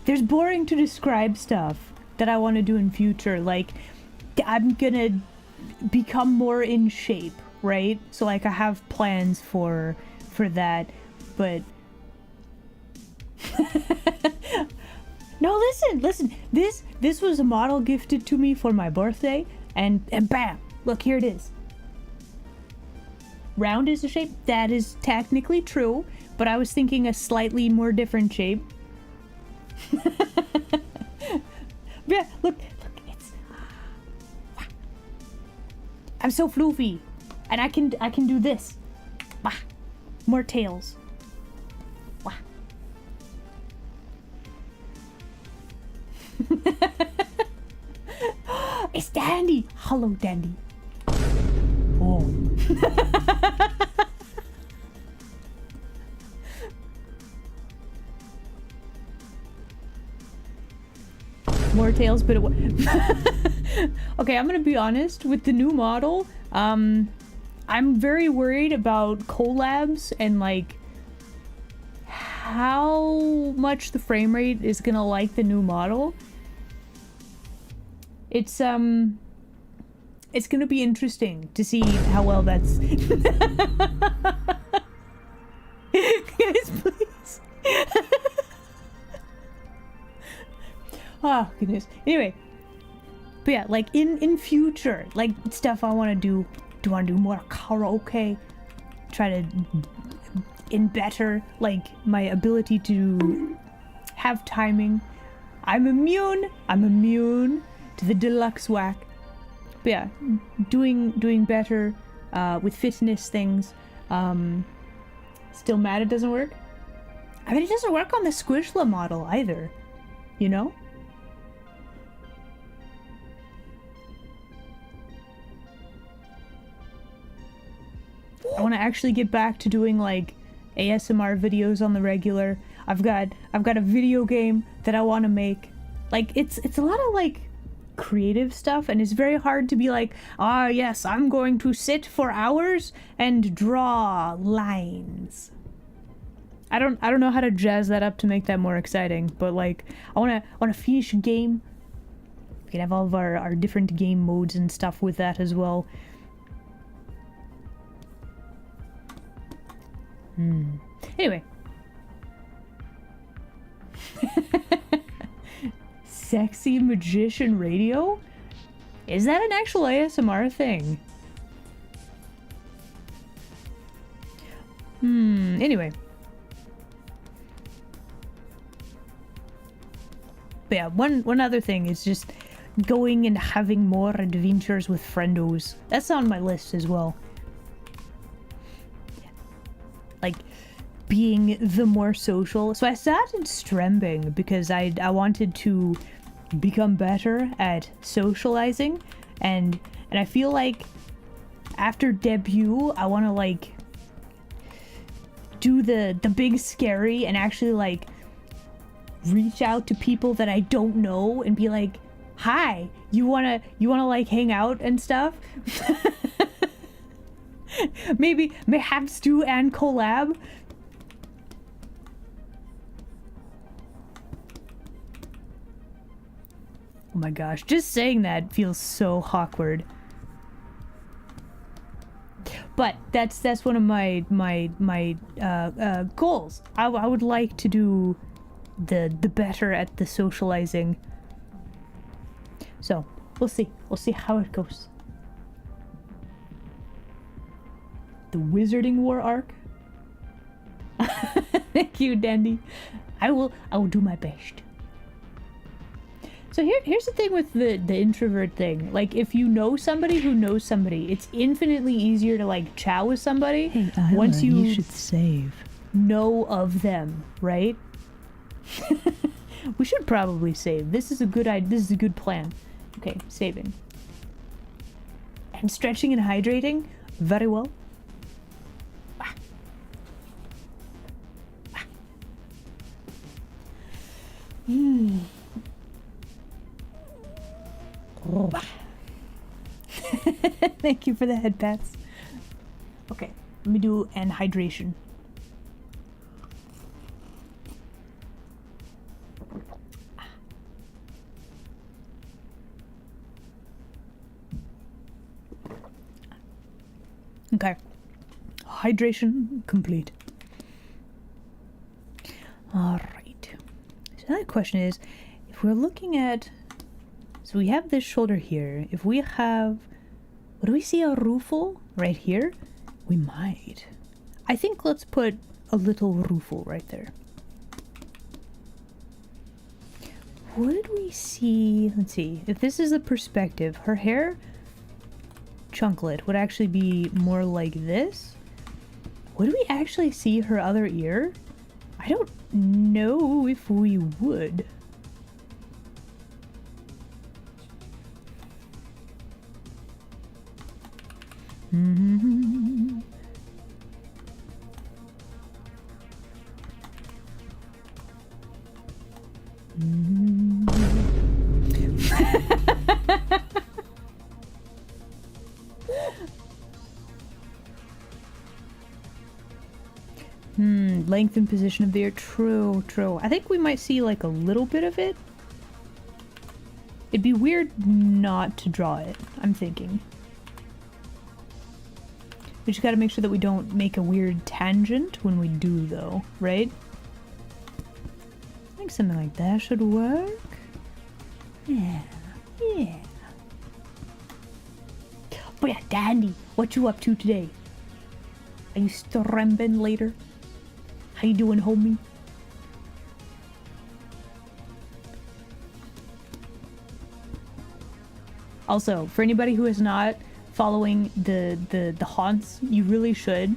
There's boring to describe stuff that I want to do in future. Like, I'm gonna become more in shape, right? So like I have plans for that, but no, listen, this was a model gifted to me for my birthday, and bam, look, here it is. Round is the shape. That is technically true, but I was thinking a slightly more different shape. Yeah, look, it's, I'm so floofy, and I can do this. Wah. More tails. Wah. It's Dandy. Hello, Dandy. Oh. More tails, but okay, I'm gonna be honest with the new model. I'm very worried about collabs and like how much the frame rate is gonna like the new model. It's gonna be interesting to see how well that's. Guys, please. Oh goodness. Anyway, but yeah, like in future, like stuff I want to do. Do I want to do more karaoke? Try to better like my ability to have timing. I'm immune to the deluxe whack. But yeah, doing better with fitness things. Still mad it doesn't work. I mean, it doesn't work on the Squishla model either, you know? I want to actually get back to doing like ASMR videos on the regular. I've got a video game that I want to make. Like it's a lot of like creative stuff, and it's very hard to be like, ah yes, I'm going to sit for hours and draw lines. I don't know how to jazz that up to make that more exciting, but like I want to finish a game. We can have all of our different game modes and stuff with that as well. Anyway. Sexy Magician Radio? Is that an actual ASMR thing? Anyway. But yeah, one other thing is just going and having more adventures with friendos. That's on my list as well. Like being the more social. So I started strembing because I wanted to become better at socializing, and I feel like after debut I want to like do the big scary and actually like reach out to people that I don't know and be like, hi, you wanna like hang out and stuff. Mayhaps do and collab. Oh my gosh, just saying that feels so awkward. But that's one of my goals. I would like to do the better at the socializing. So we'll see how it goes. The Wizarding War arc. Thank you, Dandy. I will do my best. So here's the thing with the introvert thing. Like, if you know somebody who knows somebody, it's infinitely easier to like chat with somebody. Hey, Isla, once you should save. know of them, right? We should probably save. This is a good idea. This is a good plan. Okay, saving. And stretching and hydrating. Very well. Thank you for the head pats. Okay, let me do an hydration. Okay, hydration complete. All right. So now the question is, if we're looking at, so we have this shoulder here. If we have, what do we see, a ruffle right here? We might. I think let's put a little ruffle right there. Would we see, let's see, if this is the perspective, her hair chunklet would actually be more like this. Would we actually see her other ear? I don't know if we would. Mm-hmm. Length and position of the ear. True. I think we might see like a little bit of it. It'd be weird not to draw it, I'm thinking. We just gotta make sure that we don't make a weird tangent when we do, though, right? I think something like that should work. Yeah. But yeah, Dandy, what you up to today? Are you strembing later? How you doing, homie? Also, for anybody who is not following the haunts, you really should.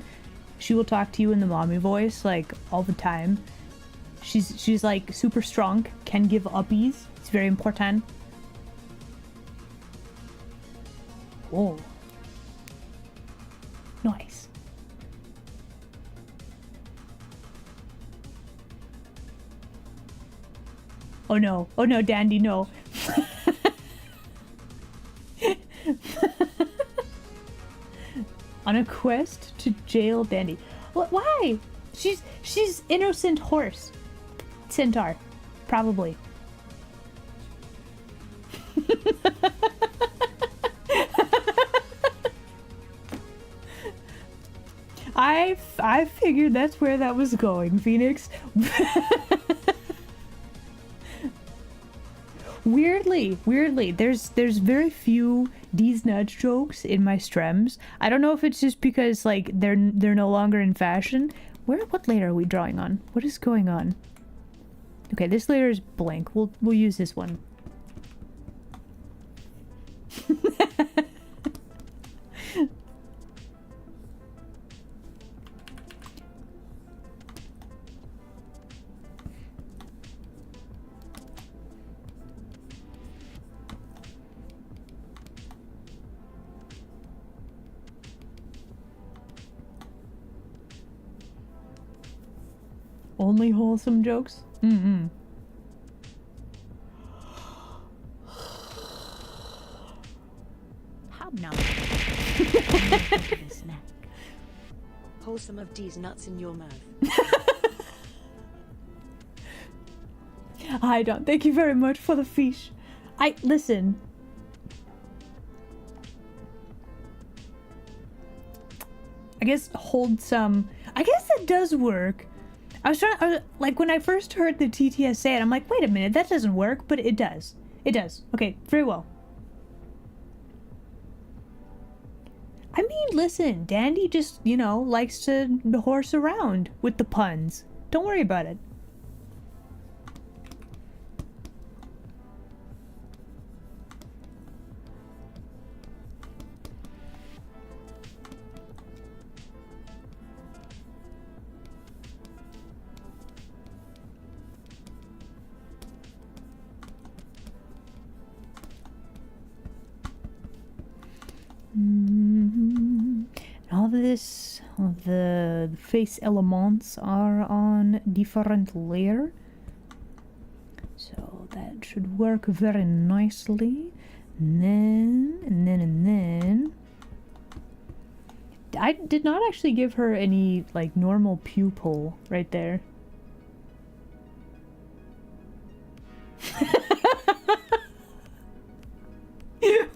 She will talk to you in the mommy voice like all the time. She's like super strong, can give uppies. It's very important. Whoa. Nice. Oh no, Dandy, no. On a quest to jail Dandy. Why? She's innocent horse. Centaur. Probably. I figured that's where that was going, Phoenix. Weirdly, there's very few these nudge jokes in my streams. I don't know if it's just because like they're no longer in fashion. What layer are we drawing on? What is going on? Okay, this layer is blank. We'll use this one. Only wholesome jokes? Mm-mm. Hobnob. Snack. Wholesome of these nuts in your mouth. Hi, Don. Thank you very much for the fish. Listen. I guess hold some. I guess that does work. Like when I first heard the TTS say it, I'm like, wait a minute, that doesn't work, but it does. It does. Okay, very well. I mean, listen, Dandy just, likes to horse around with the puns. Don't worry about it. All the face elements are on different layer, so that should work very nicely. And then I did not actually give her any like normal pupil right there.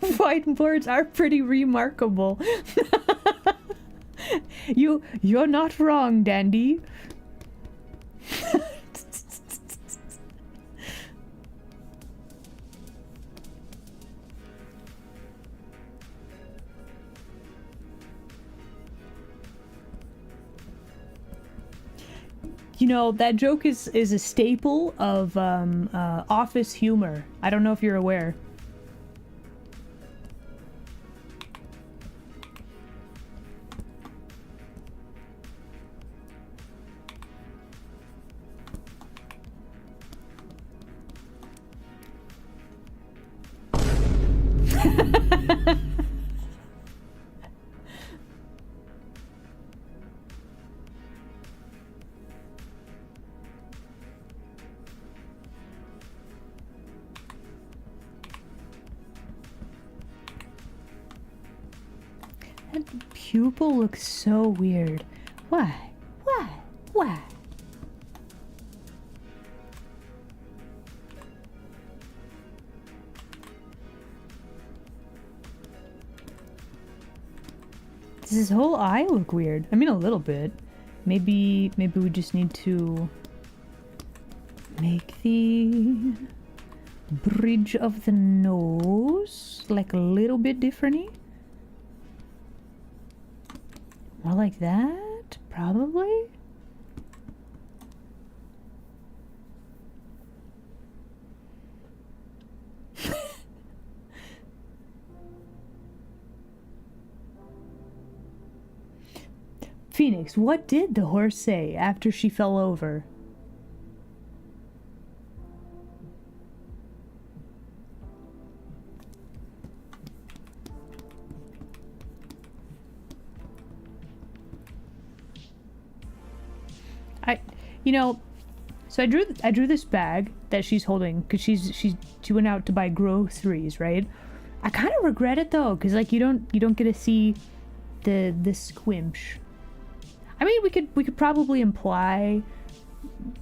Whiteboards are pretty remarkable. You're not wrong, Dandy. That joke is a staple of office humor. I don't know if you're aware. That pupil looks so weird. Why? Does his whole eye look weird? I mean, a little bit. Maybe we just need to make the bridge of the nose like a little bit different-y. More like that, probably. Phoenix, what did the horse say after she fell over? So I drew this bag that she's holding because she went out to buy groceries, right? I kind of regret it though, because like you don't get to see the squimsh. I mean, we could probably imply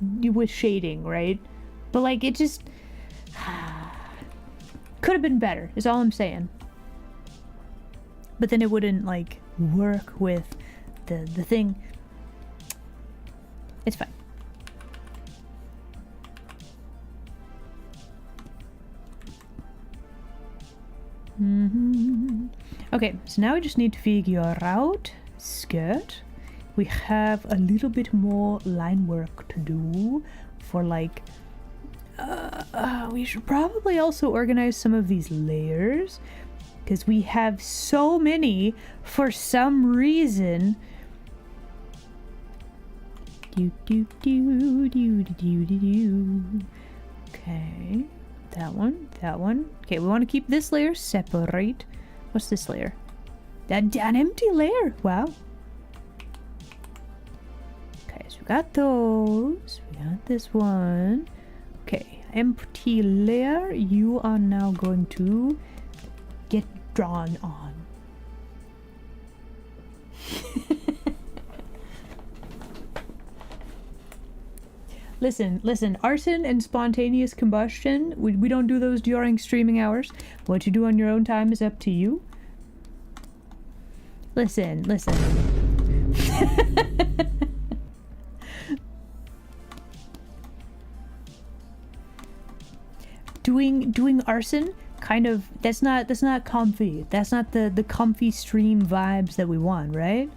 with shading, right? But like it just could have been better. Is all I'm saying. But then it wouldn't like work with the thing. It's fine. Okay, so now we just need to figure out skirt. We have a little bit more line work to do for like we should probably also organize some of these layers because we have so many for some reason. Okay, that one. Okay, we want to keep this layer separate. What's this layer? An empty layer. Wow. Okay, so we got those. We got this one. Okay, empty layer. You are now going to get drawn on. Listen, arson and spontaneous combustion, we don't do those during streaming hours. What you do on your own time is up to you. Listen. Doing arson, kind of, that's not comfy. That's not the comfy stream vibes that we want, right?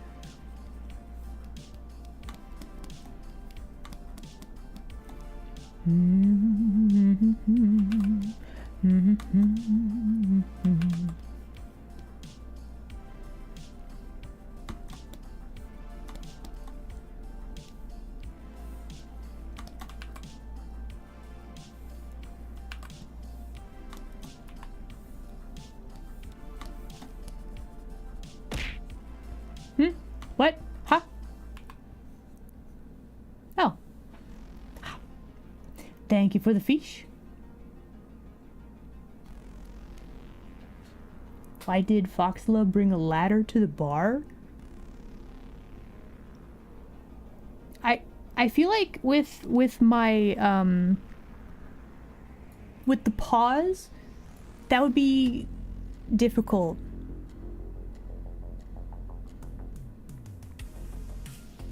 What? Huh? Oh. Thank you for the fish. Why did Foxla bring a ladder to the bar? I feel like with my with the pause, that would be difficult.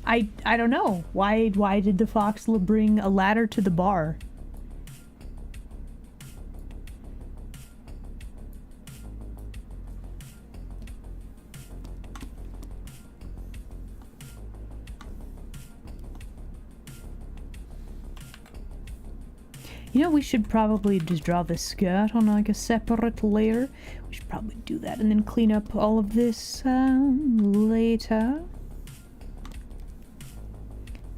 I don't know. Why did the Foxla bring a ladder to the bar? You know, we should probably just draw the skirt on like a separate layer. We should probably do that and then clean up all of this later.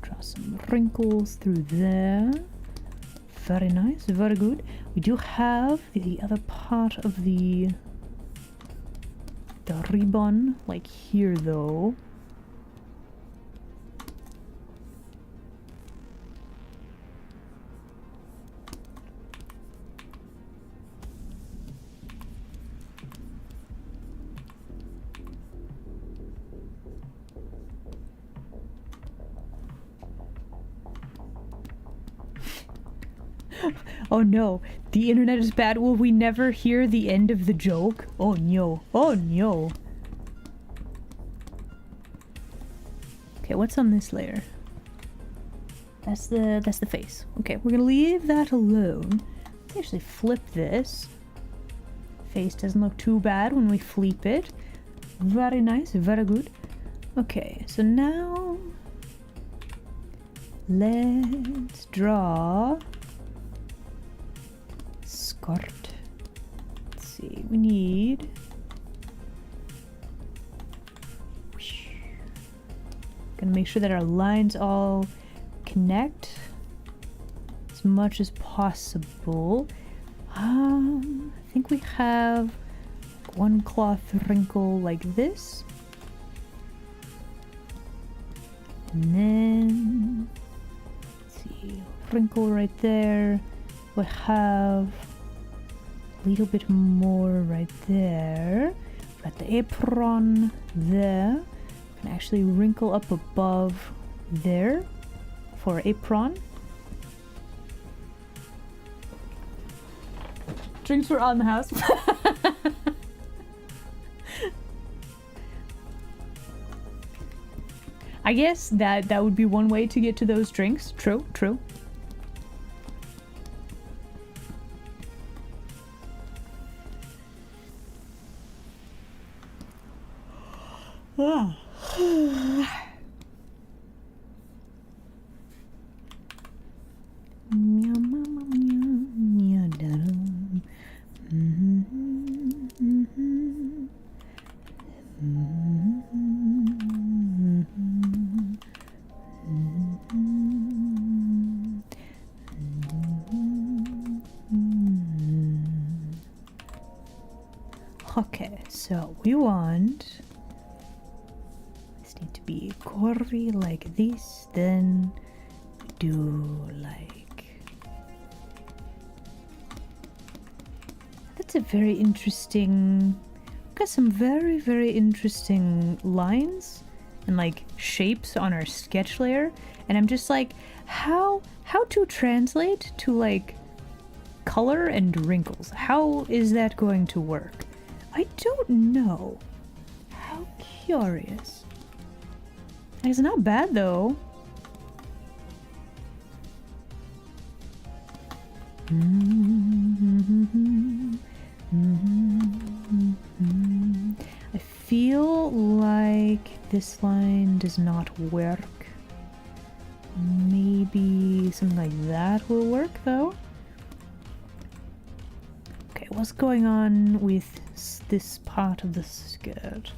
Draw some wrinkles through there. Very nice, very good. We do have the other part of the ribbon, like here though. Oh no, the internet is bad. Will we never hear the end of the joke? Oh no, oh no. Okay, what's on this layer? That's the face. Okay, we're gonna leave that alone. Let's actually flip this. Face doesn't look too bad when we flip it. Very nice, very good. Okay, so now let's draw skirt. Let's see, we need gonna make sure that our lines all connect as much as possible. I think we have one cloth wrinkle like this, and then let's see, wrinkle right there. We have a little bit more right there. Got the apron there. Can actually wrinkle up above there for apron. Drinks were on the house. I guess that would be one way to get to those drinks. True, true. Okay, so we want this need to be gory like this, then do like... That's a very interesting... Got some very, very interesting lines and like shapes on our sketch layer, and I'm just like, how to translate to like color and wrinkles? How is that going to work? I don't know. How curious. It's not bad though. I feel like this line does not work. Maybe something like that will work though. Okay, what's going on with this part of the skirt?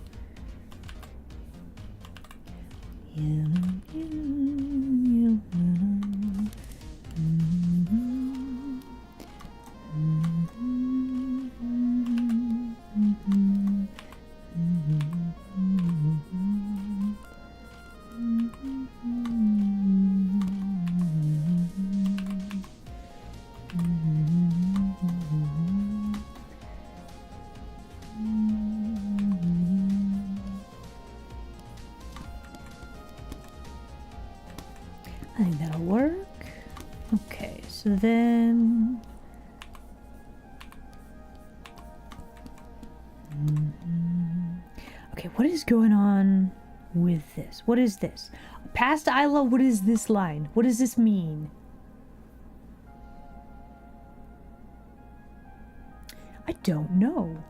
I think that'll work. Okay, so then... Okay, what is going on with this? What is this? Past Isla, what is this line? What does this mean? I don't know.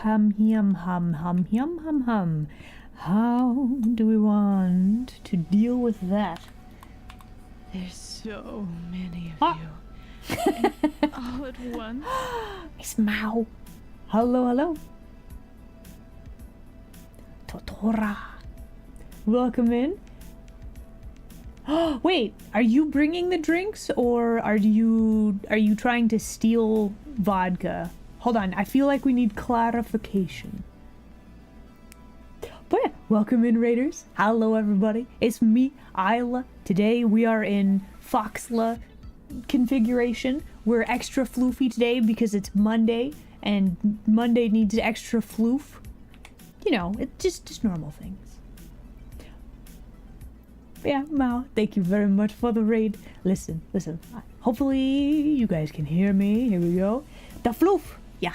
Hum, yum, hum, hum, yum, hum, hum. How do we want to deal with that? There's so many of you. And all at once. It's Mao. Hello, hello. Totora. Welcome in. Wait, are you bringing the drinks or are you trying to steal vodka? Hold on, I feel like we need clarification. But yeah, welcome in, Raiders. Hello, everybody. It's me, Isla. Today we are in Foxla configuration. We're extra floofy today because it's Monday, and Monday needs extra floof. You know, it's just normal things. But yeah, Mao, thank you very much for the raid. Listen. Hopefully you guys can hear me. Here we go. The floof. Yeah.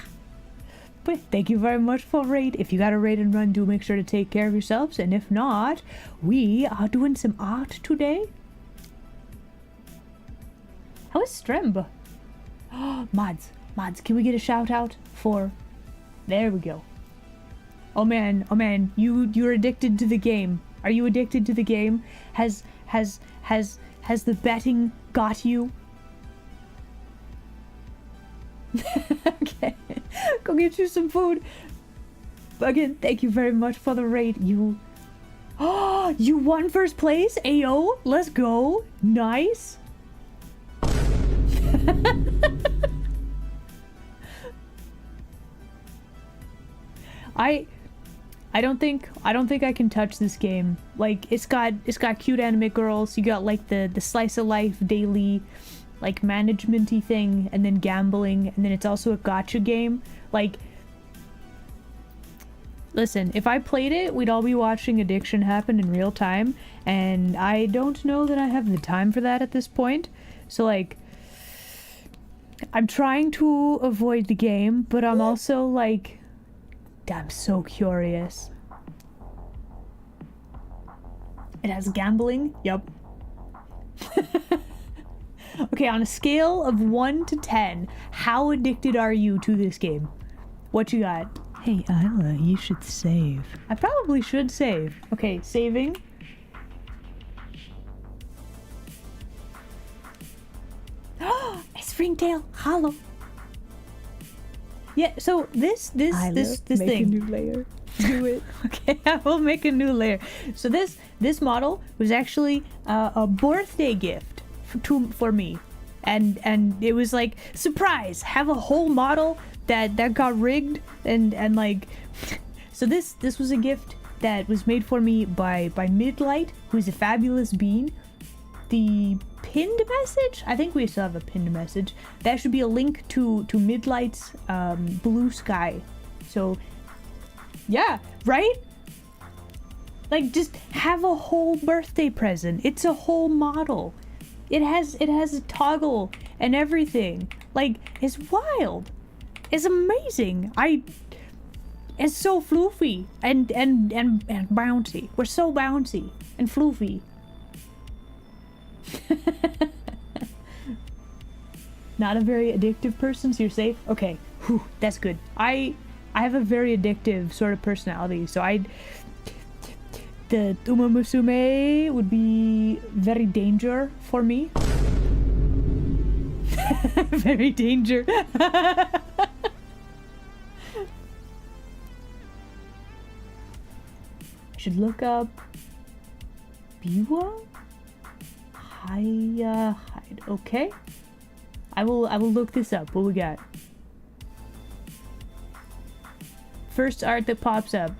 But thank you very much for raid. If you got a raid and run, do make sure to take care of yourselves. And if not, we are doing some art today. How is Stremb? Mods, can we get a shout out for... There we go. Oh man, you're addicted to the game. Are you addicted to the game? Has the betting got you? Okay, go get you some food. Again, thank you very much for the raid. You won first place. Ayo, let's go. Nice. I don't think I can touch this game. Like it's got cute anime girls. You got like the slice of life daily like management-y thing, and then gambling, and then it's also a gacha game. Like, listen, if I played it, we'd all be watching addiction happen in real time, and I don't know that I have the time for that at this point. So like, I'm trying to avoid the game, but I'm also like, I'm so curious. It has gambling? Yup. Okay, on a scale of 1 to 10, how addicted are you to this game? What you got? Hey, Isla, you should save. I probably should save. Okay, saving. It's Ringtail. Hollow. Yeah, so this Isla, make thing. a new layer. Do it. Okay, I will make a new layer. So this model was actually a birthday gift for me, and it was like, surprise, have a whole model that got rigged, and like, so this was a gift that was made for me by Midlight, who's a fabulous being. The pinned message, I think we still have a pinned message, that should be a link to Midlight's blue sky. So yeah, right? Like, just have a whole birthday present. It's a whole model. It has a toggle and everything. Like, it's wild. It's amazing. It's so floofy and bouncy. We're so bouncy and floofy. Not a very addictive person, so you're safe? Okay. Whew, that's good. I have a very addictive sort of personality, so the Uma Musume would be very danger for me. Very danger. I should look up Biwa Hide. Okay. I will look this up. What we got? First art that pops up.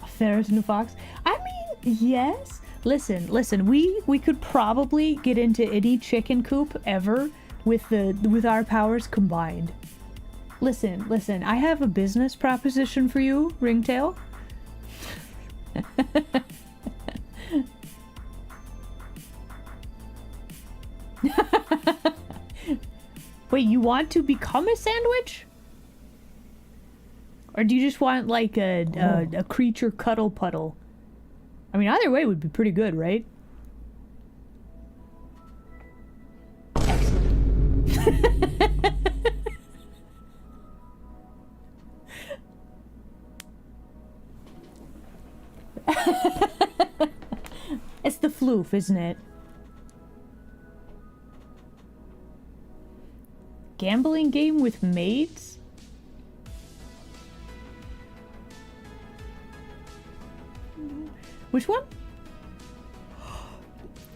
A Ferris and a fox. I mean, yes. Listen. We could probably get into any chicken coop ever with our powers combined. Listen. I have a business proposition for you, Ringtail. Wait, you want to become a sandwich? Or do you just want like a creature cuddle puddle? I mean, either way would be pretty good, right? Excellent. It's the floof, isn't it? Gambling game with maids? Which one?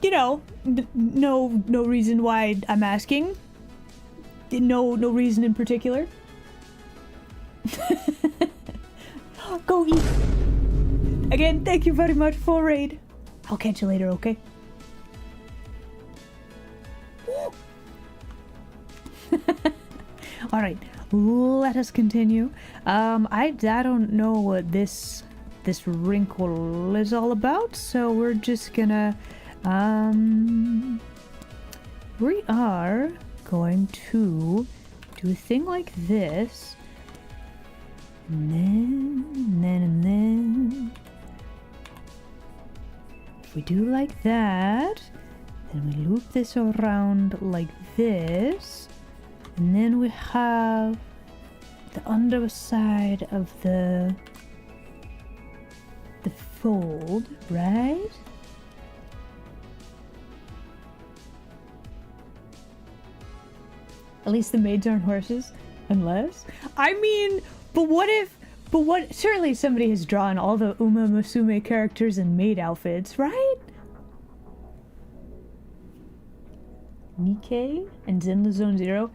You know, no reason why I'm asking. No reason in particular. Go eat. Again, thank you very much for raid. I'll catch you later, okay? All right, let us continue. I don't know what this wrinkle is all about, so we're just gonna we are going to do a thing like this, and then if we do like that, then we loop this around like this, and then we have the underside of the fold, right? At least the maids aren't horses, unless, I mean, but what, surely somebody has drawn all the Uma Musume characters in maid outfits, right? Nikkei and Zenless Zone Zero.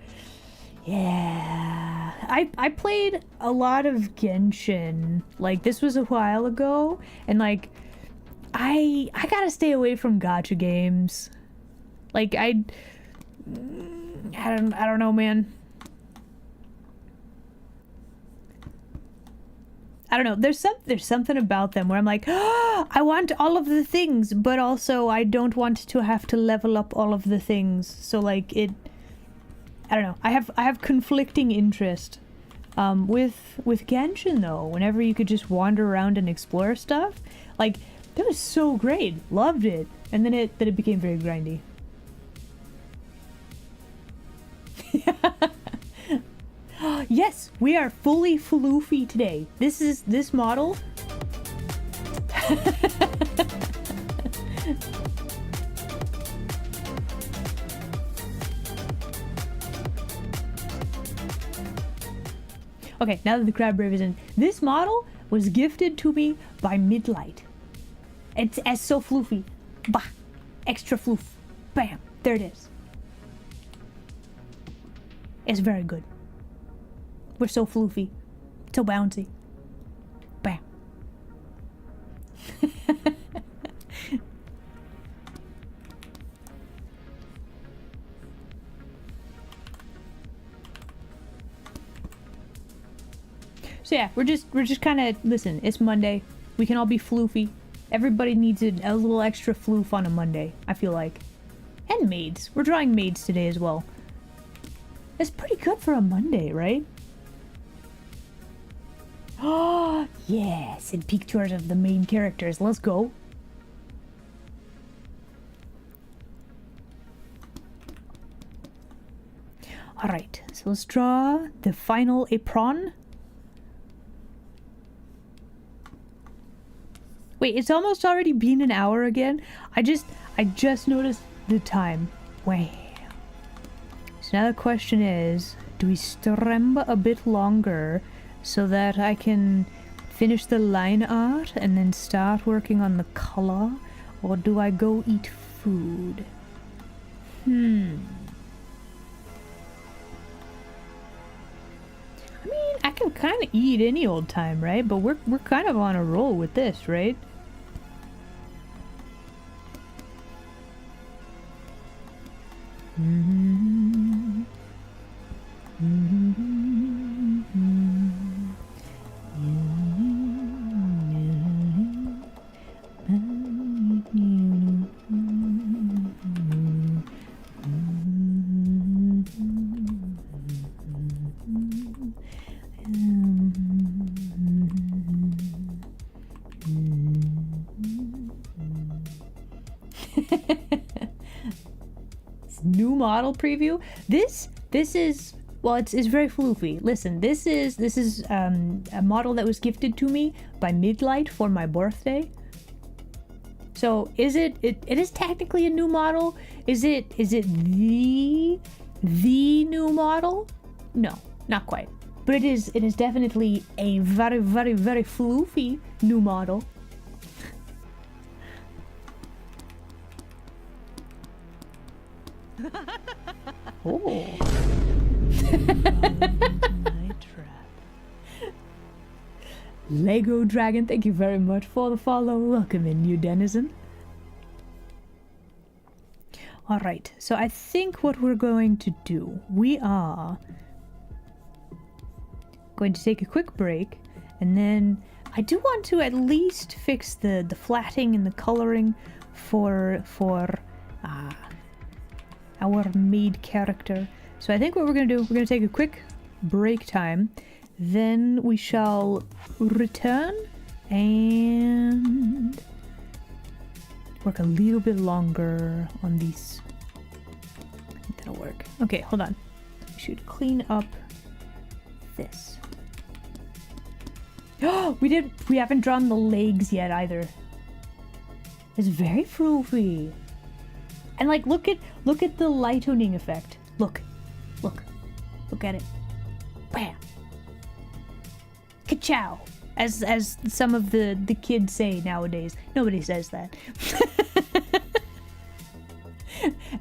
Yeah, I played a lot of Genshin. Like, this was a while ago, and like, I gotta stay away from gacha games. Like, I don't know, man. I don't know. There's something about them where I'm like, oh, I want all of the things, but also I don't want to have to level up all of the things. So like I don't know. I have conflicting interest. With Genshin though, whenever you could just wander around and explore stuff, like, that was so great. Loved it. And then it became very grindy. Yes, we are fully floofy today. This model. Okay, now that the crab brave is in, this model was gifted to me by Midlight. It's as so floofy. Bah! Extra floof. Bam! There it is. It's very good. We're so floofy. So bouncy. Bam. So yeah, we're just kind of, listen, it's Monday. We can all be floofy. Everybody needs a little extra floof on a Monday, I feel like. And maids. We're drawing maids today as well. It's pretty good for a Monday, right? Oh, yes, and pictures of the main characters. Let's go. Alright, so let's draw the final apron. Wait, it's almost already been an hour again? I just noticed the time. Wow. So now the question is, do we stremb a bit longer so that I can finish the line art and then start working on the color? Or do I go eat food? I mean, I can kind of eat any old time, right? But we're kind of on a roll with this, right? New model preview. This is, well, it's very floofy. Listen, this is a model that was gifted to me by Midlight for my birthday. So it is technically a new model. Is it the new model? No, not quite. But it is definitely a very floofy new model. Oh. Lego Dragon, thank you very much for the follow. Welcome in, new denizen. Alright, so I think what we're going to do, we are going to take a quick break, and then I do want to at least fix the flatting and the coloring for our maid character. So I think what we're gonna do, we're gonna take a quick break time, then we shall return and work a little bit longer on these. I think that'll work. Okay, hold on. We should clean up this. Oh, we haven't drawn the legs yet either. It's very floofy. And like, look at the lightening effect. Look at it. Bam. Ka-chow. As some of the kids say nowadays. Nobody says that.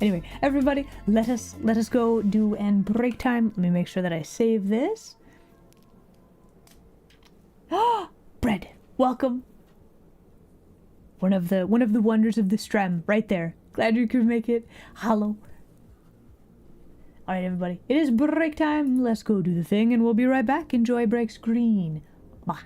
Anyway, everybody, let us go do and break time. Let me make sure that I save this. Ah, bread. Welcome. One of the wonders of the Strem, right there. Glad you could make it. Hello. Alright, everybody. It is break time. Let's go do the thing, and we'll be right back. Enjoy break screen. Bye.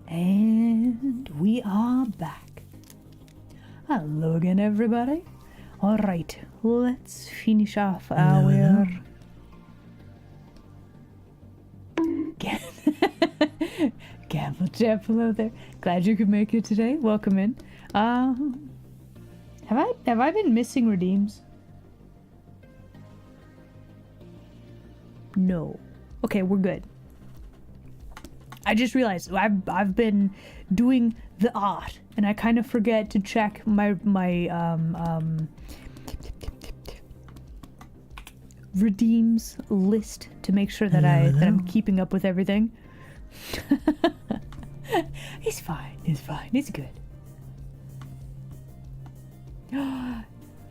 And we are back. Hello again, everybody. Alright, let's finish off our... Gamble Jeff, hello there. Glad you could make it today. Welcome in. Have I been missing redeems? No. Okay, we're good. I just realized I've been doing the art, and I kind of forget to check my redeems list to make sure that I'm keeping up with everything. He's fine. He's fine. He's good.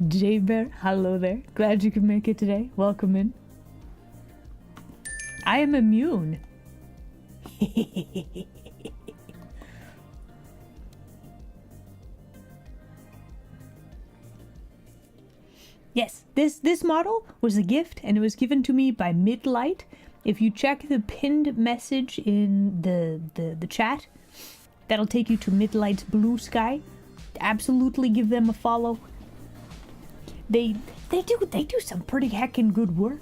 J Bear, hello there. Glad you could make it today. Welcome in. I am immune. Yes, this model was a gift, and it was given to me by Midlight. If you check the pinned message in the chat, that'll take you to Midlight's Blue Sky. Absolutely give them a follow. They do some pretty heckin' good work.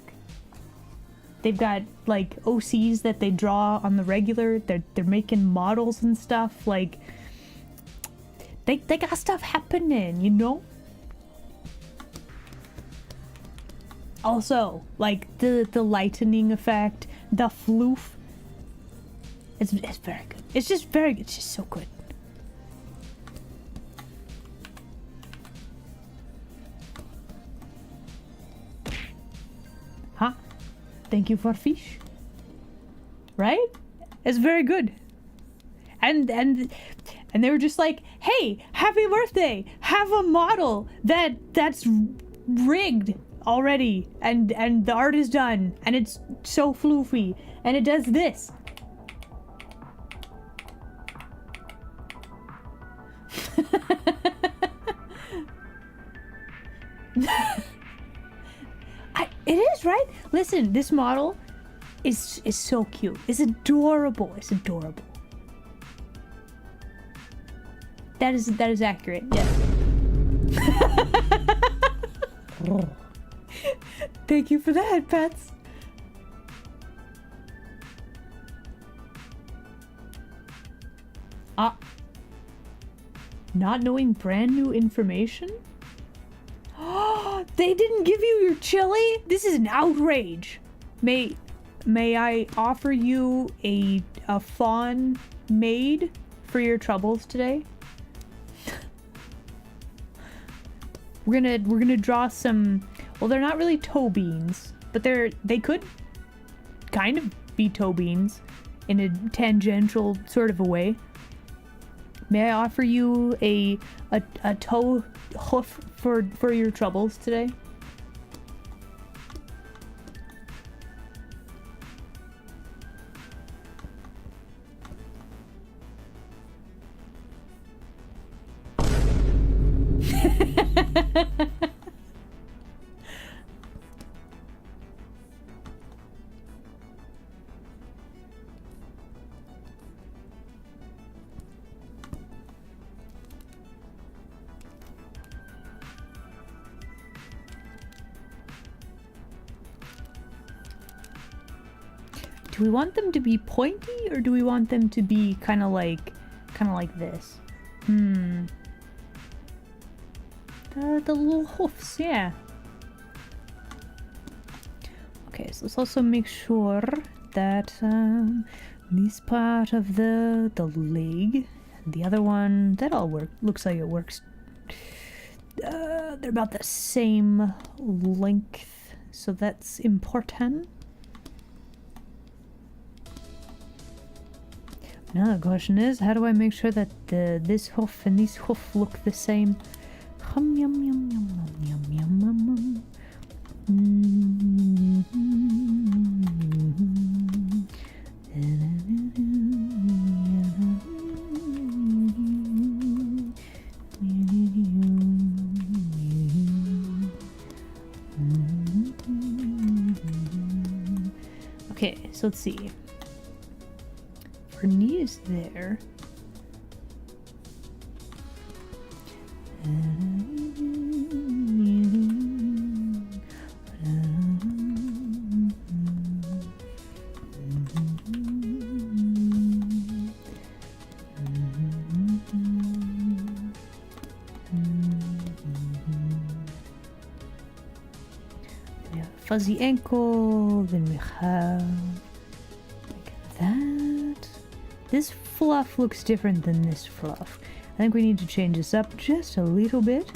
They've got like OCs that they draw on the regular. They're making models and stuff. Like they got stuff happening, you know? Also, like the lightening effect, the floof. It's very good. It's just so good. Huh? Thank you for fish. Right? It's very good. And they were just like, hey, happy birthday! Have a model that's rigged already, and the art is done, and it's so floofy, and it does this. It is, right? Listen, this model is so cute. It's adorable. It's adorable. That is accurate. Yes. Thank you for that, pets. Not knowing brand new information? They didn't give you your chili? This is an outrage. May I offer you a fawn maid for your troubles today? We're gonna draw some. Well, they're not really toe beans, but they could kind of be toe beans in a tangential sort of a way. May I offer you a toe hoof for your troubles today? Do we want them to be pointy, or do we want them to be kind of like this? The little hoofs, yeah. Okay, so let's also make sure that this part of the leg, the other one, that all looks like it works. They're about the same length, so that's important. Now the question is, how do I make sure that this hoof and these hoof look the same? Hum, yum, yum, yum, yum, yum, yum, Okay, so let's see. Her knee is there. We have a fuzzy ankle, then we have like that. This fluff looks different than this fluff. I think we need to change this up just a little bit.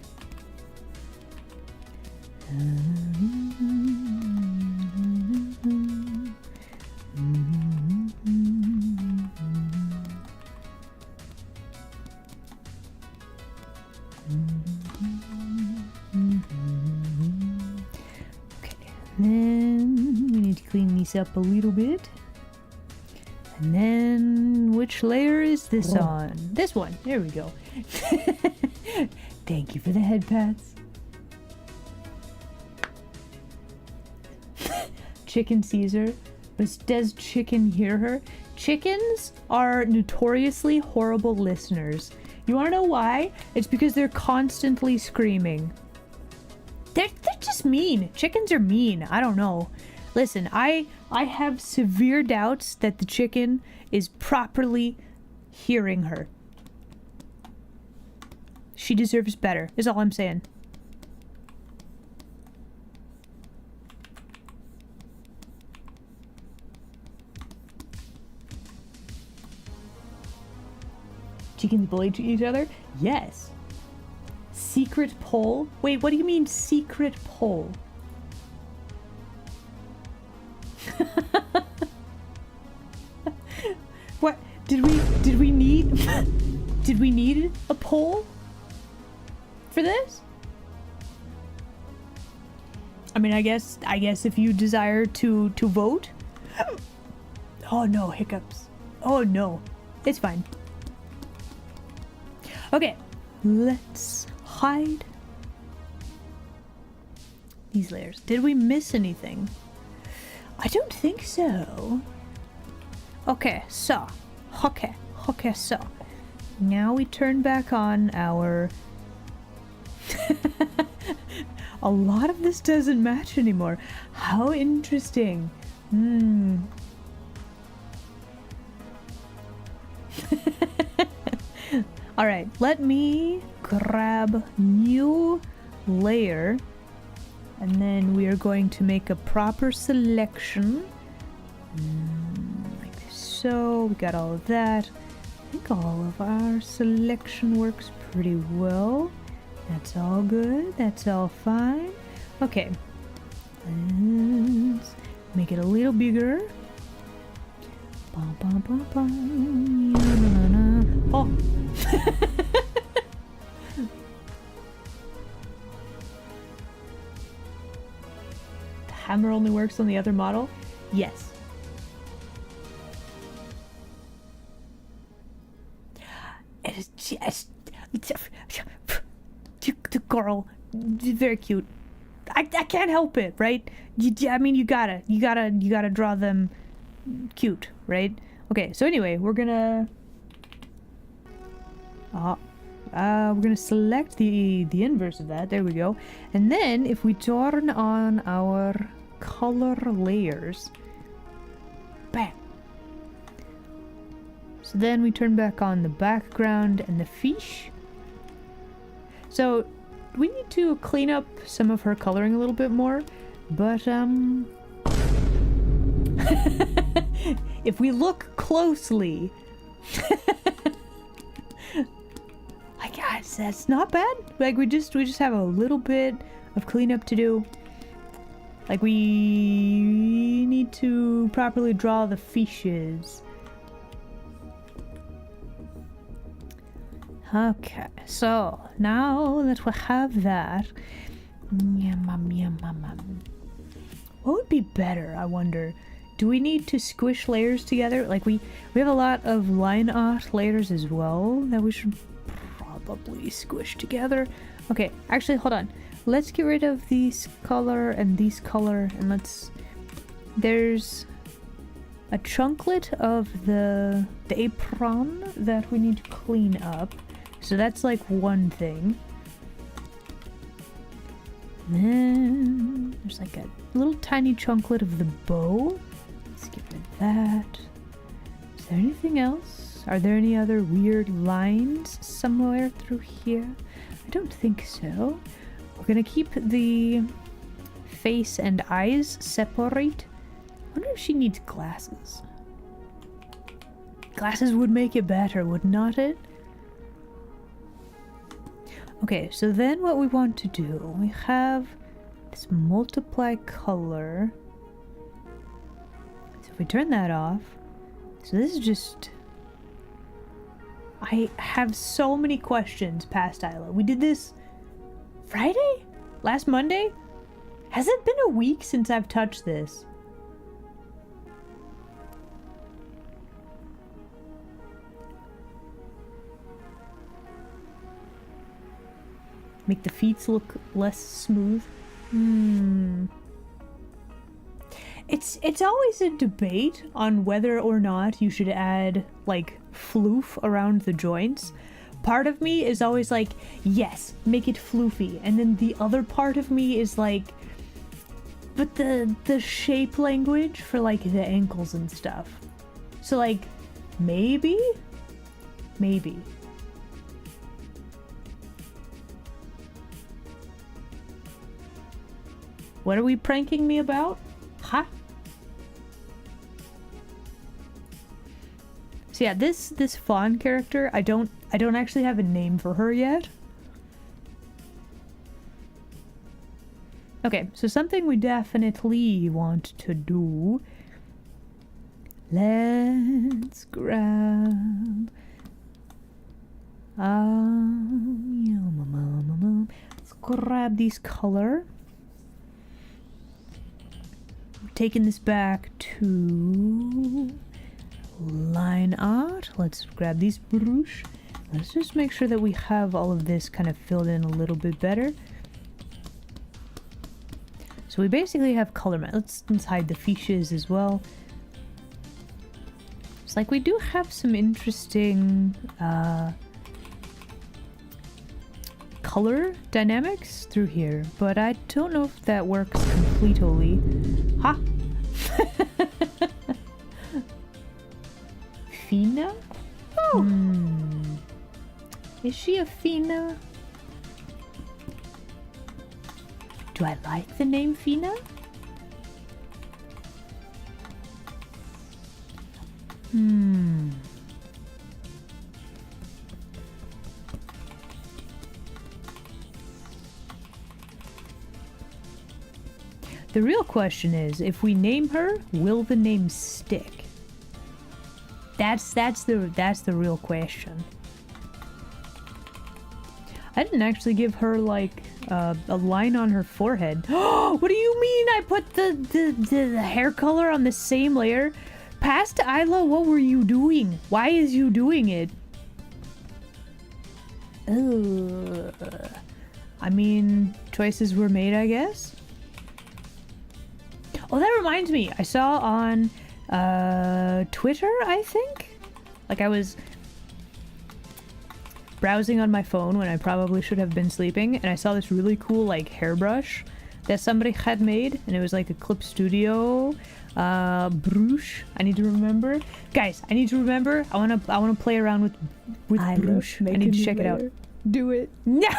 Okay, then we need to clean these up a little bit. And then, which layer is this on? This one. There we go. Thank you for the head pats. Chicken Caesar. Does Chicken hear her? Chickens are notoriously horrible listeners. You wanna know why? It's because they're constantly screaming. They're just mean. Chickens are mean. I don't know. Listen, I have severe doubts that the chicken is properly hearing her. She deserves better, is all I'm saying. Chickens bully to each other? Yes. Secret poll? Wait, what do you mean secret poll? What did we need did we need a poll for this? I mean, I guess if you desire to vote. Oh no, hiccups. Oh no. It's fine. Okay, let's hide these layers. Did we miss anything? I don't think so. Okay, so. Now we turn back on our... A lot of this doesn't match anymore. How interesting. Alright, let me grab new layer. And then we are going to make a proper selection. Like so. We got all of that. I think all of our selection works pretty well. That's all good. That's all fine. Okay. Let's make it a little bigger. Oh! The hammer only works on the other model? Yes. It is just... The girl, very cute. I can't help it, right? I mean, you gotta draw them cute, right? Okay, so anyway, we're gonna select the inverse of that. There we go. And then if we turn on our color layers, bam. So then we turn back on the background and the fish. So we need to clean up some of her coloring a little bit more, but if we look closely, like, guys, that's not bad. Like, we just have a little bit of cleanup to do. Like, we need to properly draw the fishes. Okay, so now that we have that, what would be better, I wonder? Do we need to squish layers together? Like, we have a lot of line art layers as well that we should probably squish together. Okay, actually, hold on. Let's get rid of these color and these color, and let's... There's a chunklet of the apron that we need to clean up. So that's like one thing. then there's like a little tiny chunklet of the bow. Let's get rid of that. Is there anything else? Are there any other weird lines somewhere through here? I don't think so. We're gonna keep the face and eyes separate. I wonder if she needs glasses. Glasses would make it better, would not it? Okay, so then what we want to do, we have this multiply color. So if we turn that off, so this is just... I have so many questions past Isla. We did this Friday? Last Monday? Has it been a week since I've touched this? Make the feet look less smooth. It's always a debate on whether or not you should add like floof around the joints. Part of me is always like, yes, make it floofy, and then the other part of me is like, but the shape language for like the ankles and stuff. So like, maybe. What are we pranking me about? Huh? So yeah, this fawn character, I don't actually have a name for her yet. Okay, so something we definitely want to do. Let's grab let's grab these color. Taking this back to line art. Let's grab these brush. Let's just make sure that we have all of this kind of filled in a little bit better. So we basically have color mat. Let's hide the fiches as well. It's like we do have some interesting color dynamics through here, but I don't know if that works completely. Ha! Fina? Oh! Is she a Fina? Do I like the name Fina? The real question is, if we name her, will the name stick? That's the real question. I didn't actually give her like a line on her forehead. What do you mean I put the hair color on the same layer? Past Isla, what were you doing? Why is you doing it? I mean, choices were made, I guess. Oh, that reminds me. I saw on Twitter, I think? Like I was browsing on my phone when I probably should have been sleeping, and I saw this really cool like hairbrush that somebody had made, and it was like a Clip Studio brush. I need to remember. Guys, I need to remember. I wanna play around with brush. I need to check it out. Do it. No!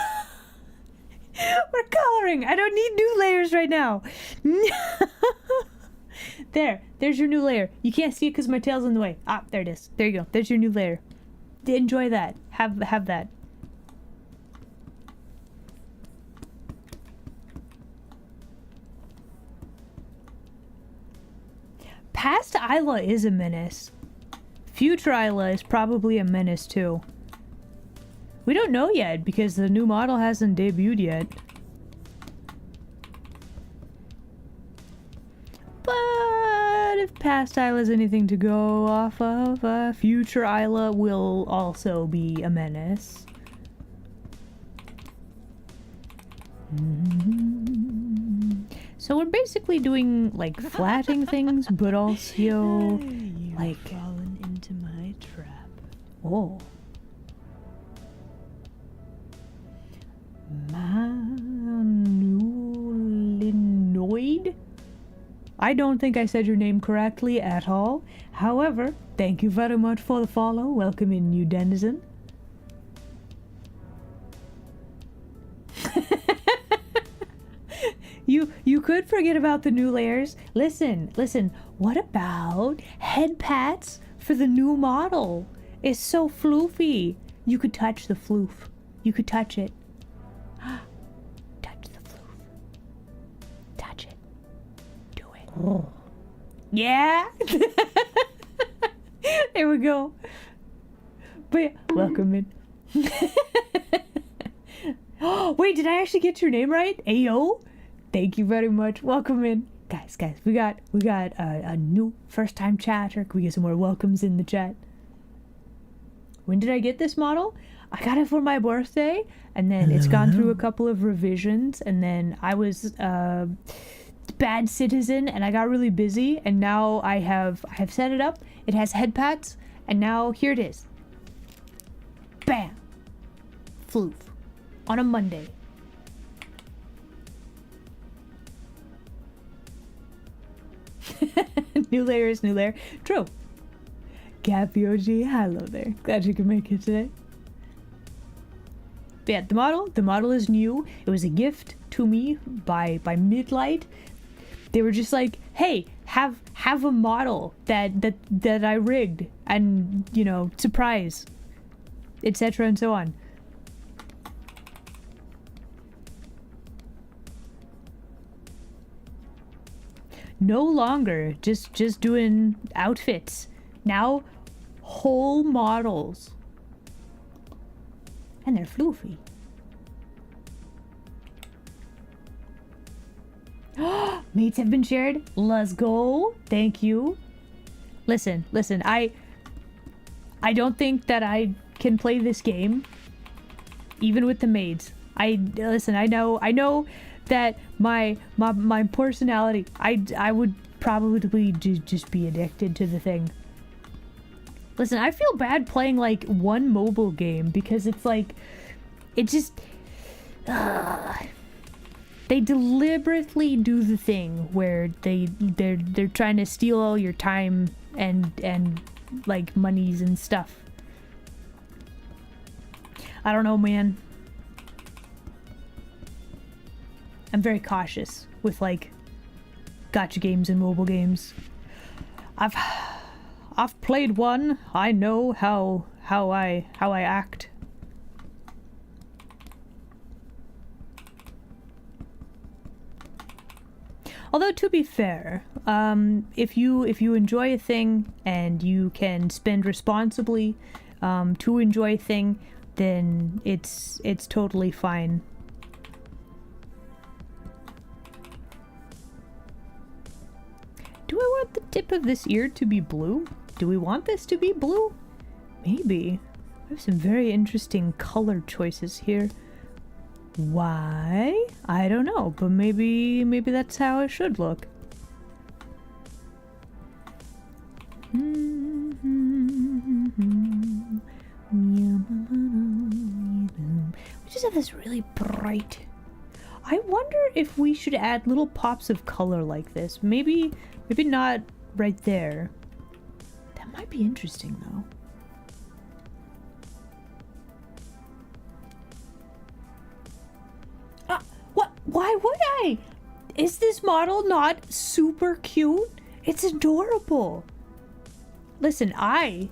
We're coloring! I don't need new layers right now! There's your new layer. You can't see it because my tail's in the way. Ah, there it is. There you go. There's your new layer. Enjoy that. Have that. Past Isla is a menace. Future Isla is probably a menace too. We don't know yet because the new model hasn't debuted yet. But if past Isla is anything to go off of, future Isla will also be a menace. So we're basically doing like flatting things, but also like fallen into my trap. oh. My new I don't think I said your name correctly at all. However, thank you very much for the follow. Welcome in, new denizen. You could forget about the new layers. Listen, what about head pats for the new model? It's so floofy. You could touch the floof. You could touch it. Touch the floof. Touch it. Do it. Oh. Yeah. There we go. But yeah, welcome in. Oh, wait, did I actually get your name right? Ayo? Thank you very much. Welcome in. Guys, we got a new first time chatter. Can we get some more welcomes in the chat? When did I get this model? I got it for my birthday, and then it's gone through a couple of revisions, and then I was bad citizen and I got really busy, and now I have set it up. It has head pats, and now here it is. Bam. Floof. On a Monday. New layer. True. Gappy OG, hello there. Glad you could make it today. But yeah, the model is new. It was a gift to me by Midlight. They were just like, hey, have a model that I rigged, and you know, surprise, etc. and so on. No longer just doing outfits. Now whole models. And they're floofy. Mates have been shared. Let's go. Thank you. Listen. I don't think that I can play this game even with the maids. I know that my personality, I would probably just be addicted to the thing. Listen, I feel bad playing like one mobile game because it's like, it just, they deliberately do the thing where they're trying to steal all your time and like monies and stuff. I don't know, man. I'm very cautious with like gacha games and mobile games. I've played one. I know how I act. Although to be fair, if you enjoy a thing and you can spend responsibly to enjoy a thing, then it's totally fine. Do I want the tip of this ear to be blue? Do we want this to be blue? Maybe. I have some very interesting color choices here. Why? I don't know, but maybe that's how it should look. We just have this really bright. I wonder if we should add little pops of color like this. Maybe not right there. That might be interesting though. What? Why would I? Is this model not super cute? It's adorable. Listen, I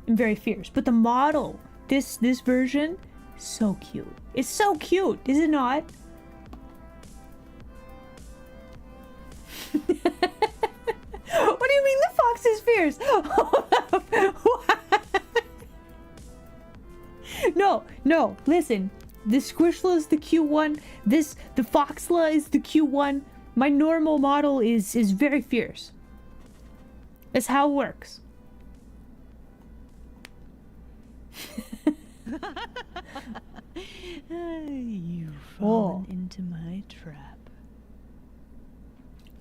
am very fierce, but the model, this version, so cute. It's so cute, is it not? What do you mean the fox is fierce? No, listen. The Squishla is the cute one. The Foxla is the cute one. My normal model is very fierce. That's how it works. You've fallen into my trap.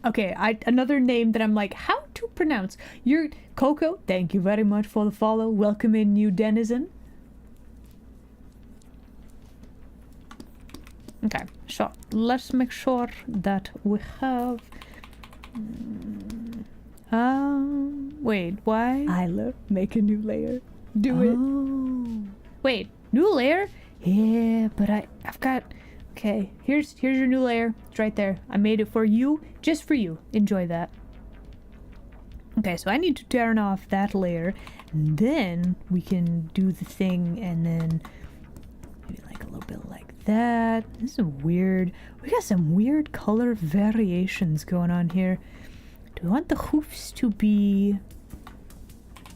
Okay, another name that I'm like, how to pronounce? You're Coco. Thank you very much for the follow. Welcome in, new denizen. Okay, so let's make sure that we have Wait, why? Isla, make a new layer. Do it. Wait, new layer? Yeah, but I've got... Okay, here's your new layer. It's right there. I made it for you, just for you. Enjoy that. Okay, so I need to turn off that layer, and then we can do the thing, and then maybe like a little bit like that. This is weird. We got some weird color variations going on here. Do we want the hoofs to be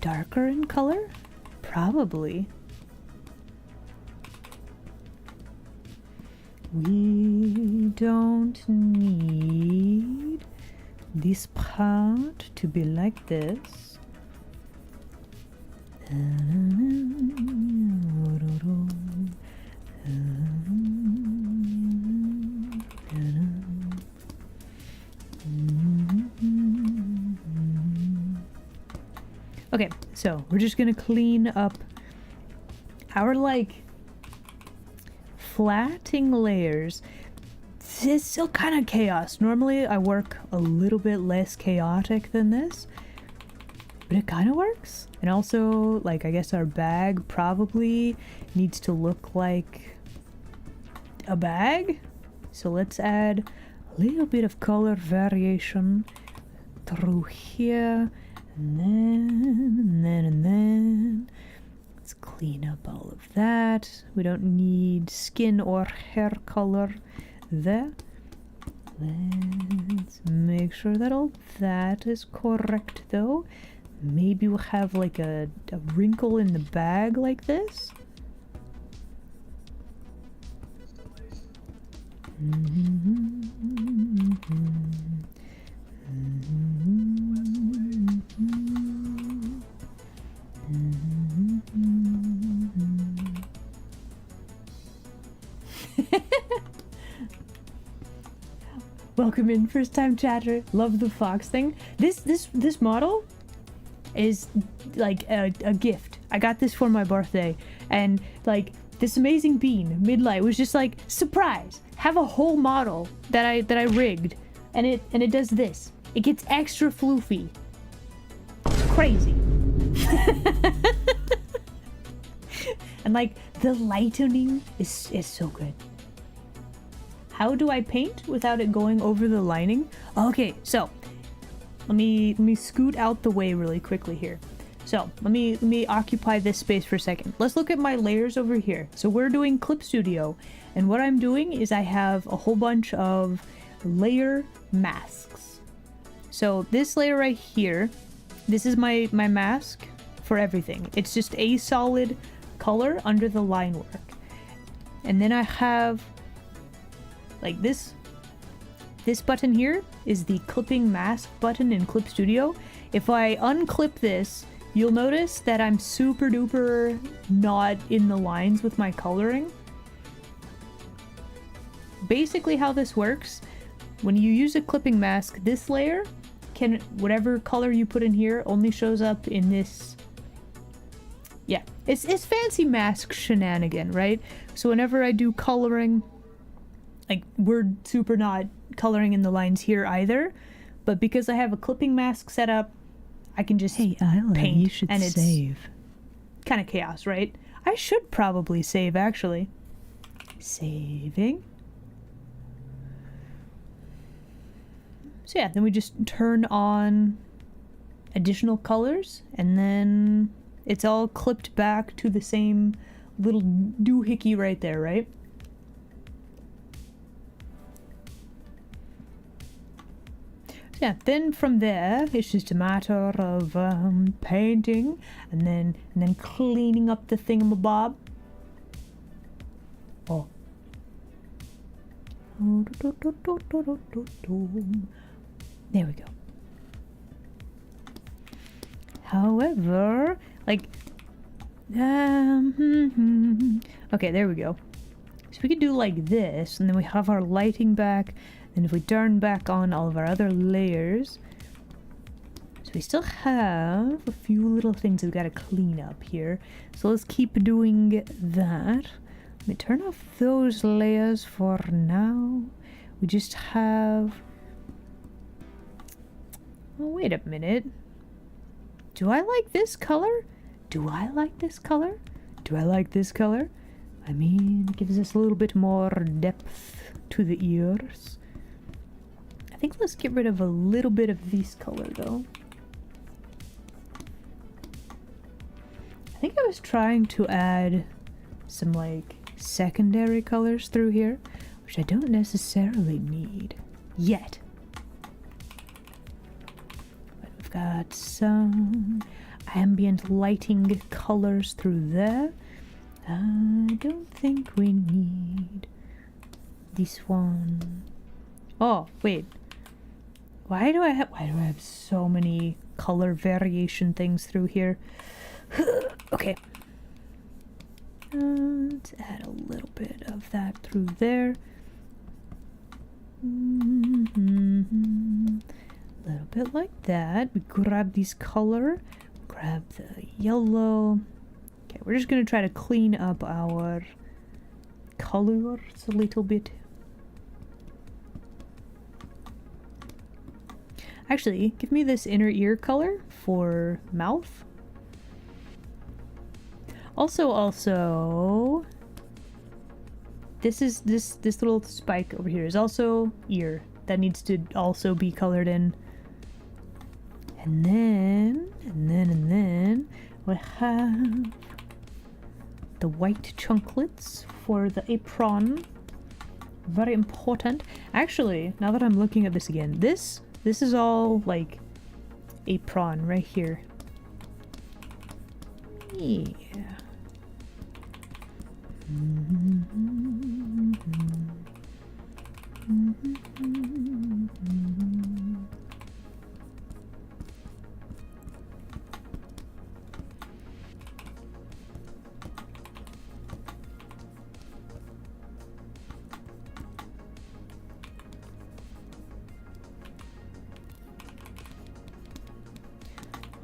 darker in color? Probably. We don't need this part to be like this. Okay, so we're just gonna clean up our like flatting layers. It's still kind of chaos. Normally I work a little bit less chaotic than this, but it kind of works. And also, like, I guess our bag probably needs to look like a bag. So let's add a little bit of color variation through here, and then. Let's clean up all of that. We don't need skin or hair color there. Let's make sure that all that is correct though. Maybe we'll have like a wrinkle in the bag like this. Welcome in, first time chatter. Love the fox thing. This model is like a gift. I got this for my birthday, and like this amazing bean midlight was just like, surprise, have a whole model that I rigged, and it does this. It gets extra floofy. It's crazy. And like the lightening is so good. How do I paint without it going over the lining? Okay, so let me scoot out the way really quickly here. So let me occupy this space for a second. Let's look at my layers over here. So we're doing Clip Studio, and what I'm doing is I have a whole bunch of layer masks. So this layer right here, this is my mask for everything. It's just a solid color under the line work. And then I have like this button here is the clipping mask button in Clip Studio. If I unclip this, you'll notice that I'm super duper not in the lines with my coloring. Basically how this works, when you use a clipping mask, this layer can, whatever color you put in here only shows up in this. Yeah, it's fancy mask shenanigan, right? So whenever I do coloring, like, we're super not coloring in the lines here either, but because I have a clipping mask set up, I can just paint, you should and it's save. Kind of chaos, right? I should probably save, actually. Saving. So yeah, then we just turn on additional colors, and then it's all clipped back to the same little doohickey right there, right? Yeah, then from there, it's just a matter of painting and then cleaning up the thingamabob. Oh. There we go. However, like, okay, there we go. So we could do like this, and then we have our lighting back. And if we turn back on all of our other layers, so we still have a few little things we've got to clean up here. So let's keep doing that. Let me turn off those layers for now. We just have Oh, wait a minute. Do I like this color? Do I like this color? Do I like this color? I mean, it gives us a little bit more depth to the ears. I think let's get rid of a little bit of this color though. I think I was trying to add some like secondary colors through here, which I don't necessarily need yet. But we've got some ambient lighting colors through there. I don't think we need this one. Oh, wait. Why do I have so many color variation things through here? Okay. Let's add a little bit of that through there. A little bit like that. We grab this color, grab the yellow. Okay, we're just gonna try to clean up our colors a little bit. Actually, give me this inner ear color for mouth. Also, this little spike over here is also ear. That needs to also be colored in. And then we have the white chunklets for the apron. Very important. Actually, now that I'm looking at this again, this is all like apron right here. Yeah.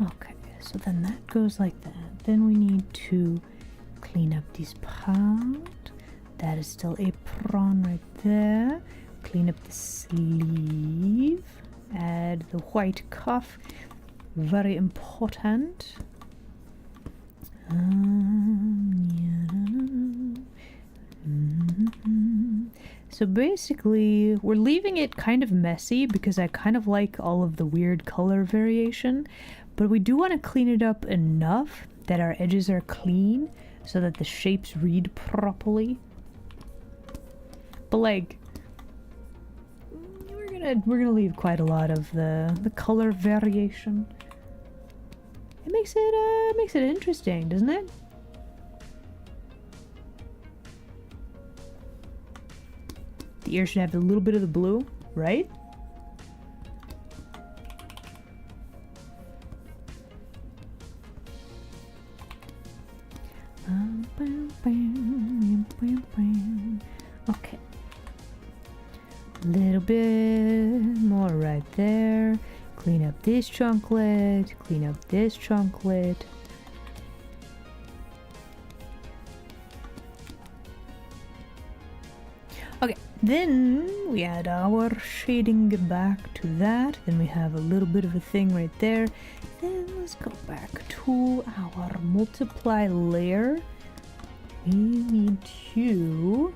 Okay, so then that goes like that. Then we need to clean up this part. That is still apron right there. Clean up the sleeve. Add the white cuff. Very important. So basically, we're leaving it kind of messy because I kind of like all of the weird color variation, but we do want to clean it up enough that our edges are clean so that the shapes read properly. But like, we're gonna leave quite a lot of the color variation. It makes it interesting, doesn't it? The ear should have a little bit of the blue, right? Okay. A little bit more right there. Clean up this chunklet. Clean up this chunklet. Okay, then we add our shading back to that. Then we have a little bit of a thing right there. Then let's go back to our multiply layer. We need to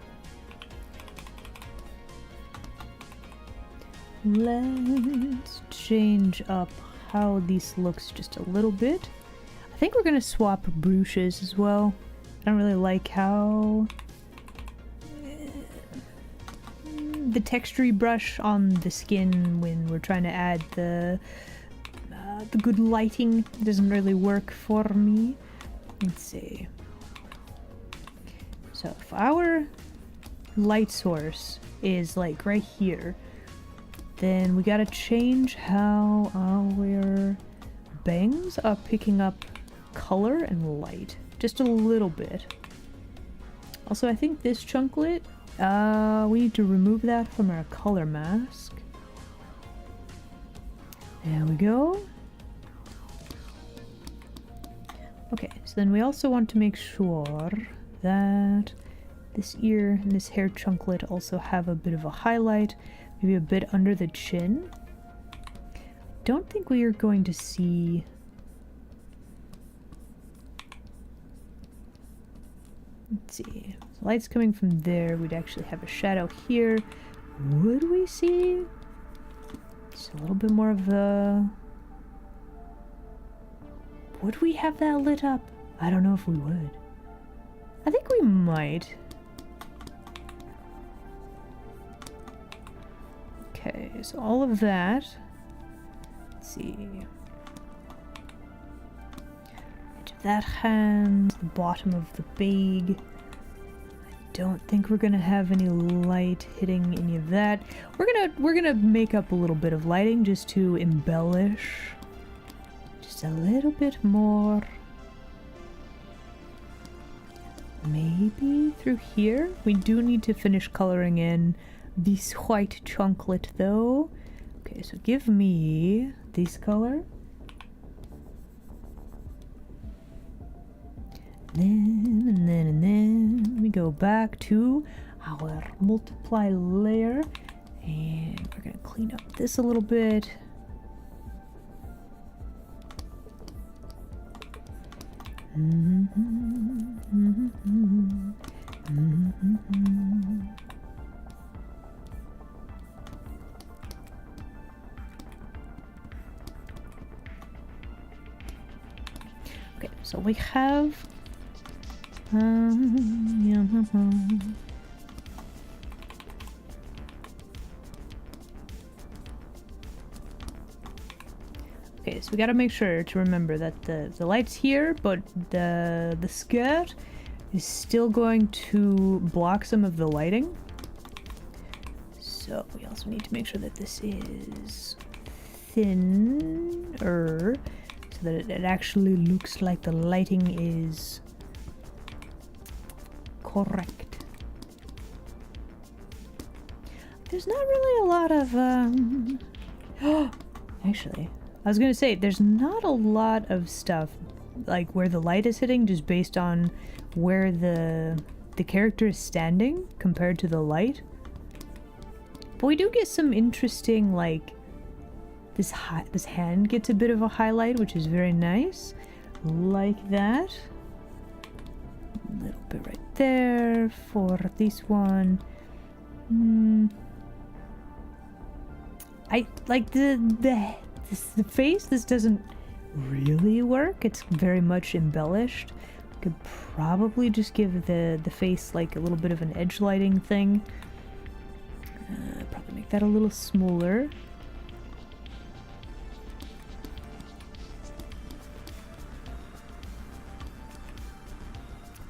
let's change up how this looks just a little bit. I think we're gonna swap brushes as well. I don't really like how the textury brush on the skin when we're trying to add the good lighting doesn't really work for me. Let's see. So if our light source is like right here, then we gotta change how our bangs are picking up color and light just a little bit. Also, I think this chunklet, we need to remove that from our color mask. There we go. Okay, so then we also want to make sure that this ear and this hair chunklet also have a bit of a highlight, maybe a bit under the chin. don't think we are going to see... Let's see. The light's coming from there. We'd actually have a shadow here. Would we see just a little bit more of the... Would we have that lit up? I don't know if we would. I think we might. Okay, so all of that. Let's see. Edge of that hand, the bottom of the bag. I don't think we're gonna have any light hitting any of that. We're gonna make up a little bit of lighting just to embellish. Just a little bit more. Maybe through here? We do need to finish coloring in this white chocolate though. Okay, so give me this color. And then we go back to our multiply layer. And we're gonna clean up this a little bit. Okay, so we have okay, so we gotta make sure to remember that the light's here, but the skirt is still going to block some of the lighting. So we also need to make sure that this is thinner, so that it actually looks like the lighting is correct. There's not really a lot of actually, I was gonna say, there's not a lot of stuff like where the light is hitting just based on where the character is standing compared to the light. But we do get some interesting, like, this hand gets a bit of a highlight, which is very nice. Like that. A little bit right there for this one. I like the face. This doesn't really work. It's very much embellished. Could probably just give the face like a little bit of an edge lighting thing. Probably make that a little smaller.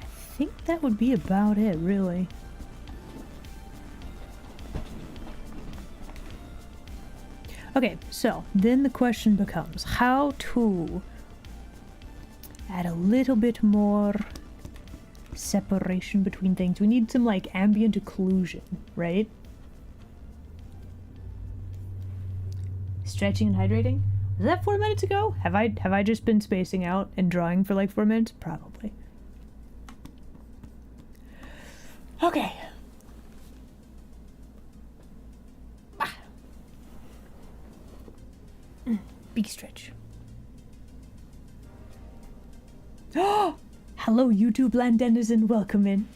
I think that would be about it, really. Okay, so then the question becomes how to add a little bit more separation between things. We need some like ambient occlusion, right? Stretching and hydrating? Was that 4 minutes ago? Have I just been spacing out and drawing for like 4 minutes? Probably. Okay. Big stretch. Oh! Hello, YouTube land denizen. Welcome in.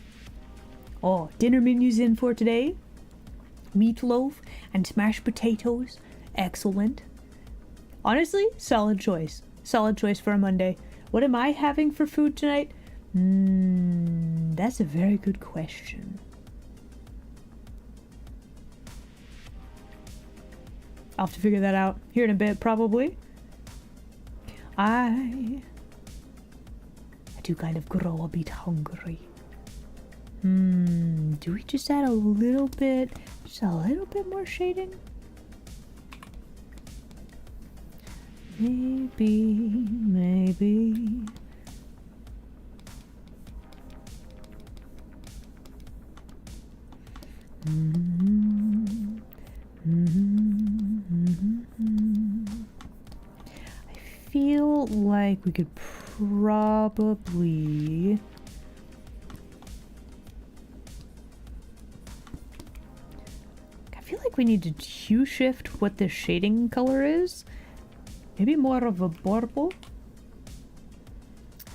Oh, dinner menus in for today. Meatloaf and mashed potatoes. Excellent. Honestly, solid choice. Solid choice for a Monday. What am I having for food tonight? That's a very good question. I'll have to figure that out here in a bit, probably. I do kind of grow a bit hungry. Do we just add a little bit more shading? Maybe. I feel like we could probably we need to hue shift what the shading color is Maybe more of a purple.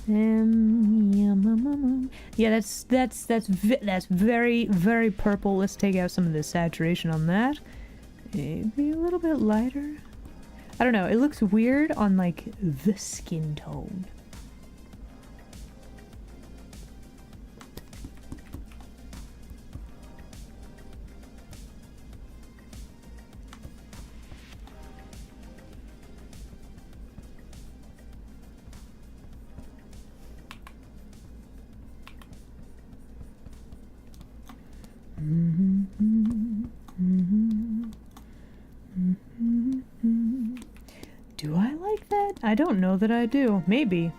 Yeah, that's very, very purple. Let's take out some of the saturation on that. Maybe a little bit lighter. I don't know. It looks weird on like the skin tone. Do I like that? I don't know that I do. Maybe.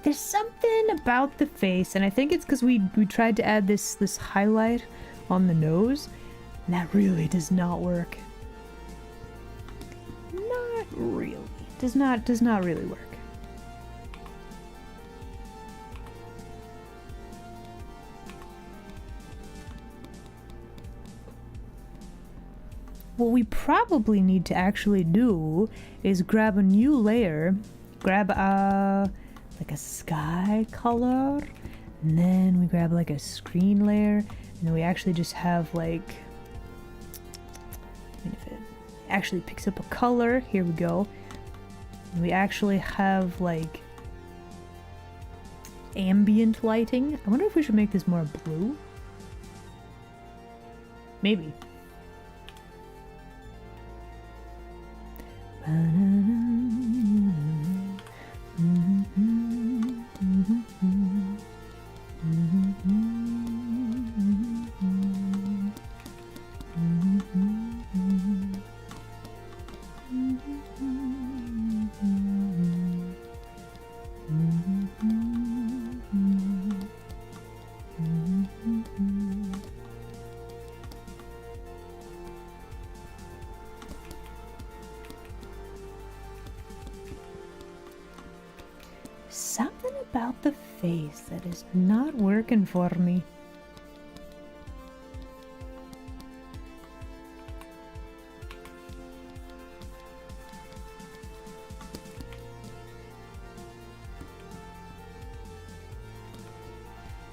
There's something about the face, and I think it's because we tried to add this highlight on the nose, and that really does not work. Not really. Does not really work. What we probably need to actually do is grab a new layer, grab like a sky color, and then we grab like a screen layer, and then we actually just have like, I mean, if it actually picks up a color, here we go. And we actually have like ambient lighting. I wonder if we should make this more blue? Maybe. Something about the face that is not working for me.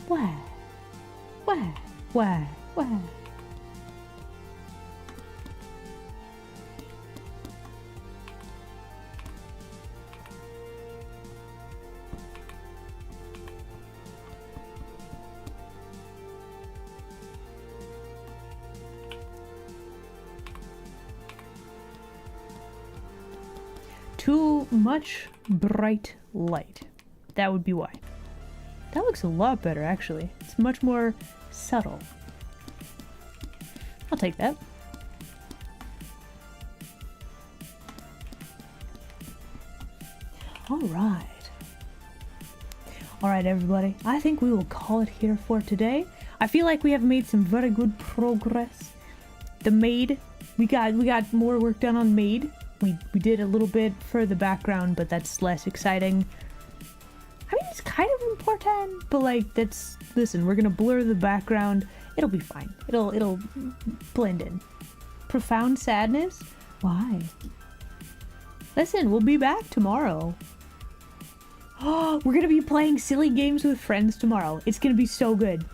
Why? Why? Why? Why? Too much bright light. That would be why. That looks a lot better, actually. It's much more subtle. I'll take that. Alright. Alright, everybody. I think we will call it here for today. I feel like we have made some very good progress. The Maid. We got more work done on Maid. We did a little bit for the background, but that's less exciting. I mean, it's kind of important, but like, listen, we're gonna blur the background. It'll be fine. It'll blend in. Profound sadness? Why? Listen, we'll be back tomorrow. Oh, we're gonna be playing silly games with friends tomorrow. It's gonna be so good.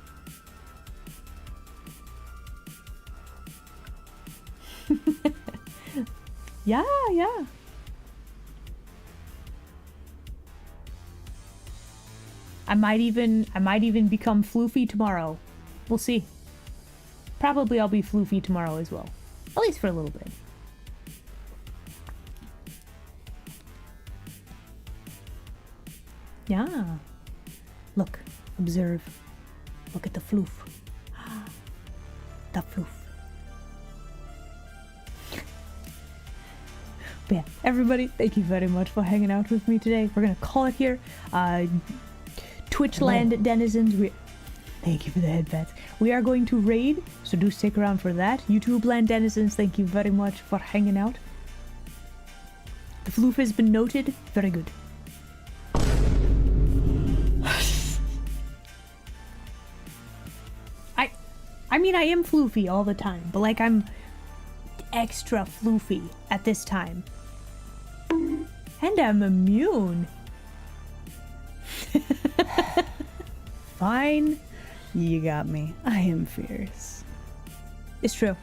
Yeah. I might even become floofy tomorrow. We'll see. Probably I'll be floofy tomorrow as well. At least for a little bit. Yeah. Look. Observe. Look at the floof. The floof. But yeah, everybody, thank you very much for hanging out with me today. We're gonna call it here. Twitchland denizens, thank you for the headbats. We are going to raid, so do stick around for that. YouTube land denizens, thank you very much for hanging out. The floof has been noted. Very good. I mean, I am floofy all the time, but like I'm extra floofy at this time. And I'm immune. Fine. You got me. I am fierce. It's true.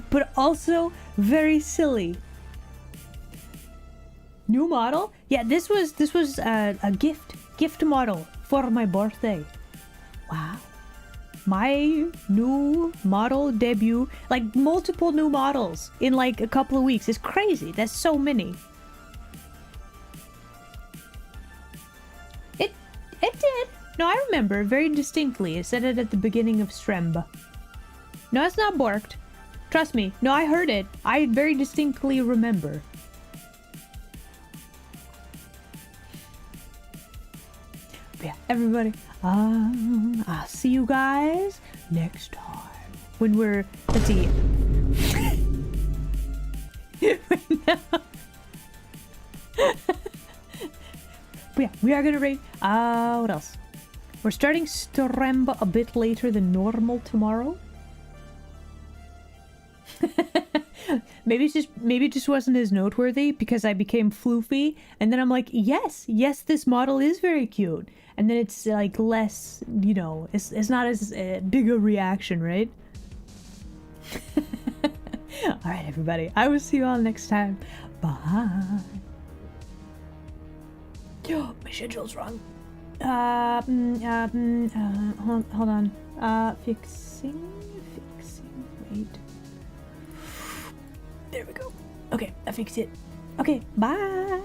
But also very silly. New model? Yeah, this was a gift model for my birthday. Wow. My new model debut, like multiple new models in like a couple of weeks. It's crazy. That's so many. It did. No, I remember very distinctly. I said it at the beginning of Stremb. No, it's not borked. Trust me. No, I heard it. I very distinctly remember. But yeah, everybody. I'll see you guys next time when we're. Let's see. But yeah, we are gonna raid. What else? We're starting Stremb a bit later than normal tomorrow. Maybe it just wasn't as noteworthy because I became floofy, and then I'm like, yes, this model is very cute, and then it's like less, you know, it's not as big a reaction, right? All right, everybody. I will see you all next time. Bye. Oh, my schedule's wrong. Hold on. Fixing. Wait. There we go. Okay, I fixed it. Okay, bye.